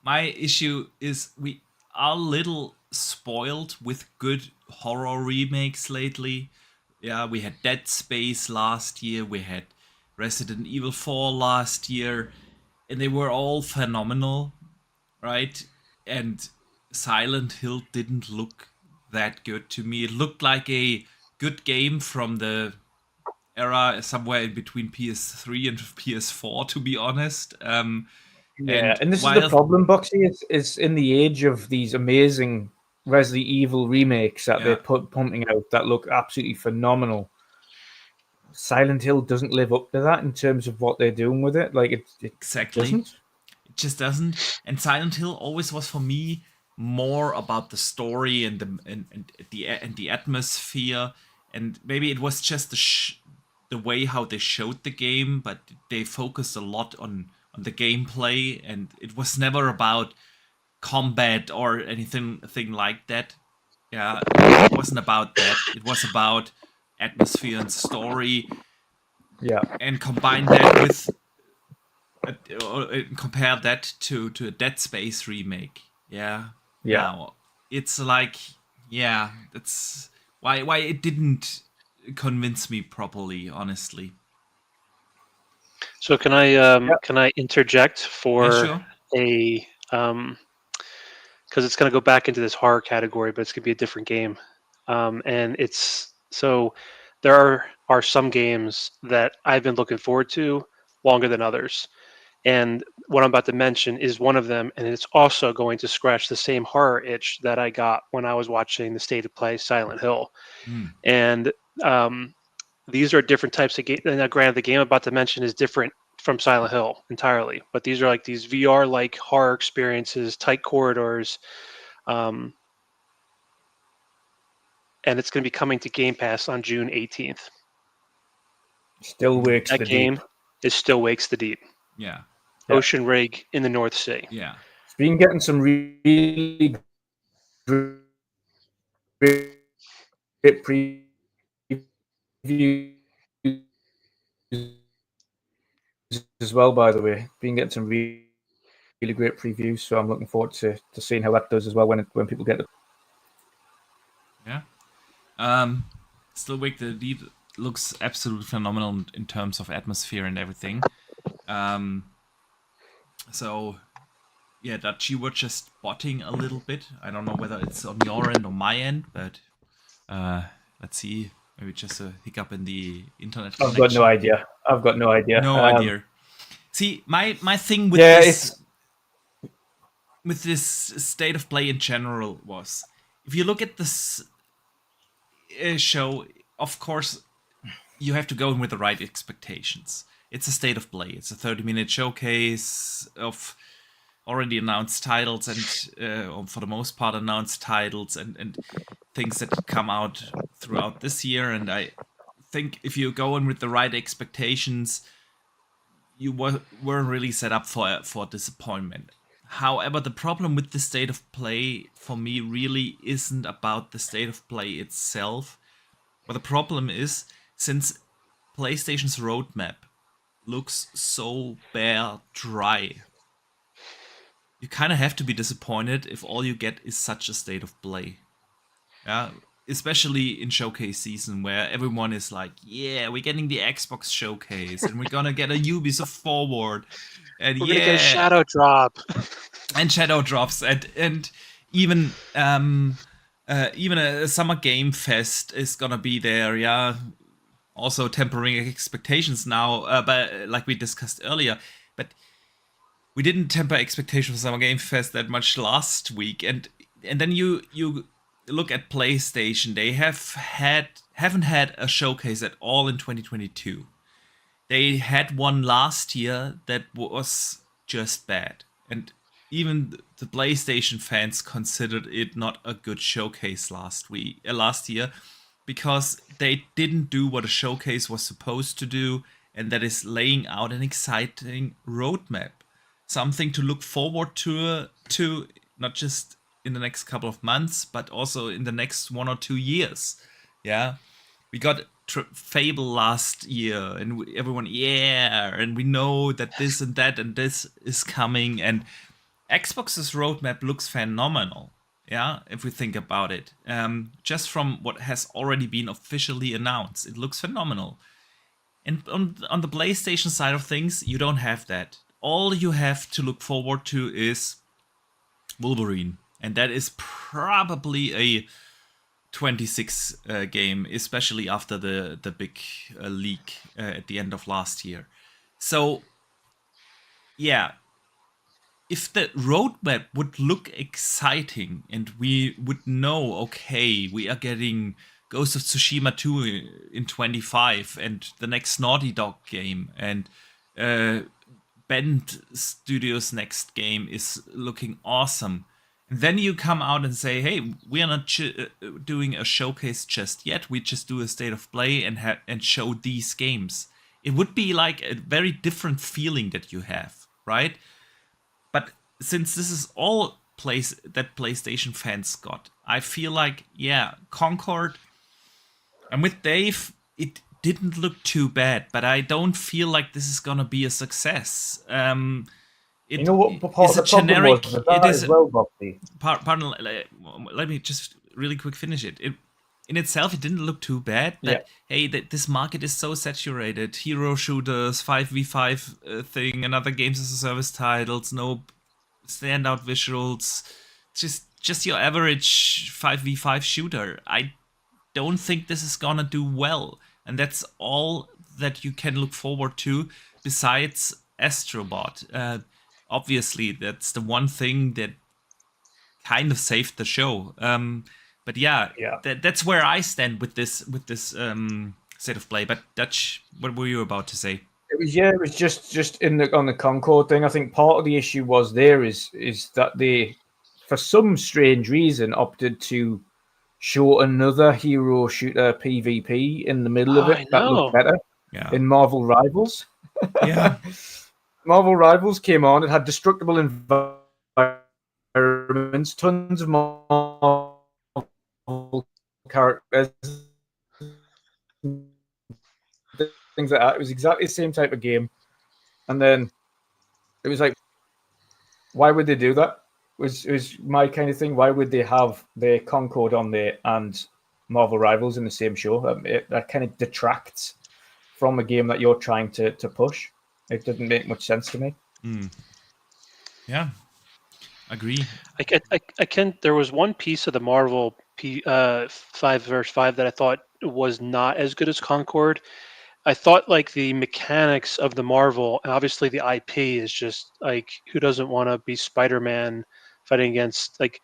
my issue is we are a little spoiled with good horror remakes lately. Yeah, we had Dead Space last year, we had Resident Evil 4 last year, and they were all phenomenal, right? And Silent Hill didn't look that good to me. It looked like a good game from the era somewhere in between PS3 and PS4, to be honest. And this is the problem, Boxy. Is in the age of these amazing Resident Evil remakes that they're pumping out that look absolutely phenomenal. Silent Hill doesn't live up to that in terms of what they're doing with it. Like it exactly doesn't. It just doesn't. And Silent Hill always was for me more about the story and the atmosphere. And maybe it was just the way how they showed the game, but they focused a lot on the gameplay, and it was never about combat or anything like that. Yeah, it wasn't about that. It was about atmosphere and story. Yeah, and combine that with compare that to a Dead Space remake. Yeah. Now it's like, that's why it didn't convince me properly, honestly. So can I interject for sure. a because it's going to go back into this horror category, but it's going to be a different game, and it's so there are some games that I've been looking forward to longer than others, and what I'm about to mention is one of them, and it's also going to scratch the same horror itch that I got when I was watching the State of Play Silent Hill, and these are different types of games. Now, granted, the game I'm about to mention is different from Silent Hill entirely, but these are like these VR-like horror experiences, tight corridors, and it's going to be coming to Game Pass on June 18th. Still wakes that the game deep. Is Still Wakes the Deep. Yeah. Ocean Rig in the North Sea. Yeah. It's been getting some really great previews as well, by the way. Been getting some really great previews, so I'm looking forward to seeing how that does as well when people get it. Yeah. Still Wake the Deep looks absolutely phenomenal in terms of atmosphere and everything. So yeah, that you were just spotting a little bit. I don't know whether it's on your end or my end, but let's see. Maybe just a hiccup in the internet connection. I've got no idea. No idea. See, my thing with this State of Play in general was, if you look at this show, of course, you have to go in with the right expectations. It's a State of Play. It's a 30-minute showcase of already announced titles and for the most part announced titles and things that come out throughout this year. And I think if you go in with the right expectations, you weren't really set up for disappointment. However, the problem with the State of Play for me really isn't about the State of Play itself. But the problem is, since PlayStation's roadmap looks so bare dry, you kind of have to be disappointed if all you get is such a State of Play. Yeah, especially in showcase season where everyone is like, yeah, we're getting the Xbox showcase and we're gonna get a Ubisoft Forward, and We're gonna get a shadow drop. and shadow drops, and even even a summer game fest is gonna be there. Yeah, also tempering expectations now, but like we discussed earlier, but we didn't temper expectations for Summer Game Fest that much last week, and then you look at PlayStation. They haven't had a showcase at all in 2022. They had one last year that was just bad, and even the PlayStation fans considered it not a good showcase last year, because they didn't do what a showcase was supposed to do, and that is laying out an exciting roadmap, something to look forward to not just in the next couple of months, but also in the next 1 or 2 years. Yeah, we got Fable last year, and everyone, yeah, and we know that this and that and this is coming, and Xbox's roadmap looks phenomenal. Yeah, if we think about it, just from what has already been officially announced, it looks phenomenal. And on the PlayStation side of things, you don't have that. All you have to look forward to is Wolverine, and that is probably a 26 game, especially after the big leak at the end of last year. So, yeah, if the roadmap would look exciting and we would know, okay, we are getting Ghost of Tsushima 2 in 25 and the next Naughty Dog game, and Bend Studios' next game is looking awesome. And then you come out and say, hey, we are not doing a showcase just yet. We just do a state of play and show these games. It would be like a very different feeling that you have, right? But since this is all that PlayStation fans got, I feel like, yeah, Concord, and with Dave, it didn't look too bad, but I don't feel like this is gonna be a success. You know what part of the problem was with that as well, Bobby? Pardon, let me just really quick finish it. In itself, it didn't look too bad, but hey, this market is so saturated. Hero shooters, 5v5 thing, and other games as a service titles, no standout visuals, just your average 5v5 shooter. I don't think this is gonna do well, and that's all that you can look forward to besides Astrobot. Obviously, that's the one thing that kind of saved the show. But yeah. That's where I stand with this state of play. But Dutch, what were you about to say? It was just on the Concord thing. I think part of the issue was is that they, for some strange reason, opted to show another hero shooter PvP in the middle of it that looked better. Yeah. In Marvel Rivals. Yeah. Marvel Rivals came on. It had destructible environments, tons of Marvel characters, things like that. It was exactly the same type of game. And then it was like, why would they do that? It was my kind of thing. Why would they have the Concord on there and Marvel Rivals in the same show? That kind of detracts from a game that you're trying to push. It didn't make much sense to me. Yeah, agree. I can. There was one piece of the Marvel 5v5 that I thought was not as good as Concord. I thought like the mechanics of the Marvel, and obviously the IP is just like, who doesn't want to be Spider-Man fighting against, like,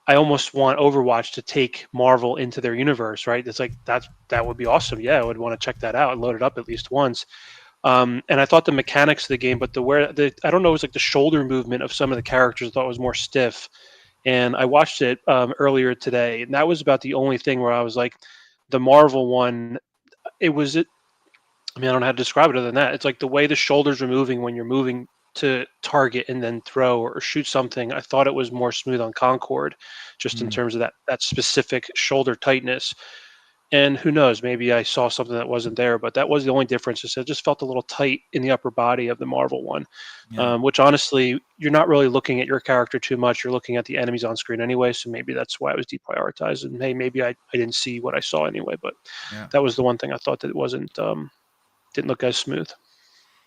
I almost want Overwatch to take Marvel into their universe, right? It's like that would be awesome. Yeah, I would want to check that out and load it up at least once. And I thought the mechanics of the game, but I don't know, it was like the shoulder movement of some of the characters I thought was more stiff. And I watched it earlier today, and that was about the only thing where I was like, the Marvel one, I mean, I don't know how to describe it other than that. It's like the way the shoulders are moving when you're moving to target and then throw or shoot something. I thought it was more smooth on Concord, just in terms of that specific shoulder tightness. And who knows, maybe I saw something that wasn't there, but that was the only difference. Is it just felt a little tight in the upper body of the Marvel one, which honestly, you're not really looking at your character too much. You're looking at the enemies on screen anyway, so maybe that's why it was deprioritized. And hey, maybe I didn't see what I saw anyway, but that was the one thing I thought that it wasn't didn't look as smooth.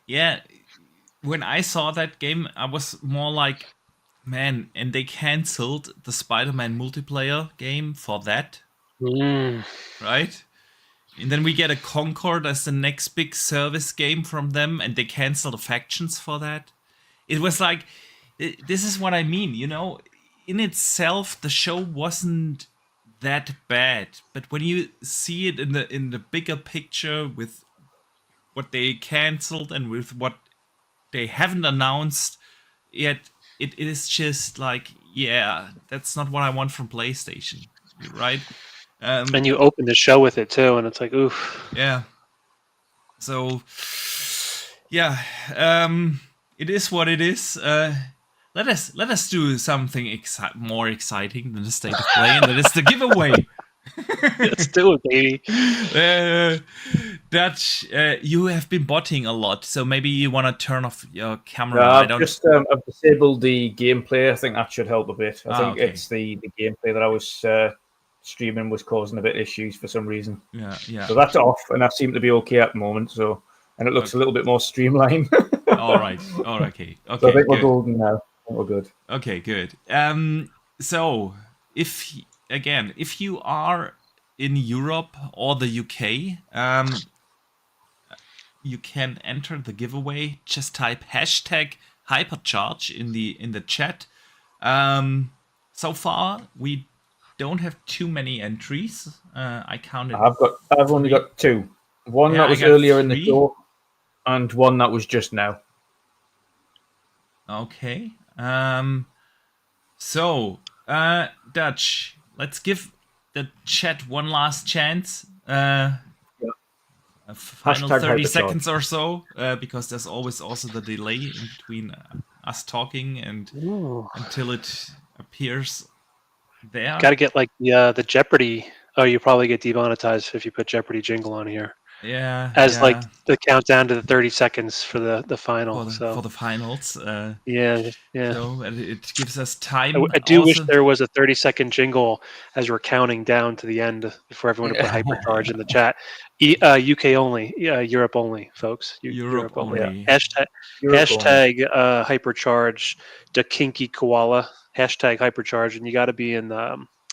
Yeah, when I saw that game, I was more like, man, and they canceled the Spider-Man multiplayer game for that, right? And then we get a Concord as the next big service game from them, and they cancel the factions for that. It was like, this is what I mean, you know? In itself, the show wasn't that bad, but when you see it in the bigger picture with what they canceled and with what they haven't announced yet, it is just like, yeah, that's not what I want from PlayStation, right? And you open the show with it too, and it's like, oof. Yeah. So, yeah, it is what it is. Let us do something more exciting than the state of play, and that is the giveaway. Let's do it, baby. Dutch, you have been botting a lot, so maybe you want to turn off your camera. I've disabled the gameplay. I think that should help a bit. I think it's the gameplay that I was streaming was causing a bit of issues for some reason. Yeah. So that's off, and that seemed to be okay at the moment. So, and it looks a little bit more streamlined. All right. Okay. So I think we're golden now. I think we're good. Okay, good. So if you are in Europe or the UK, you can enter the giveaway. Just type #hypercharge in the chat. So far we don't have too many entries. I counted. I've only got 2. One that was earlier in the show, and one that was just now. Okay. So, Dutch, let's give the chat one last chance. A final 30 seconds or so, because there's always also the delay in between us talking and until it appears there. Got to get like the Jeopardy. Oh, you probably get demonetized if you put Jeopardy jingle on here. Yeah. Like the countdown to the 30 seconds for the final. For the finals. Yeah. So it gives us time. I do wish there was a 30-second jingle as we're counting down to the end for everyone to put hypercharge in the chat. UK only, Europe only, folks. Europe only. Yeah. Hashtag hypercharge the kinky koala. Hashtag hypercharge, and you got to be in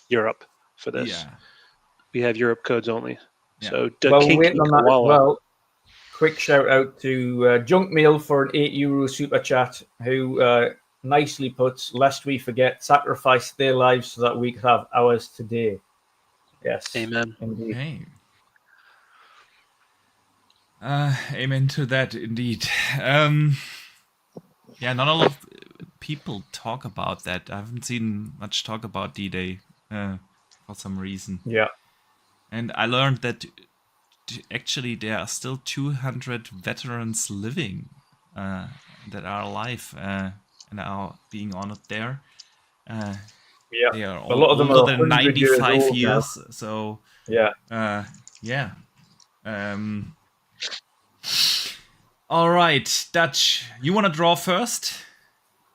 Europe for this. Yeah. We have Europe codes only. Yeah. So waiting on that as well. Quick shout out to Junk Meal for an €8 super chat, who nicely puts, "Lest we forget, sacrifice their lives so that we could have ours today." Yes. Amen. Indeed. Okay. Amen to that, indeed. Yeah, not a lot of people talk about that. I haven't seen much talk about D-Day for some reason. Yeah. And I learned that actually there are still 200 veterans living that are alive and are being honored there. Yeah, they are a lot of them older are than 95 years. So yeah. All right, Dutch, you want to draw first?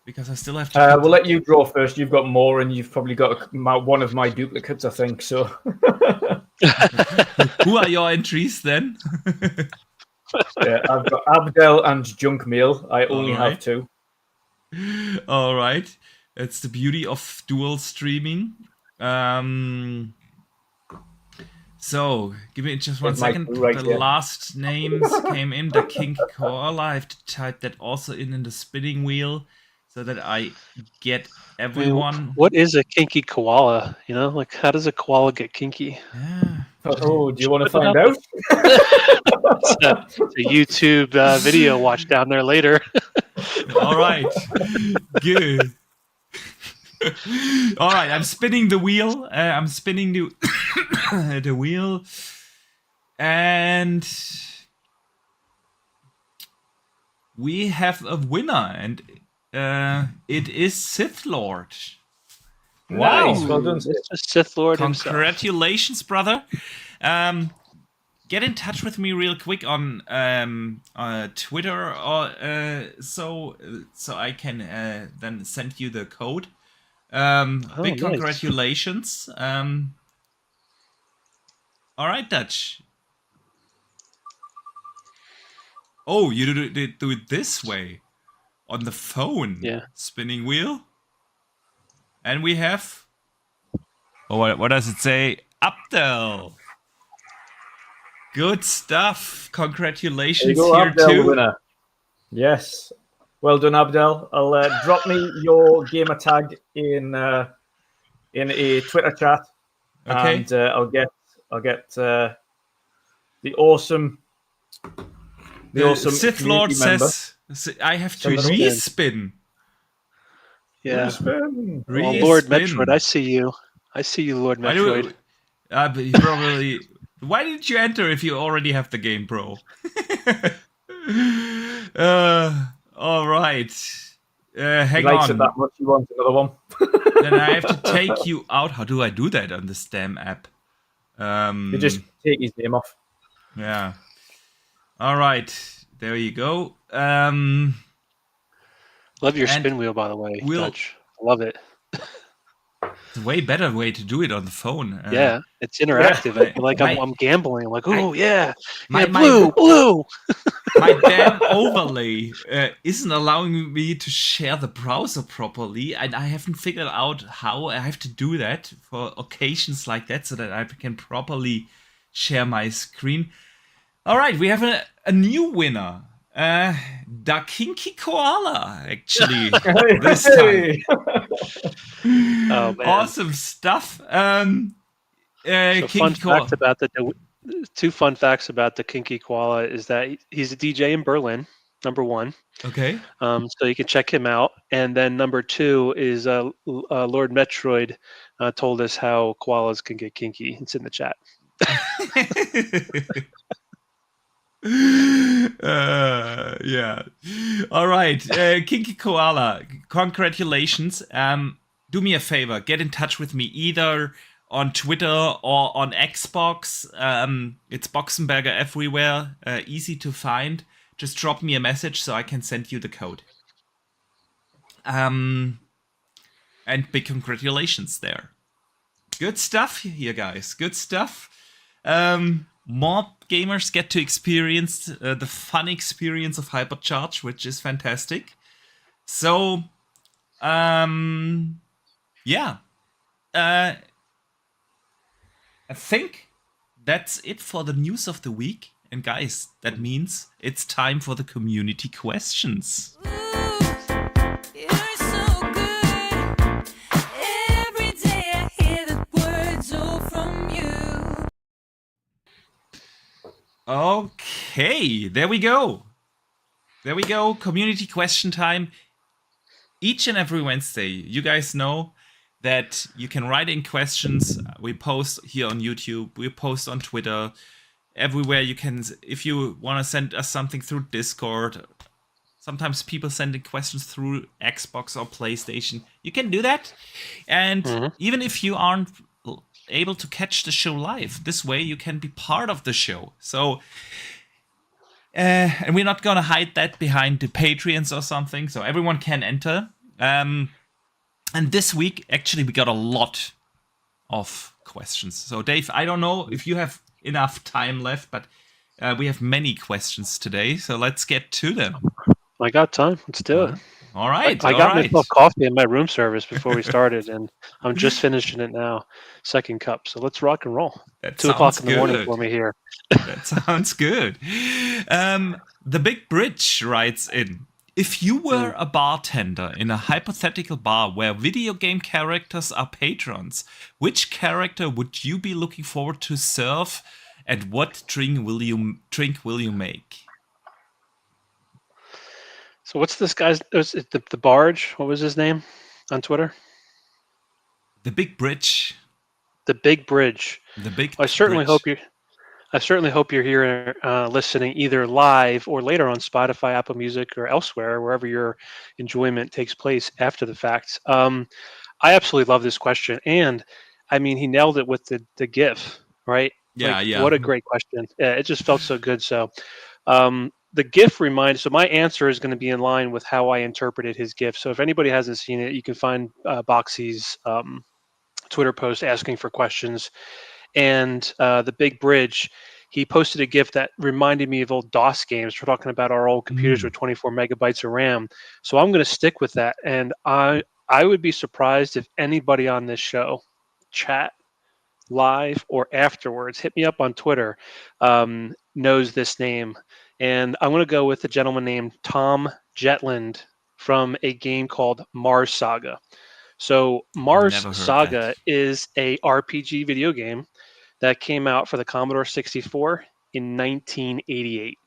Because I still have to. We'll let you draw first. You've got more, and you've probably got one of my duplicates, I think. So, who are your entries then? Yeah, I've got Abdel and Junk Meal. I only have 2. All right, it's the beauty of dual streaming. So, give me just one second. The last names came in. The King Koala. I have to type that also in the spinning wheel, so that I get everyone. What is a kinky koala? You know, like how does a koala get kinky? Yeah. Oh, do you want to find out? It's a YouTube video watch down there later. All right. Good. All right, I'm spinning the wheel. I'm spinning the wheel. And we have a winner, and it is Sith Lord. Wow. Nice. Well done, Sith Lord. Congratulations, brother. Get in touch with me real quick on Twitter, or so I can then send you the code. Big nice. congratulations. All right, Dutch. Oh, you do it this way on the phone. Yeah. Spinning wheel. And we have. Oh, what does it say? Abdel. Good stuff. Congratulations There you go, here Abdel, too. the winner. Yes. Well done, Abdel. I'll drop me your gamer tag in a Twitter chat, Okay. and I'll get the awesome Sith Lord community member. says I have to Send it over. respin. Yeah. Respin. Well, Lord Respin. Metroid, I see you. I see you, Lord Why Metroid. but you probably. Why did you enter if you already have the game, bro? All right. Hang He likes on. it that much. He wants another one. Then I have to take you out. How do I do that on this damn app? You just take his name off. Yeah. All right. There you go. Love your and spin wheel, by the way, Dutch. Love it. It's a way better way to do it on the phone. Yeah, it's interactive. I feel like my- I'm gambling. I'm like, oh yeah, my- blue. My damn overlay isn't allowing me to share the browser properly, and I haven't figured out how I have to do that for occasions like that so that I can properly share my screen. All right, we have a new winner. Da Kinky Koala, actually, this time. Oh, man. Awesome stuff. So two fun facts about the Kinky Koala is that he's a DJ in Berlin, number one. Okay. So you can check him out. And then number two is Lord Metroid told us how koalas can get kinky. It's in the chat. Yeah. All right. Kinky Koala, congratulations. Do me a favor. Get in touch with me either on Twitter or on Xbox. It's Boxenberger everywhere. Easy to find. Just drop me a message so I can send you the code. And big congratulations there. Good stuff here, guys. Good stuff. More gamers get to experience the fun experience of Hypercharge, which is fantastic. So, yeah. I think that's it for the news of the week. And guys, that means it's time for the community questions. Okay, there we go. There we go. Community question time. Each and every Wednesday, you guys know that you can write in questions. We post here on YouTube. We post on Twitter. Everywhere you can. If you want to send us something through Discord, sometimes people send in questions through Xbox or PlayStation. You can do that. And even if you aren't able to catch the show live, this way you can be part of the show. So, and we're not going to hide that behind the Patreons or something. So everyone can enter. And this week, actually, we got a lot of questions. So, Dave, I don't know if you have enough time left, but we have many questions today. So let's get to them. I got time. Let's do it. All right. I got myself coffee in my room service before we started, and I'm just finishing it now. Second cup. So let's rock and roll. That 2 o'clock in the morning for me here. That sounds good. The Big Bridge writes in, if you were a bartender in a hypothetical bar where video game characters are patrons, which character would you be looking forward to serve, and what drink will you make? So what's this guy's? The barge? What was his name on Twitter? The Big Bridge. The Big Bridge. The Big. I certainly Bridge. hope you're here listening either live or later on Spotify, Apple Music, or elsewhere, wherever your enjoyment takes place after the fact. I absolutely love this question, and I mean he nailed it with the GIF, right? Yeah, Like, yeah. what a great question. Yeah, it just felt so good. So, the GIF reminds. So my answer is going to be in line with how I interpreted his GIF. So if anybody hasn't seen it, you can find Boxy's Twitter post asking for questions. And the big bridge, he posted a GIF that reminded me of old DOS games. We're talking about our old computers with 24 megabytes of RAM. So I'm going to stick with that. And I would be surprised if anybody on this show, chat, live, or afterwards, hit me up on Twitter, knows this name. And I'm going to go with a gentleman named Tom Jetland from a game called Mars Saga. So Mars Never heard that. Saga is a RPG video game that came out for the Commodore 64 in 1988.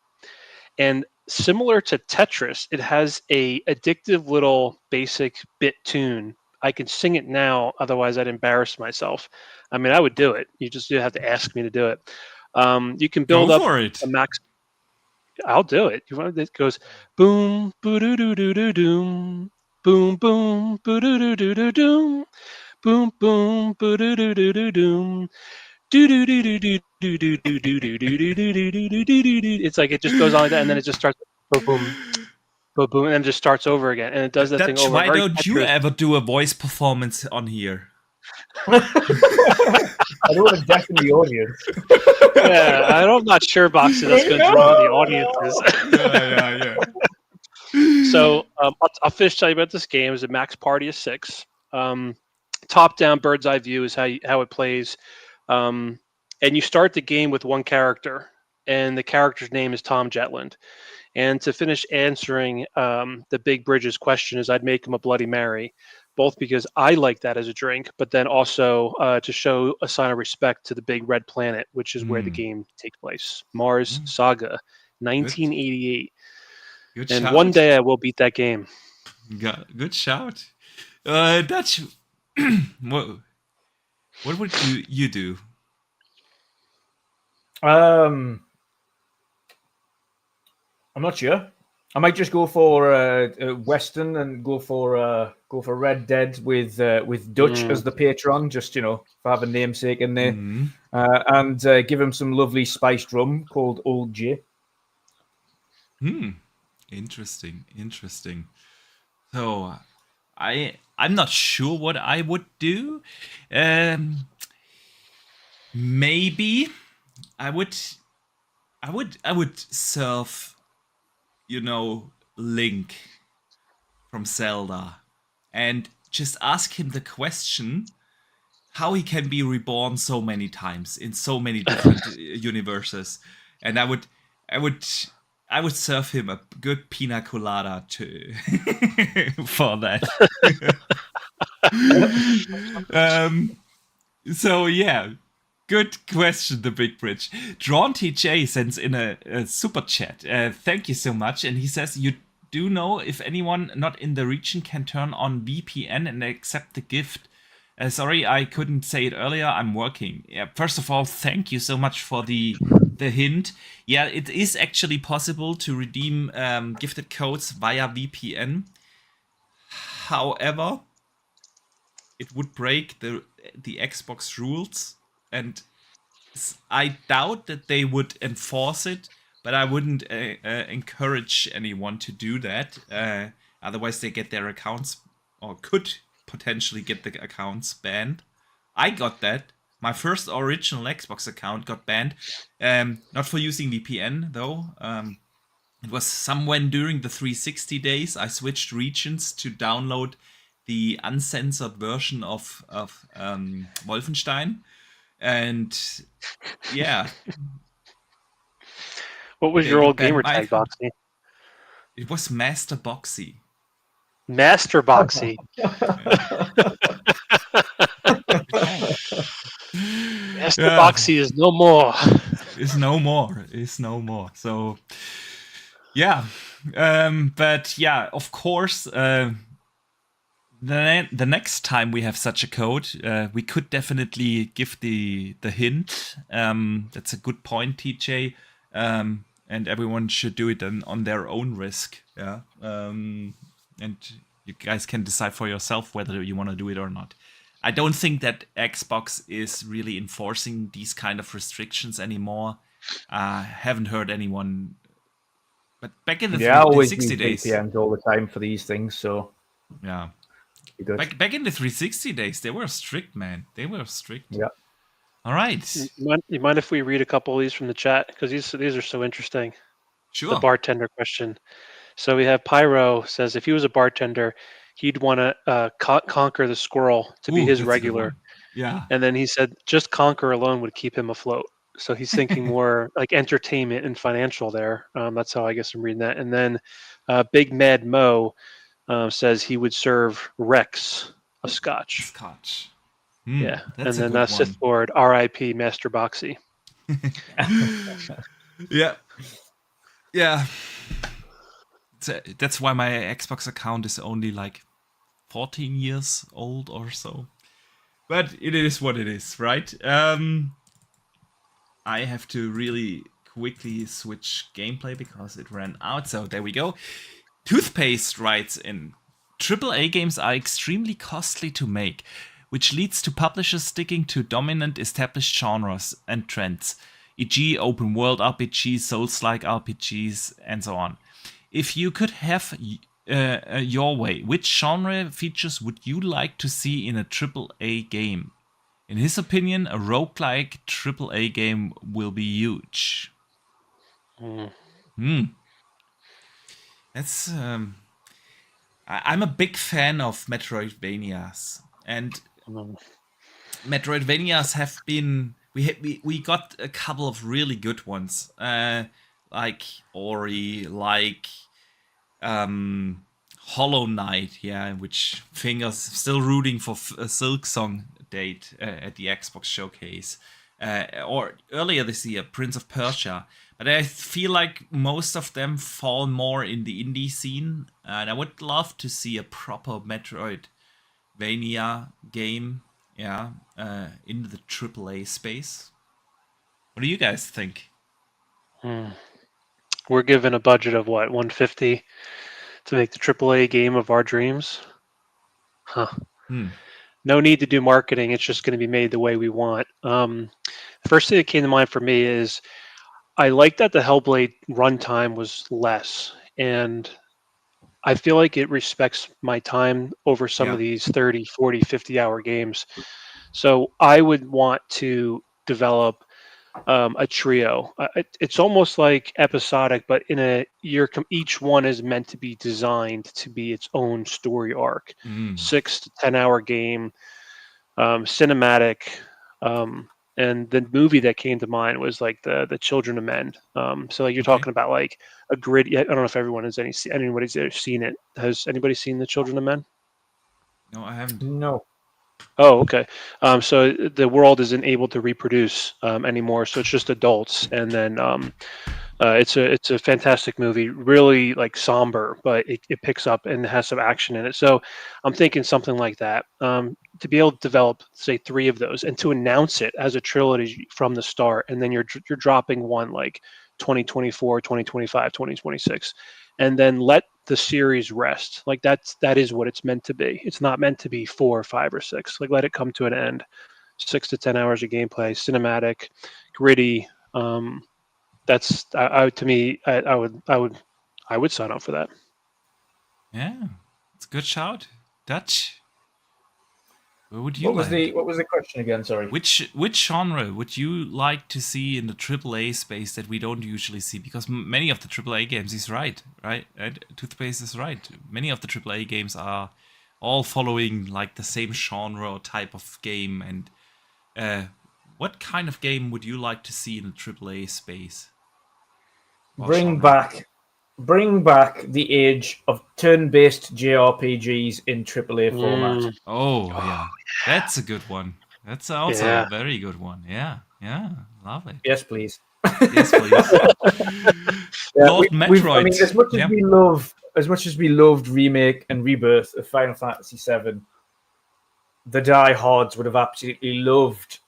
And similar to Tetris, it has a addictive little basic bit tune. I can sing it now, otherwise I'd embarrass myself. I mean, I would do it. You have to ask me to do it. You can Go build up for it. a max. I'll do it. It goes boom, boo doo doo doo doo doom, boom, boom, boo doo doo doo doo doom, boom, boom, boo doo doo doo doo doom. It's like it just goes on like that, and then it just starts boom, boom, boom, boom, and then it just starts over again, and it does that thing Dutch, over. why Very don't you Tetris. ever do a voice performance on here? I don't want to deafen the audience. Yeah, I'm not sure, Boxy, that's going to draw the audiences. Yeah. So I'll finish telling you about this game. It's a max party of 6. Top-down bird's eye view is how it plays. And you start the game with one character, and the character's name is Tom Jetland. And to finish answering the Big Bridges question is I'd make him a Bloody Mary, both because I like that as a drink, but then also to show a sign of respect to the Big Red Planet, which is where the game takes place. Mars Saga, 1988. Good And shout. one day I will beat that game. Good shout. Dutch, what would you do? I'm not sure. I might just go for Western and go for Red Dead with Dutch as the patron, just for having namesake in there, and give him some lovely spiced rum called Old J. Interesting. So, I'm not sure what I would do. Maybe I would serve, Link from Zelda, and just ask him the question how he can be reborn so many times in so many different universes, and I would serve him a good pina colada too for that. So yeah, good question, the Big Bridge. Drawn TJ sends in a super chat. Thank you so much, and he says you do know if anyone not in the region can turn on VPN and accept the gift. Sorry, I couldn't say it earlier. I'm working. Yeah, first of all, thank you so much for the hint. Yeah, it is actually possible to redeem gifted codes via VPN. However, it would break the Xbox rules, and I doubt that they would enforce it. But I wouldn't encourage anyone to do that. Otherwise, they get their accounts, or could potentially get the accounts banned. I got that. My first original Xbox account got banned. Not for using VPN, though. It was somewhere during the 360 days. I switched regions to download the uncensored version of Wolfenstein. And yeah. What was your old gamer tag, Boxy? It was Master Boxy. Master Boxy. Master Boxy is no more. Is no more. So yeah. But yeah, of course, the next time we have such a code, we could definitely give the hint. That's a good point, TJ. And everyone should do it on their own risk. Yeah. And you guys can decide for yourself whether you want to do it or not. I don't think that Xbox is really enforcing these kind of restrictions anymore. Haven't heard anyone. But back in the I always 360 use days, VPNs all the time for these things, so yeah. good. Back in the 360 days, they were strict, man. They were strict. Yeah. All right. You mind if we read a couple of these from the chat? Because these are so interesting. Sure. The bartender question. So we have Pyro says if he was a bartender, he'd want to conquer the squirrel to be his That's a good regular. one. Yeah. And then he said just conquer alone would keep him afloat. So he's thinking more like entertainment and financial there. That's how I guess I'm reading that. And then Big Mad Mo says he would serve Rex a scotch. Scotch. Yeah. That's and a then good Sith one. Lord, R.I.P. Master Boxy. Yeah. Yeah. That's why my Xbox account is only like 14 years old or so. But it is what it is, right? I have to really quickly switch gameplay because it ran out. So there we go. Toothpaste writes in, AAA games are extremely costly to make, which leads to publishers sticking to dominant established genres and trends, e.g. open world RPGs, Souls-like RPGs, and so on. If you could have your way, which genre features would you like to see in a AAA game? In his opinion, a roguelike AAA game will be huge. That's I'm a big fan of Metroidvanias, and Metroidvanias have been we got a couple of really good ones, like Ori, like Hollow Knight, yeah, which fingers still rooting for a Silk Song date at the Xbox showcase, or earlier this year, Prince of Persia. But I feel like most of them fall more in the indie scene, and I would love to see a proper Metroidvania game, yeah, in the AAA space. What do you guys think? We're given a budget of what, 150 to make the AAA game of our dreams? Huh. No need to do marketing. It's just going to be made the way we want. First thing that came to mind for me is I like that the Hellblade runtime was less, and I feel like it respects my time over some of these 30, 40, 50-hour games. So I would want to develop a trio. It's almost like episodic, but each one is meant to be designed to be its own story arc. 6 to 10-hour game, cinematic. And the movie that came to mind was like the Children of Men. So like you're talking about like a grid. I don't know if anybody's ever seen it. Has anybody seen the Children of Men? No, I haven't. No. Oh, okay. So the world isn't able to reproduce anymore, so it's just adults. And then it's a fantastic movie, really like somber, but it picks up and has some action in it. So I'm thinking something like that. To be able to develop, say, 3 of those, and to announce it as a trilogy from the start, and then you're dropping one like 2024, 2025, 2026, and then let the series rest. Like that is what it's meant to be. It's not meant to be 4 or 5 or 6. Like let it come to an end. 6 to 10 hours of gameplay, cinematic, gritty. That's to me. I would sign up for that. Yeah, it's a good shout, Dutch. What would you What was the question again? Sorry. Which genre would you like to see in the AAA space that we don't usually see? Because many of the AAA games is right? Toothpaste is right. Many of the AAA games are all following like the same genre or type of game. And what kind of game would you like to see in the AAA space? Bring back the age of turn-based JRPGs in AAA format. Oh, yeah. That's a good one. That's also a very good one. Yeah, love it. Yes, please. Yes, please. Lord Metroid. I mean, as much as we loved remake and rebirth of Final Fantasy VII, the diehards would have absolutely loved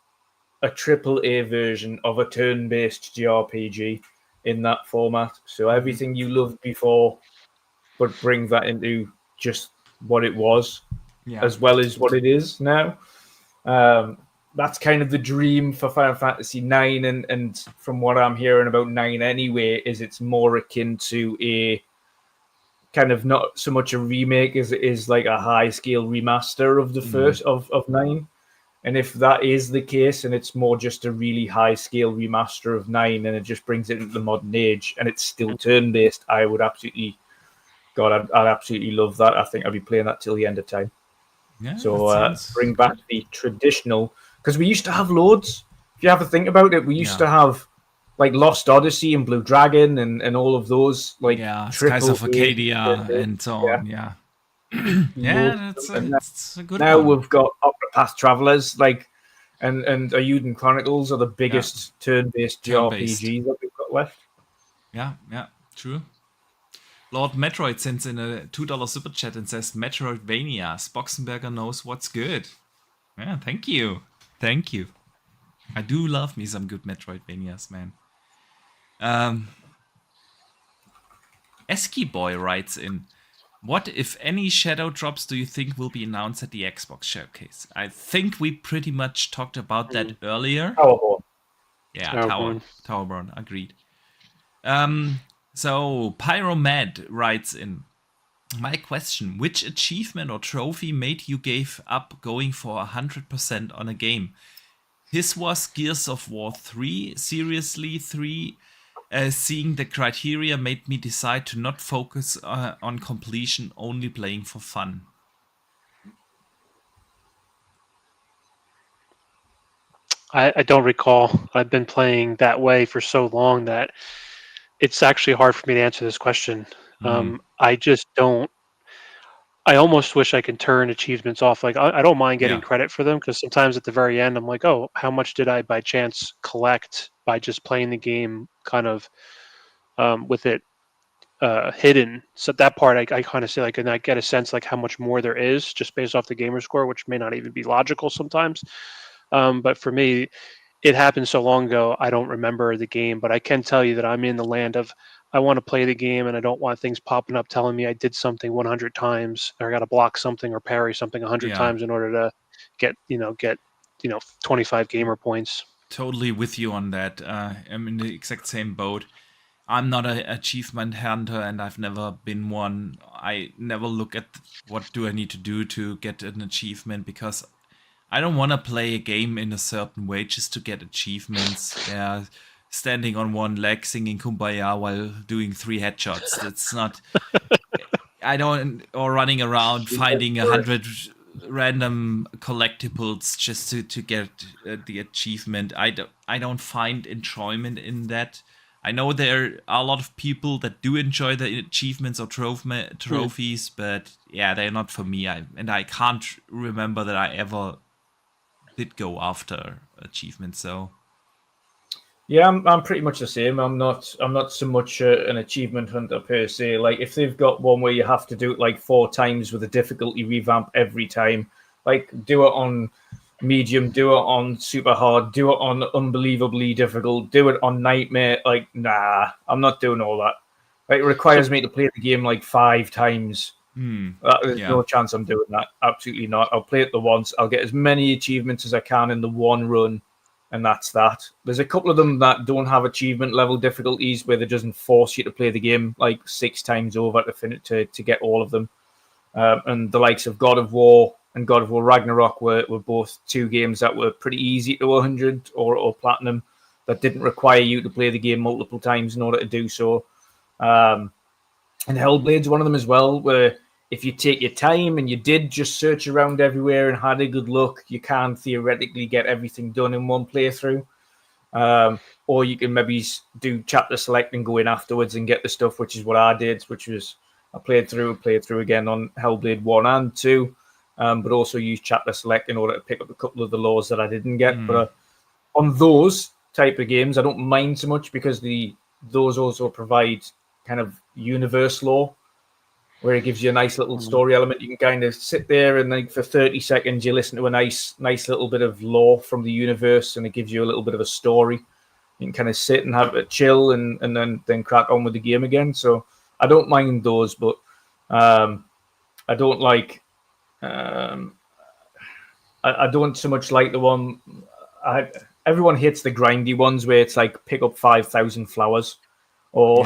a AAA version of a turn-based JRPG in that format. So everything you loved before, but bring that into just what it was, as well as what it is now. That's kind of the dream for Final Fantasy IX, and from what I'm hearing about 9 anyway, is it's more akin to a kind of not so much a remake as it is like a high scale remaster of the first of 9. And if that is the case, and it's more just a really high scale remaster of 9, and it just brings it into the modern age, and it's still turn based, I would absolutely, God, I'd absolutely love that. I think I'd be playing that till the end of time. Yeah, So bring back the traditional, because we used to have loads. If you have to think about it, we used to have like Lost Odyssey and Blue Dragon and all of those like Skies of triple Arcadia and so on. Yeah, that's a good now one. we've got Octopath Travelers, like, and Ayuden Chronicles are the biggest turn-based JRPGs that we've got left. Yeah, true. Lord Metroid sends in a $2 super chat and says, Metroidvania, Spoxenberger knows what's good. Yeah, thank you. I do love me some good Metroidvanias, man. Esky Boy writes in, what, if any, shadow drops do you think will be announced at the Xbox showcase? I think we pretty much talked about that earlier. Towerborn. Yeah, Towerborn, agreed. So Pyromad writes in, my question, which achievement or trophy made you give up going for 100% on a game? His was Gears of War 3, seriously 3. Seeing the criteria made me decide to not focus on completion, only playing for fun. I don't recall. I've been playing that way for so long that it's actually hard for me to answer this question. I just don't. I almost wish I could turn achievements off. Like I don't mind getting credit for them, because sometimes at the very end I'm like, oh, how much did I by chance collect by just playing the game kind of with it hidden? So that part I kind of say, like, and I get a sense like how much more there is just based off the gamer score, which may not even be logical sometimes. But for me, it happened so long ago, I don't remember the game, but I can tell you that I'm in the land of I want to play the game and I don't want things popping up telling me I did something 100 times, or I got to block something or parry something 100 times in order to get 25 gamer points. Totally with you on that. I'm in the exact same boat. I'm not an achievement hunter, and I've never been one. I never look at what do I need to do to get an achievement, because I don't want to play a game in a certain way just to get achievements. Yeah, standing on one leg singing Kumbaya while doing 3 headshots. That's not. Or running around finding 100 random collectibles just to get the achievement. I don't find enjoyment in that. I know there are a lot of people that do enjoy the achievements or trophies, but yeah, they're not for me. I can't remember that I ever did go after achievements. So yeah, I'm pretty much the same. I'm not so much an achievement hunter per se. Like if they've got one where you have to do it like 4 times with a difficulty revamp every time, like do it on medium, do it on super hard, do it on unbelievably difficult, do it on nightmare. Like, nah, I'm not doing all that. Like, it requires me to play the game like 5 times. There's no chance I'm doing that. Absolutely not. I'll play it the once. I'll get as many achievements as I can in the one run, and that's that. There's a couple of them that don't have achievement level difficulties where it doesn't force you to play the game like 6 times over to get all of them. And the likes of God of War and God of War Ragnarok were both 2 games that were pretty easy to 100 or platinum, that didn't require you to play the game multiple times in order to do so. And Hellblade's one of them as well, where if you take your time and you did just search around everywhere and had a good look, you can theoretically get everything done in one playthrough. Or you can maybe do chapter select and go in afterwards and get the stuff, which is what I did, which was I played through again on Hellblade 1 and 2, but also used chapter select in order to pick up a couple of the laws that I didn't get. But on those type of games, I don't mind so much, because those also provide kind of universe lore, where it gives you a nice little story element. You can kind of sit there and like for 30 seconds you listen to a nice little bit of lore from the universe, and it gives you a little bit of a story. You can kind of sit and have a chill and then crack on with the game again. So I don't mind those, but I don't like I don't so much like the one. Everyone hates the grindy ones where it's like pick up 5,000 flowers or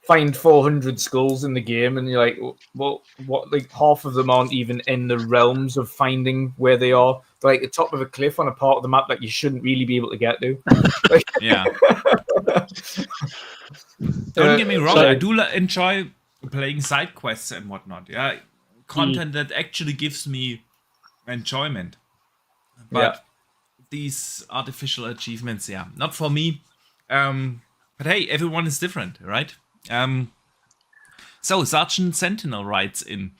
find 400 skulls in the game, and you're like, well, what? Like half of them aren't even in the realms of finding where they are. They're like the top of a cliff on a part of the map that you shouldn't really be able to get to. Yeah. Don't get me wrong, I do enjoy playing side quests and whatnot. Yeah, content that actually gives me enjoyment. But these artificial achievements, not for me. But hey, everyone is different, right? So Sergeant Sentinel writes in,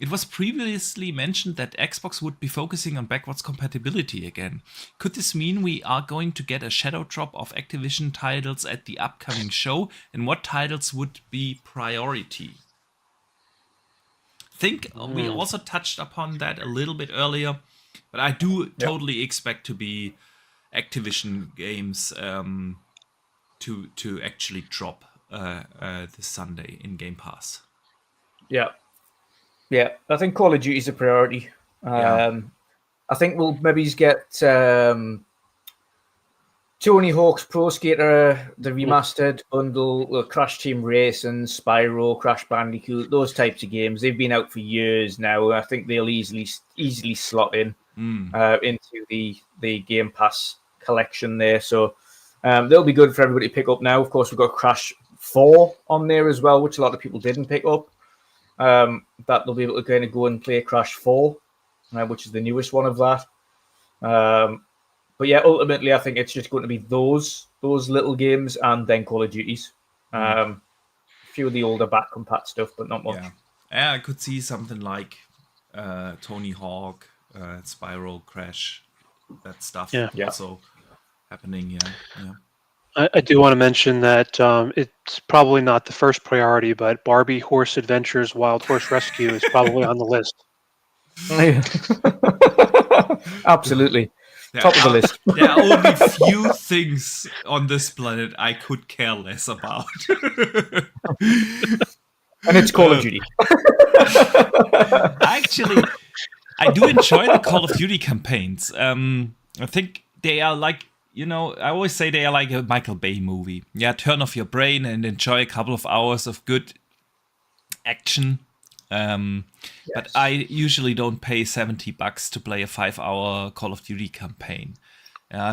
it was previously mentioned that Xbox would be focusing on backwards compatibility again. Could this mean we are going to get a shadow drop of Activision titles at the upcoming show? And what titles would be priority? Think we also touched upon that a little bit earlier, but I do totally expect to be Activision games to actually drop this Sunday in Game Pass. Yeah, I think Call of Duty is a priority. I think we'll maybe get Tony Hawk's Pro Skater, the remastered bundle, Crash Team Racing, Spyro, Crash Bandicoot, those types of games. They've been out for years now. I think they'll easily slot in into the Game Pass collection there. So they'll be good for everybody to pick up now. Of course, we've got Crash 4 on there as well, which a lot of people didn't pick up. That they'll be able to kind of go and play Crash 4, which is the newest one of that. But yeah, ultimately, I think it's just going to be those little games and then Call of Duties. A few of the older back compat stuff, but not much. Yeah, I could see something like Tony Hawk, Spyro, Crash, that stuff also happening. Yeah. I do want to mention that it's probably not the first priority, but Barbie Horse Adventures Wild Horse Rescue is probably on the list. Absolutely. Top of the list. There are only few things on this planet I could care less about. And it's Call of Duty. Actually, I do enjoy the Call of Duty campaigns. I think they are like, I always say they are like a Michael Bay movie. Yeah, turn off your brain and enjoy a couple of hours of good action. But I usually don't pay $70 to play a 5-hour Call of Duty campaign.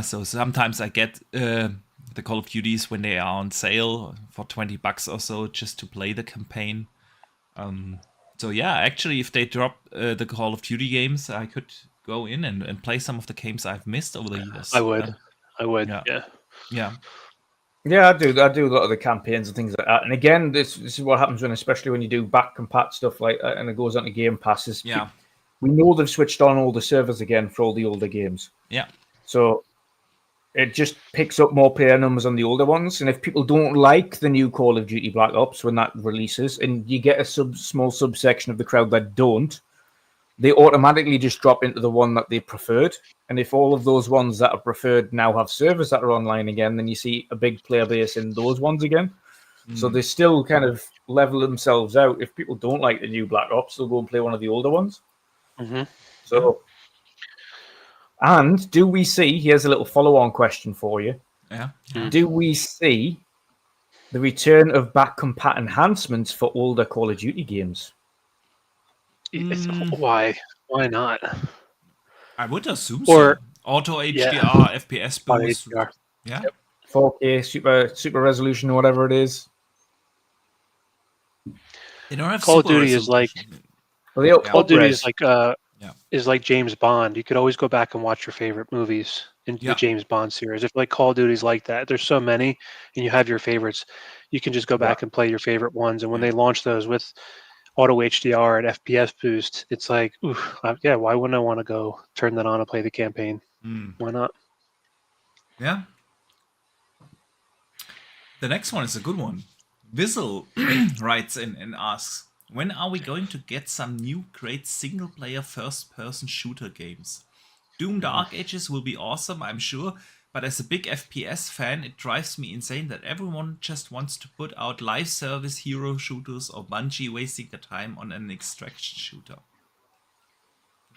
So sometimes I get the Call of Duties when they are on sale for $20 or so just to play the campaign. So yeah, actually, if they drop the Call of Duty games, I could go in and play some of the games I've missed over the years. I would. Yeah, I do a lot of the campaigns and things like that. And again, this is what happens especially when you do back compat stuff like that, and it goes on to Game Passes. We know they've switched on all the servers again for all the older games. Yeah. So it just picks up more player numbers on the older ones. And if people don't like the new Call of Duty Black Ops when that releases, and you get a small subsection of the crowd that don't, they automatically just drop into the one that they preferred. And if all of those ones that are preferred now have servers that are online again, then you see a big player base in those ones again. So they still kind of level themselves out. If people don't like the new Black Ops, they'll go and play one of the older ones. So, and do we see, here's a little follow-on question for you. Do we see the return of back compat enhancements for older Call of Duty games? Why not? I would assume so. Auto HDR, FPS boost. Yeah. 4K, super resolution, or whatever it is. They don't have Call of Duty is like Call of Duty is like James Bond. You could always go back and watch your favorite movies in the James Bond series. If like Call of Duty's like that, there's so many, and you have your favorites. You can just go back and play your favorite ones. And when they launch those with Auto HDR and FPS boost, it's like, why wouldn't I want to go turn that on and play the campaign? Why not? Yeah. The next one is a good one. Whistle writes in and asks, when are we going to get some new great single-player first-person shooter games? Doom Dark Ages will be awesome, I'm sure, but as a big FPS fan, it drives me insane that everyone just wants to put out live service hero shooters or Bungie wasting their time on an extraction shooter.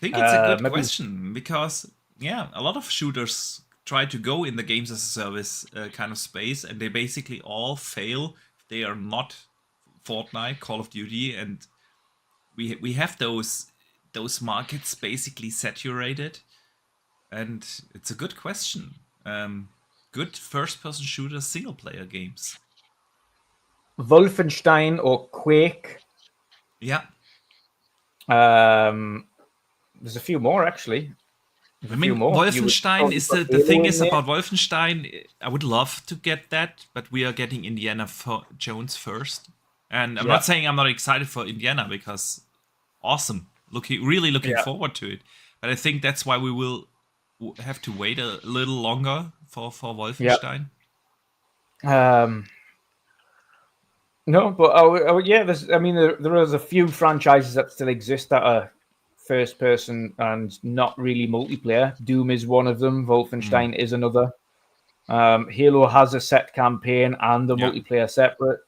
think it's a good maybe question because, yeah, a lot of shooters try to go in the games as a service kind of space, and they basically all fail. They are not Fortnite, Call of Duty, and we have those markets basically saturated. And it's a good question. Good first-person shooter single-player games. Wolfenstein or Quake. Yeah. There's a few more actually. I mean, Wolfenstein is the thing is about Wolfenstein. I would love to get that, but we are getting Indiana Jones first. And I'm not saying I'm not excited for Indiana because awesome, really looking forward to it. But I think that's why we will have to wait a little longer for Wolfenstein. No, but yeah, there is a few franchises that still exist that are first person and not really multiplayer. Doom is one of them. Wolfenstein is another. Halo has a set campaign and the multiplayer separate.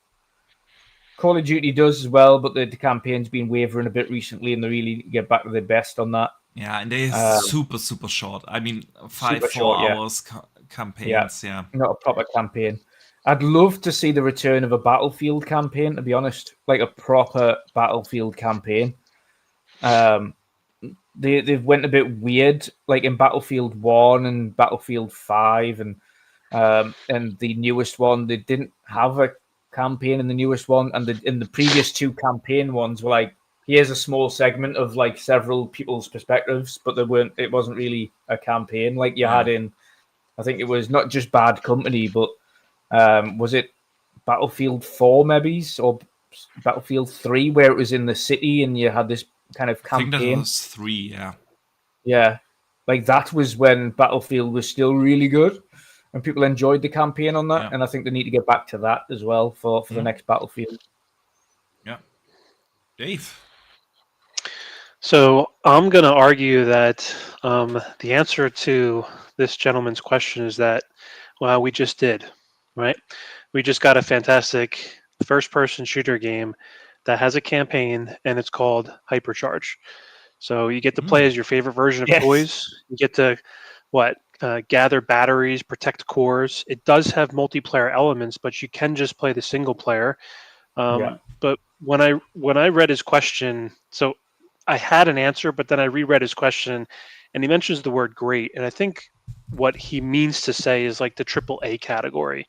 Call of Duty does as well, but the campaign's been wavering a bit recently, and they really get back to their best on that. Yeah, and they're super short. I mean, 4 hours campaigns. Yeah, not a proper campaign. I'd love to see the return of a Battlefield campaign, to be honest, like a proper Battlefield campaign. They went a bit weird, like in Battlefield 1 and Battlefield 5 and the newest one. They didn't have a campaign in the newest one, and in the previous two campaign ones were like, here's a small segment of like several people's perspectives, but it wasn't really a campaign like you had in, I think it was not just Bad Company, but was it Battlefield 4 maybe, or Battlefield 3, where it was in the city and you had this kind of campaign? I think that was 3, yeah. Yeah, like that was when Battlefield was still really good and people enjoyed the campaign on that. And I think they need to get back to that as well for the next Battlefield. Yeah. Dave? So I'm going to argue that the answer to this gentleman's question is that, well, we just did, right? We just got a fantastic first-person shooter game that has a campaign, and it's called Hypercharge. So you get to play as your favorite version of toys. You get to, gather batteries, protect cores. It does have multiplayer elements, but you can just play the single player. But when I read his question, so I had an answer, but then I reread his question, and he mentions the word great. And I think what he means to say is like the AAA category,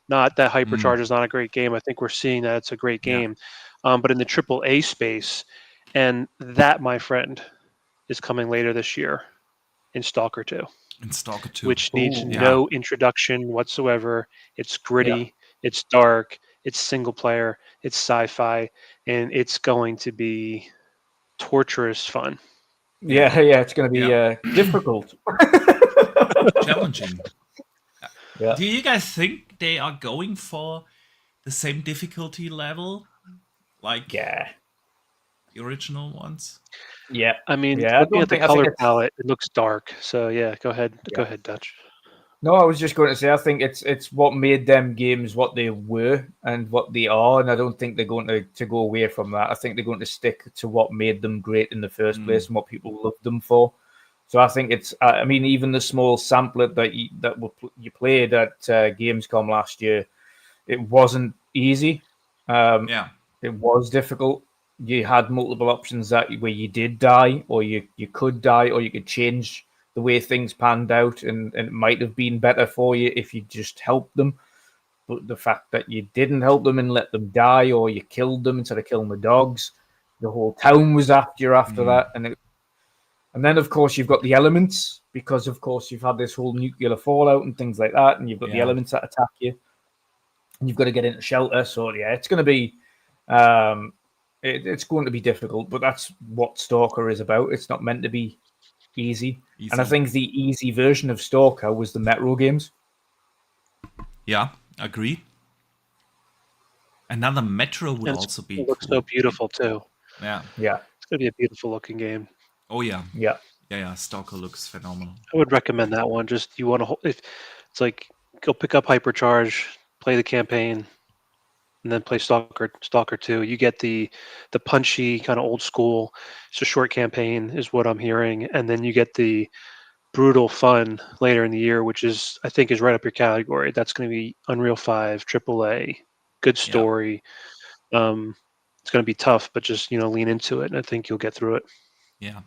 not that Hypercharge is not a great game. I think we're seeing that it's a great game, but in the AAA space. And that, my friend, is coming later this year in Stalker 2. In Stalker 2. Which needs no introduction whatsoever. It's gritty, it's dark, it's single player, it's sci-fi, and it's going to be torturous fun. Yeah, it's going to be difficult. Challenging. Do you guys think they are going for the same difficulty level like the original ones? Yeah. I mean, looking at the color palette, it looks dark. So go ahead. Go ahead, Dutch. No, I was just going to say, I think it's what made them games what they were and what they are, and I don't think they're going to go away from that. I think they're going to stick to what made them great in the first place and what people loved them for. So I think it's, I mean, even the small sampler that you played at Gamescom last year, it wasn't easy. It was difficult. You had multiple options where you did die, or you could die, or you could change the way things panned out, and it might have been better for you if you just helped them. But the fact that you didn't help them and let them die, or you killed them instead of killing the dogs, the whole town was after you after that. And then, of course, you've got the elements, because, of course, you've had this whole nuclear fallout and things like that, and you've got the elements that attack you. And you've got to get into shelter. So, it's going to be... it's going to be difficult, but that's what Stalker is about. It's not meant to be easy. And I think the easy version of Stalker was the Metro games. Yeah, agree. Another Metro would also be It looks so beautiful too. Yeah. It's going to be a beautiful looking game. Oh yeah. Yeah. Stalker looks phenomenal. I would recommend that one. Just you want to, if it's like, go pick up Hypercharge, play the campaign, and then play Stalker 2. You get the punchy kind of old school. It's a short campaign, is what I'm hearing, and then you get the brutal fun later in the year, which is I think is right up your category. That's going to be Unreal 5, AAA, good Yeah. story. It's going to be tough, but just lean into it, and I think you'll get through it. Yeah.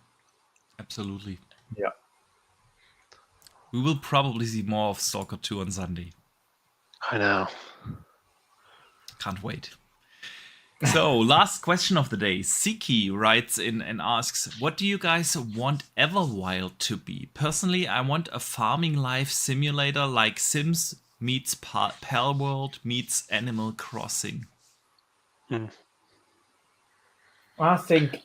Absolutely. Yeah. We will probably see more of Stalker 2 on Sunday. I know. Can't wait. So, last question of the day. Siki writes in and asks, what do you guys want Everwild to be? Personally, I want a farming life simulator like Sims meets Palworld meets Animal Crossing. I think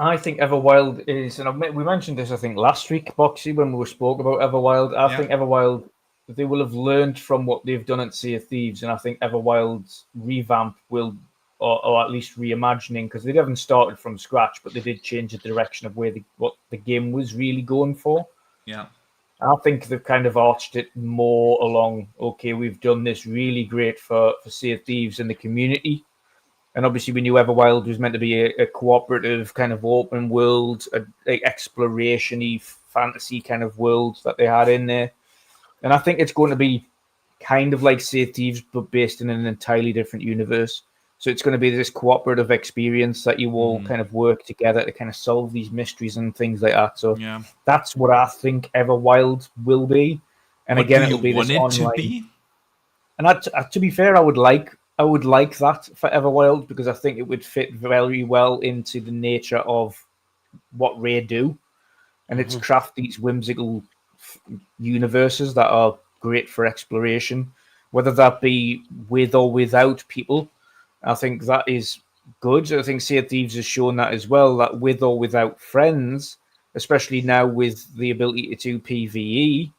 Everwild is, and we mentioned this, I think, last week, Boxy, when we spoke about Everwild. I think Everwild, they will have learned from what they've done at Sea of Thieves, and I think Everwild's revamp will, or at least reimagining, because they haven't started from scratch, but they did change the direction of what the game was really going for. Yeah. I think they've kind of arched it more along, okay, we've done this really great for Sea of Thieves and the community. And obviously, we knew Everwild was meant to be a cooperative kind of open world, a exploration-y fantasy kind of world that they had in there. And I think it's going to be kind of like Sea of Thieves, but based in an entirely different universe. So it's going to be this cooperative experience that you all kind of work together to kind of solve these mysteries and things like that. So that's what I think Everwild will be. And what again, do it'll be you want this it online. to be? And to be fair, I would like that for Everwild, because I think it would fit very well into the nature of what Ray do, and it's craft these whimsical universes that are great for exploration, whether that be with or without people. I think that is good. I think Sea of Thieves has shown that as well, that with or without friends, especially now with the ability to do PvE,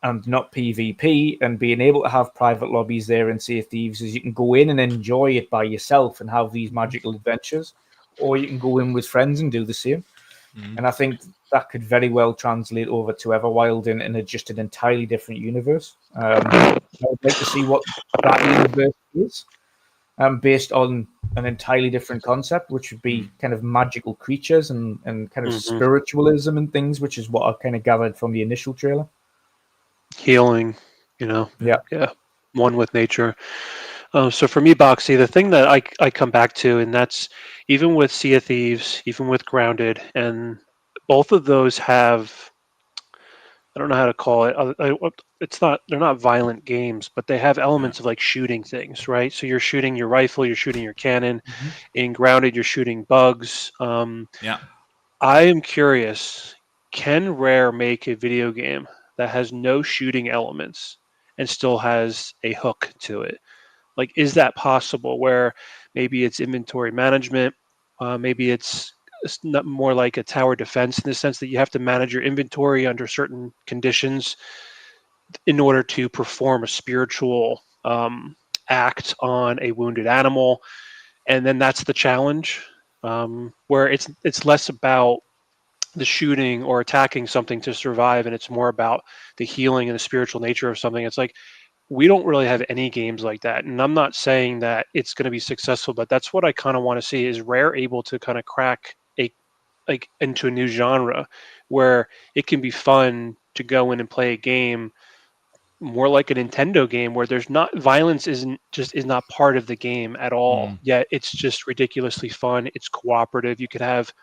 and not PvP, and being able to have private lobbies there in Sea of Thieves, is you can go in and enjoy it by yourself and have these magical adventures, or you can go in with friends and do the same. And I think that could very well translate over to Everwild in just an entirely different universe. I would like to see what that universe is, based on an entirely different concept, which would be kind of magical creatures and kind of spiritualism and things, which is what I kind of gathered from the initial trailer. Healing, Yeah. one with nature. So for me, Boxy, the thing that I come back to, and that's even with Sea of Thieves, even with Grounded, and both of those have, I don't know how to call it. They're not violent games, but they have elements of like shooting things, right? So you're shooting your rifle, you're shooting your cannon. In Grounded, you're shooting bugs. I am curious, can Rare make a video game that has no shooting elements and still has a hook to it? Like, is that possible, where maybe it's inventory management, maybe it's not more like a tower defense, in the sense that you have to manage your inventory under certain conditions in order to perform a spiritual act on a wounded animal, and then that's the challenge, where it's less about the shooting or attacking something to survive, and it's more about the healing and the spiritual nature of something. It's like, we don't really have any games like that, and I'm not saying that it's going to be successful, but that's what I kind of want to see, is Rare able to kind of crack into a new genre where it can be fun to go in and play a game more like a Nintendo game, where there's not violence is not part of the game at all, yet it's just ridiculously fun. It's cooperative. You could have,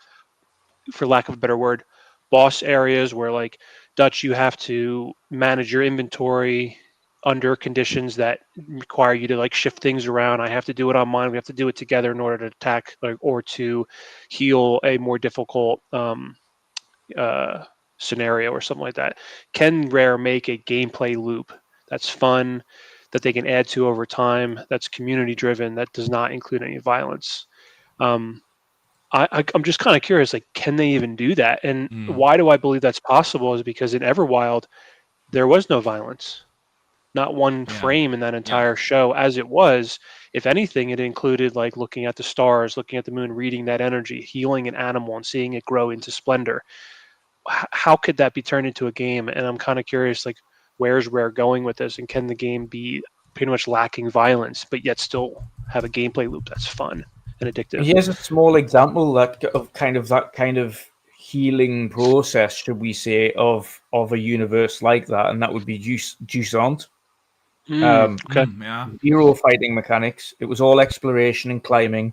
for lack of a better word, boss areas where, like Dutch, you have to manage your inventory under conditions that require you to like shift things around. I have to do it on mine. We have to do it together in order to attack, or to heal a more difficult scenario or something like that. Can Rare make a gameplay loop that's fun, that they can add to over time, that's community driven, that does not include any violence? I'm just kind of curious, like, can they even do that? And why do I believe that's possible is because in Everwild, there was no violence, not one frame in that entire show. As it was, if anything, it included like looking at the stars, looking at the moon, reading that energy, healing an animal and seeing it grow into splendor. How could that be turned into a game? And I'm kind of curious, like, where's Rare going with this? And can the game be pretty much lacking violence, but yet still have a gameplay loop that's fun and addictive. Here's a small example of that kind of healing process, should we say, of a universe like that, and that would be Jusant. Okay. Yeah. Zero fighting mechanics. It was all exploration and climbing,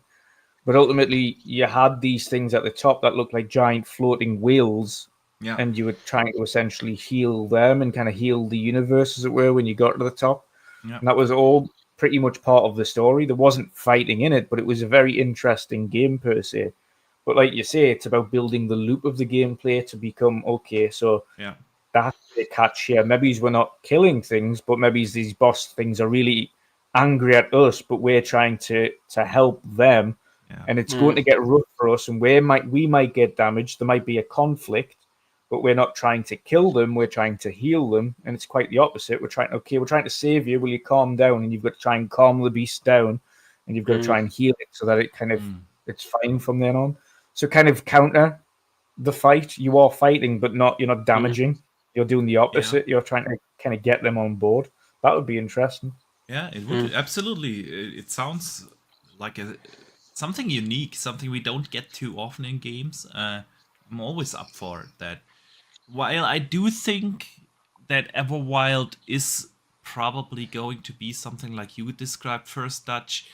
but ultimately you had these things at the top that looked like giant floating wheels, Yeah. and you were trying to essentially heal them and kind of heal the universe, as it were, when you got to the top. Yeah. And that was all pretty much part of the story. There wasn't fighting in it, but it was a very interesting game per se. But like you say, it's about building the loop of the gameplay to become okay. So Yeah. that's the catch here. Maybe we're not killing things, but maybe these boss things are really angry at us, but we're trying to help them. Yeah. And it's going to get rough for us, and we might get damaged. There might be a conflict, but we're not trying to kill them. We're trying to heal them, and it's quite the opposite. We're trying to save you. Will you calm down? And you've got to try and calm the beast down, and you've got to try and heal it so that it kind of it's fine from then on. So kind of counter the fight. You are fighting, but you're not damaging. You're doing the opposite. You're trying to kind of get them on board. That would be interesting. Yeah, it would absolutely. It sounds like something unique, something we don't get too often in games. I'm always up for that. While I do think that Everwild is probably going to be something like you described first, Dutch.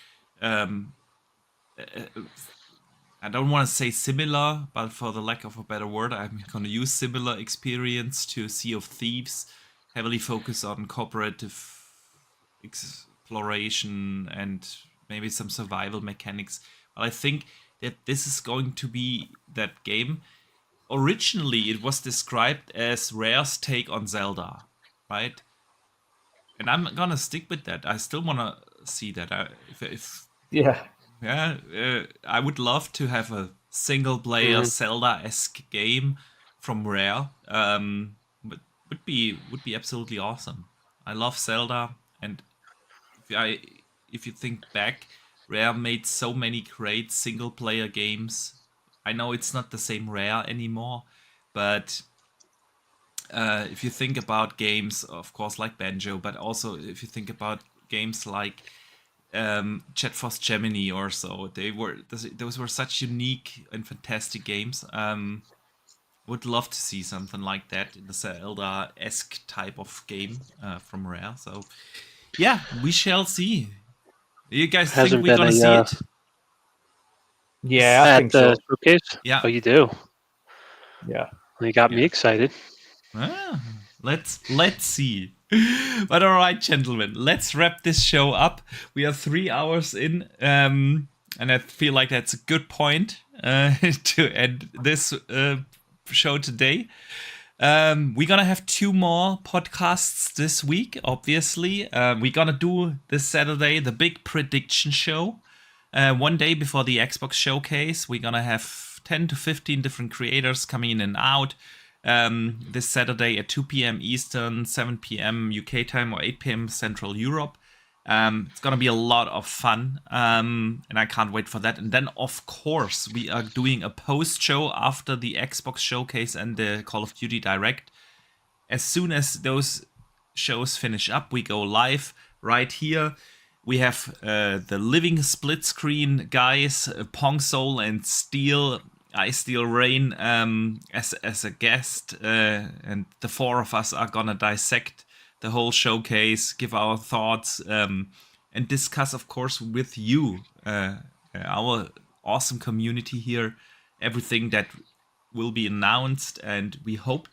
I don't want to say similar, but for the lack of a better word, I'm going to use similar experience to Sea of Thieves, heavily focused on cooperative exploration and maybe some survival mechanics. But I think that this is going to be that game. Originally, it was described as Rare's take on Zelda, right? And I'm gonna stick with that. I still want to see that. I would love to have a single-player Zelda-esque game from Rare. But would be absolutely awesome. I love Zelda, and if you think back, Rare made so many great single-player games. I know it's not the same Rare anymore, but if you think about games, of course, like Banjo, but also if you think about games like Jet Force Gemini or so, those were such unique and fantastic games. Would love to see something like that in the Zelda-esque type of game from Rare. So yeah, we shall see. You guys think we're gonna see it? Yeah, I think the so. showcase? Yeah. Oh, you do? Yeah. Well, you got me excited. Let's see. But all right, gentlemen, let's wrap this show up. We are 3 hours in, and I feel like that's a good point to end this show today. We're gonna have 2 more podcasts this week, obviously. We're gonna do this Saturday the big prediction show. One day before the Xbox showcase, we're gonna have 10 to 15 different creators coming in and out. This Saturday at 2 p.m. Eastern, 7 p.m. UK time, or 8 p.m. Central Europe. It's gonna be a lot of fun, and I can't wait for that. And then, of course, we are doing a post-show after the Xbox showcase and the Call of Duty Direct. As soon as those shows finish up, we go live right here. We have the living split screen guys, Pong Soul and I Steel Rain as a guest, and the 4 of us are gonna dissect the whole showcase, give our thoughts, and discuss, of course, with you, our awesome community here, everything that will be announced, and we hope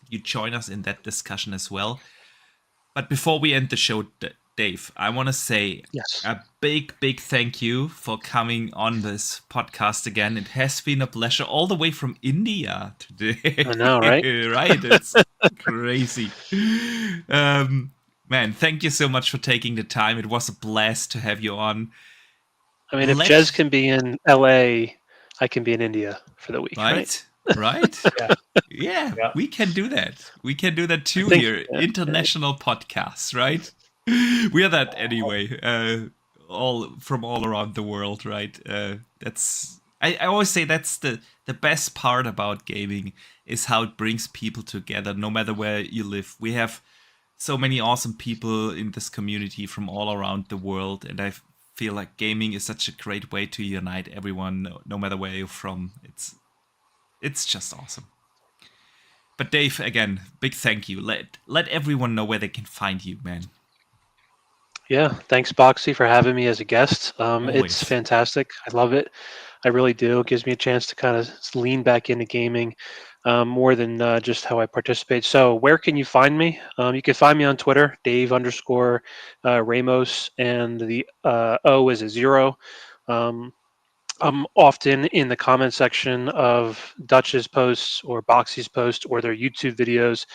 you join us in that discussion as well. But before we end the show, Dave, I want to say a big thank you for coming on this podcast again. It has been a pleasure, all the way from India today. I know, right? Right, it's crazy. Man, thank you so much for taking the time. It was a blast to have you on. I mean, if Jez can be in LA, I can be in India for the week, right? Right? Yeah, we can do that. We can do that too here. International podcasts, right? We are that anyway. All around the world, right? That's I always say that's the best part about gaming is how it brings people together, no matter where you live. We have so many awesome people in this community from all around the world, and I feel like gaming is such a great way to unite everyone, no matter where you're from. It's just awesome. But Dave, again, big thank you. Let everyone know where they can find you, man. Yeah, thanks, Boxy, for having me as a guest. It's Always. fantastic. I love it. I really do. It gives me a chance to kind of lean back into gaming more than just how I participate. So, where can you find me? You can find me on Twitter, Dave underscore Ramos, and the O is a 0. Um, I'm often in the comment section of Dutch's posts or Boxy's posts or their YouTube videos.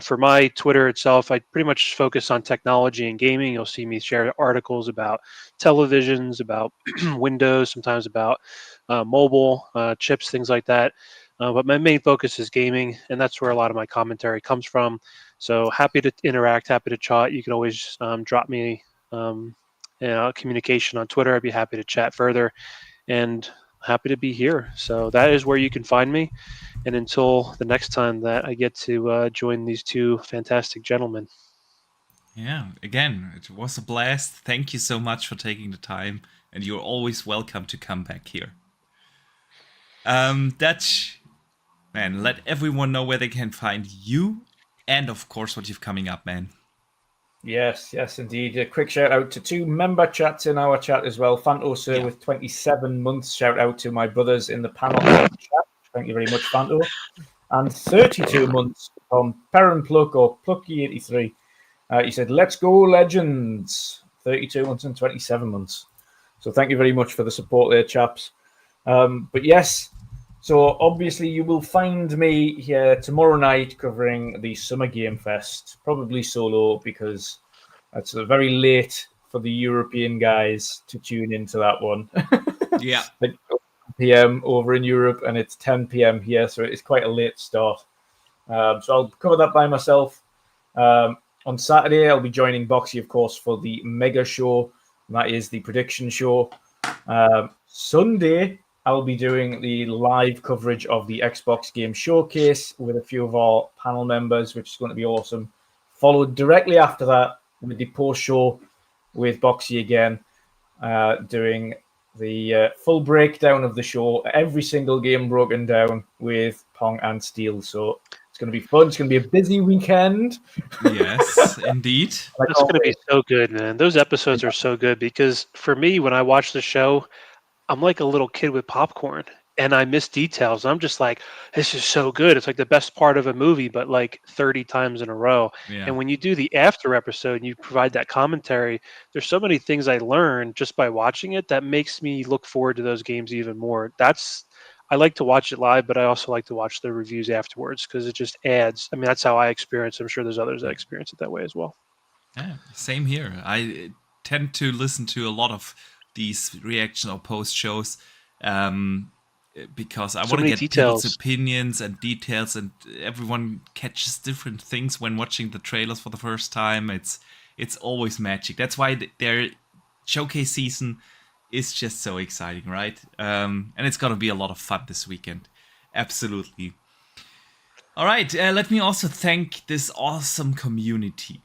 For my Twitter itself, I pretty much focus on technology and gaming. You'll see me share articles about televisions, about Windows, sometimes about mobile chips, things like that. But my main focus is gaming, and that's where a lot of my commentary comes from. So happy to interact, happy to chat. You can always drop me communication on Twitter. I'd be happy to chat further, and happy to be here. So that is where you can find me. And until the next time that I get to join these two fantastic gentlemen. Yeah, again, it was a blast. Thank you so much for taking the time, and you're always welcome to come back here. Dutch, man, let everyone know where they can find you, and of course what you've coming up, man. Yes, indeed. A quick shout out to 2 member chats in our chat as well. Fanto Sir with 27 months. Shout out to my brothers in the panel chat. Thank you very much, Fanto. And 32 months from Perrin Pluck or Plucky83. He said, "Let's go, legends." 32 months and 27 months. So thank you very much for the support there, chaps. But yes, so obviously you will find me here tomorrow night covering the Summer Game Fest, probably solo because it's very late for the European guys to tune into that one. Yeah. Like 11 p.m. over in Europe, and it's 10 p.m. here, so it's quite a late start. So I'll cover that by myself. On Saturday, I'll be joining Boxy, of course, for the mega show. That is the prediction show. Sunday, I'll be doing the live coverage of the Xbox Game Showcase with a few of our panel members, which is going to be awesome. Followed directly after that with the post show with Boxy again, doing the full breakdown of the show, every single game broken down with Pong and Steel. So it's going to be fun. It's going to be a busy weekend. Yes, indeed. That's going to be so good, man. Those episodes are so good because for me, when I watch the show, I'm like a little kid with popcorn and I miss details. I'm just like, this is so good. It's like the best part of a movie, but like 30 times in a row. Yeah. And when you do the after episode and you provide that commentary, there's so many things I learned just by watching it that makes me look forward to those games even more. I like to watch it live, but I also like to watch the reviews afterwards because it just adds. I mean, that's how I experience it. I'm sure there's others that experience it that way as well. Yeah, same here. I tend to listen to a lot of these reaction or post shows because I want to get people's opinions and details, and everyone catches different things when watching the trailers for the first time. It's always magic. That's why their showcase season is just so exciting, right? And it's gonna be a lot of fun this weekend. Absolutely. All right, let me also thank this awesome community.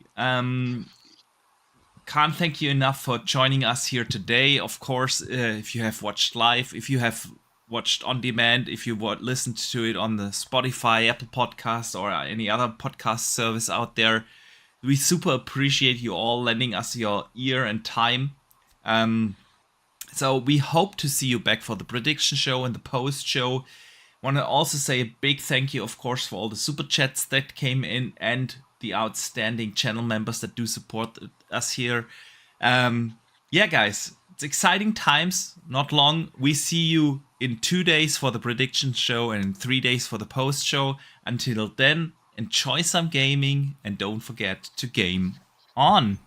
Can't thank you enough for joining us here today. Of course, if you have watched live, if you have watched on demand, if you listened to it on the Spotify, Apple Podcast, or any other podcast service out there, we super appreciate you all lending us your ear and time. So we hope to see you back for the prediction show and the post show. Want to also say a big thank you, of course, for all the super chats that came in and the outstanding channel members that do support us here. Yeah, guys, it's exciting times, not long. We see you in 2 days for the prediction show and in 3 days for the post show. Until then, enjoy some gaming and don't forget to game on.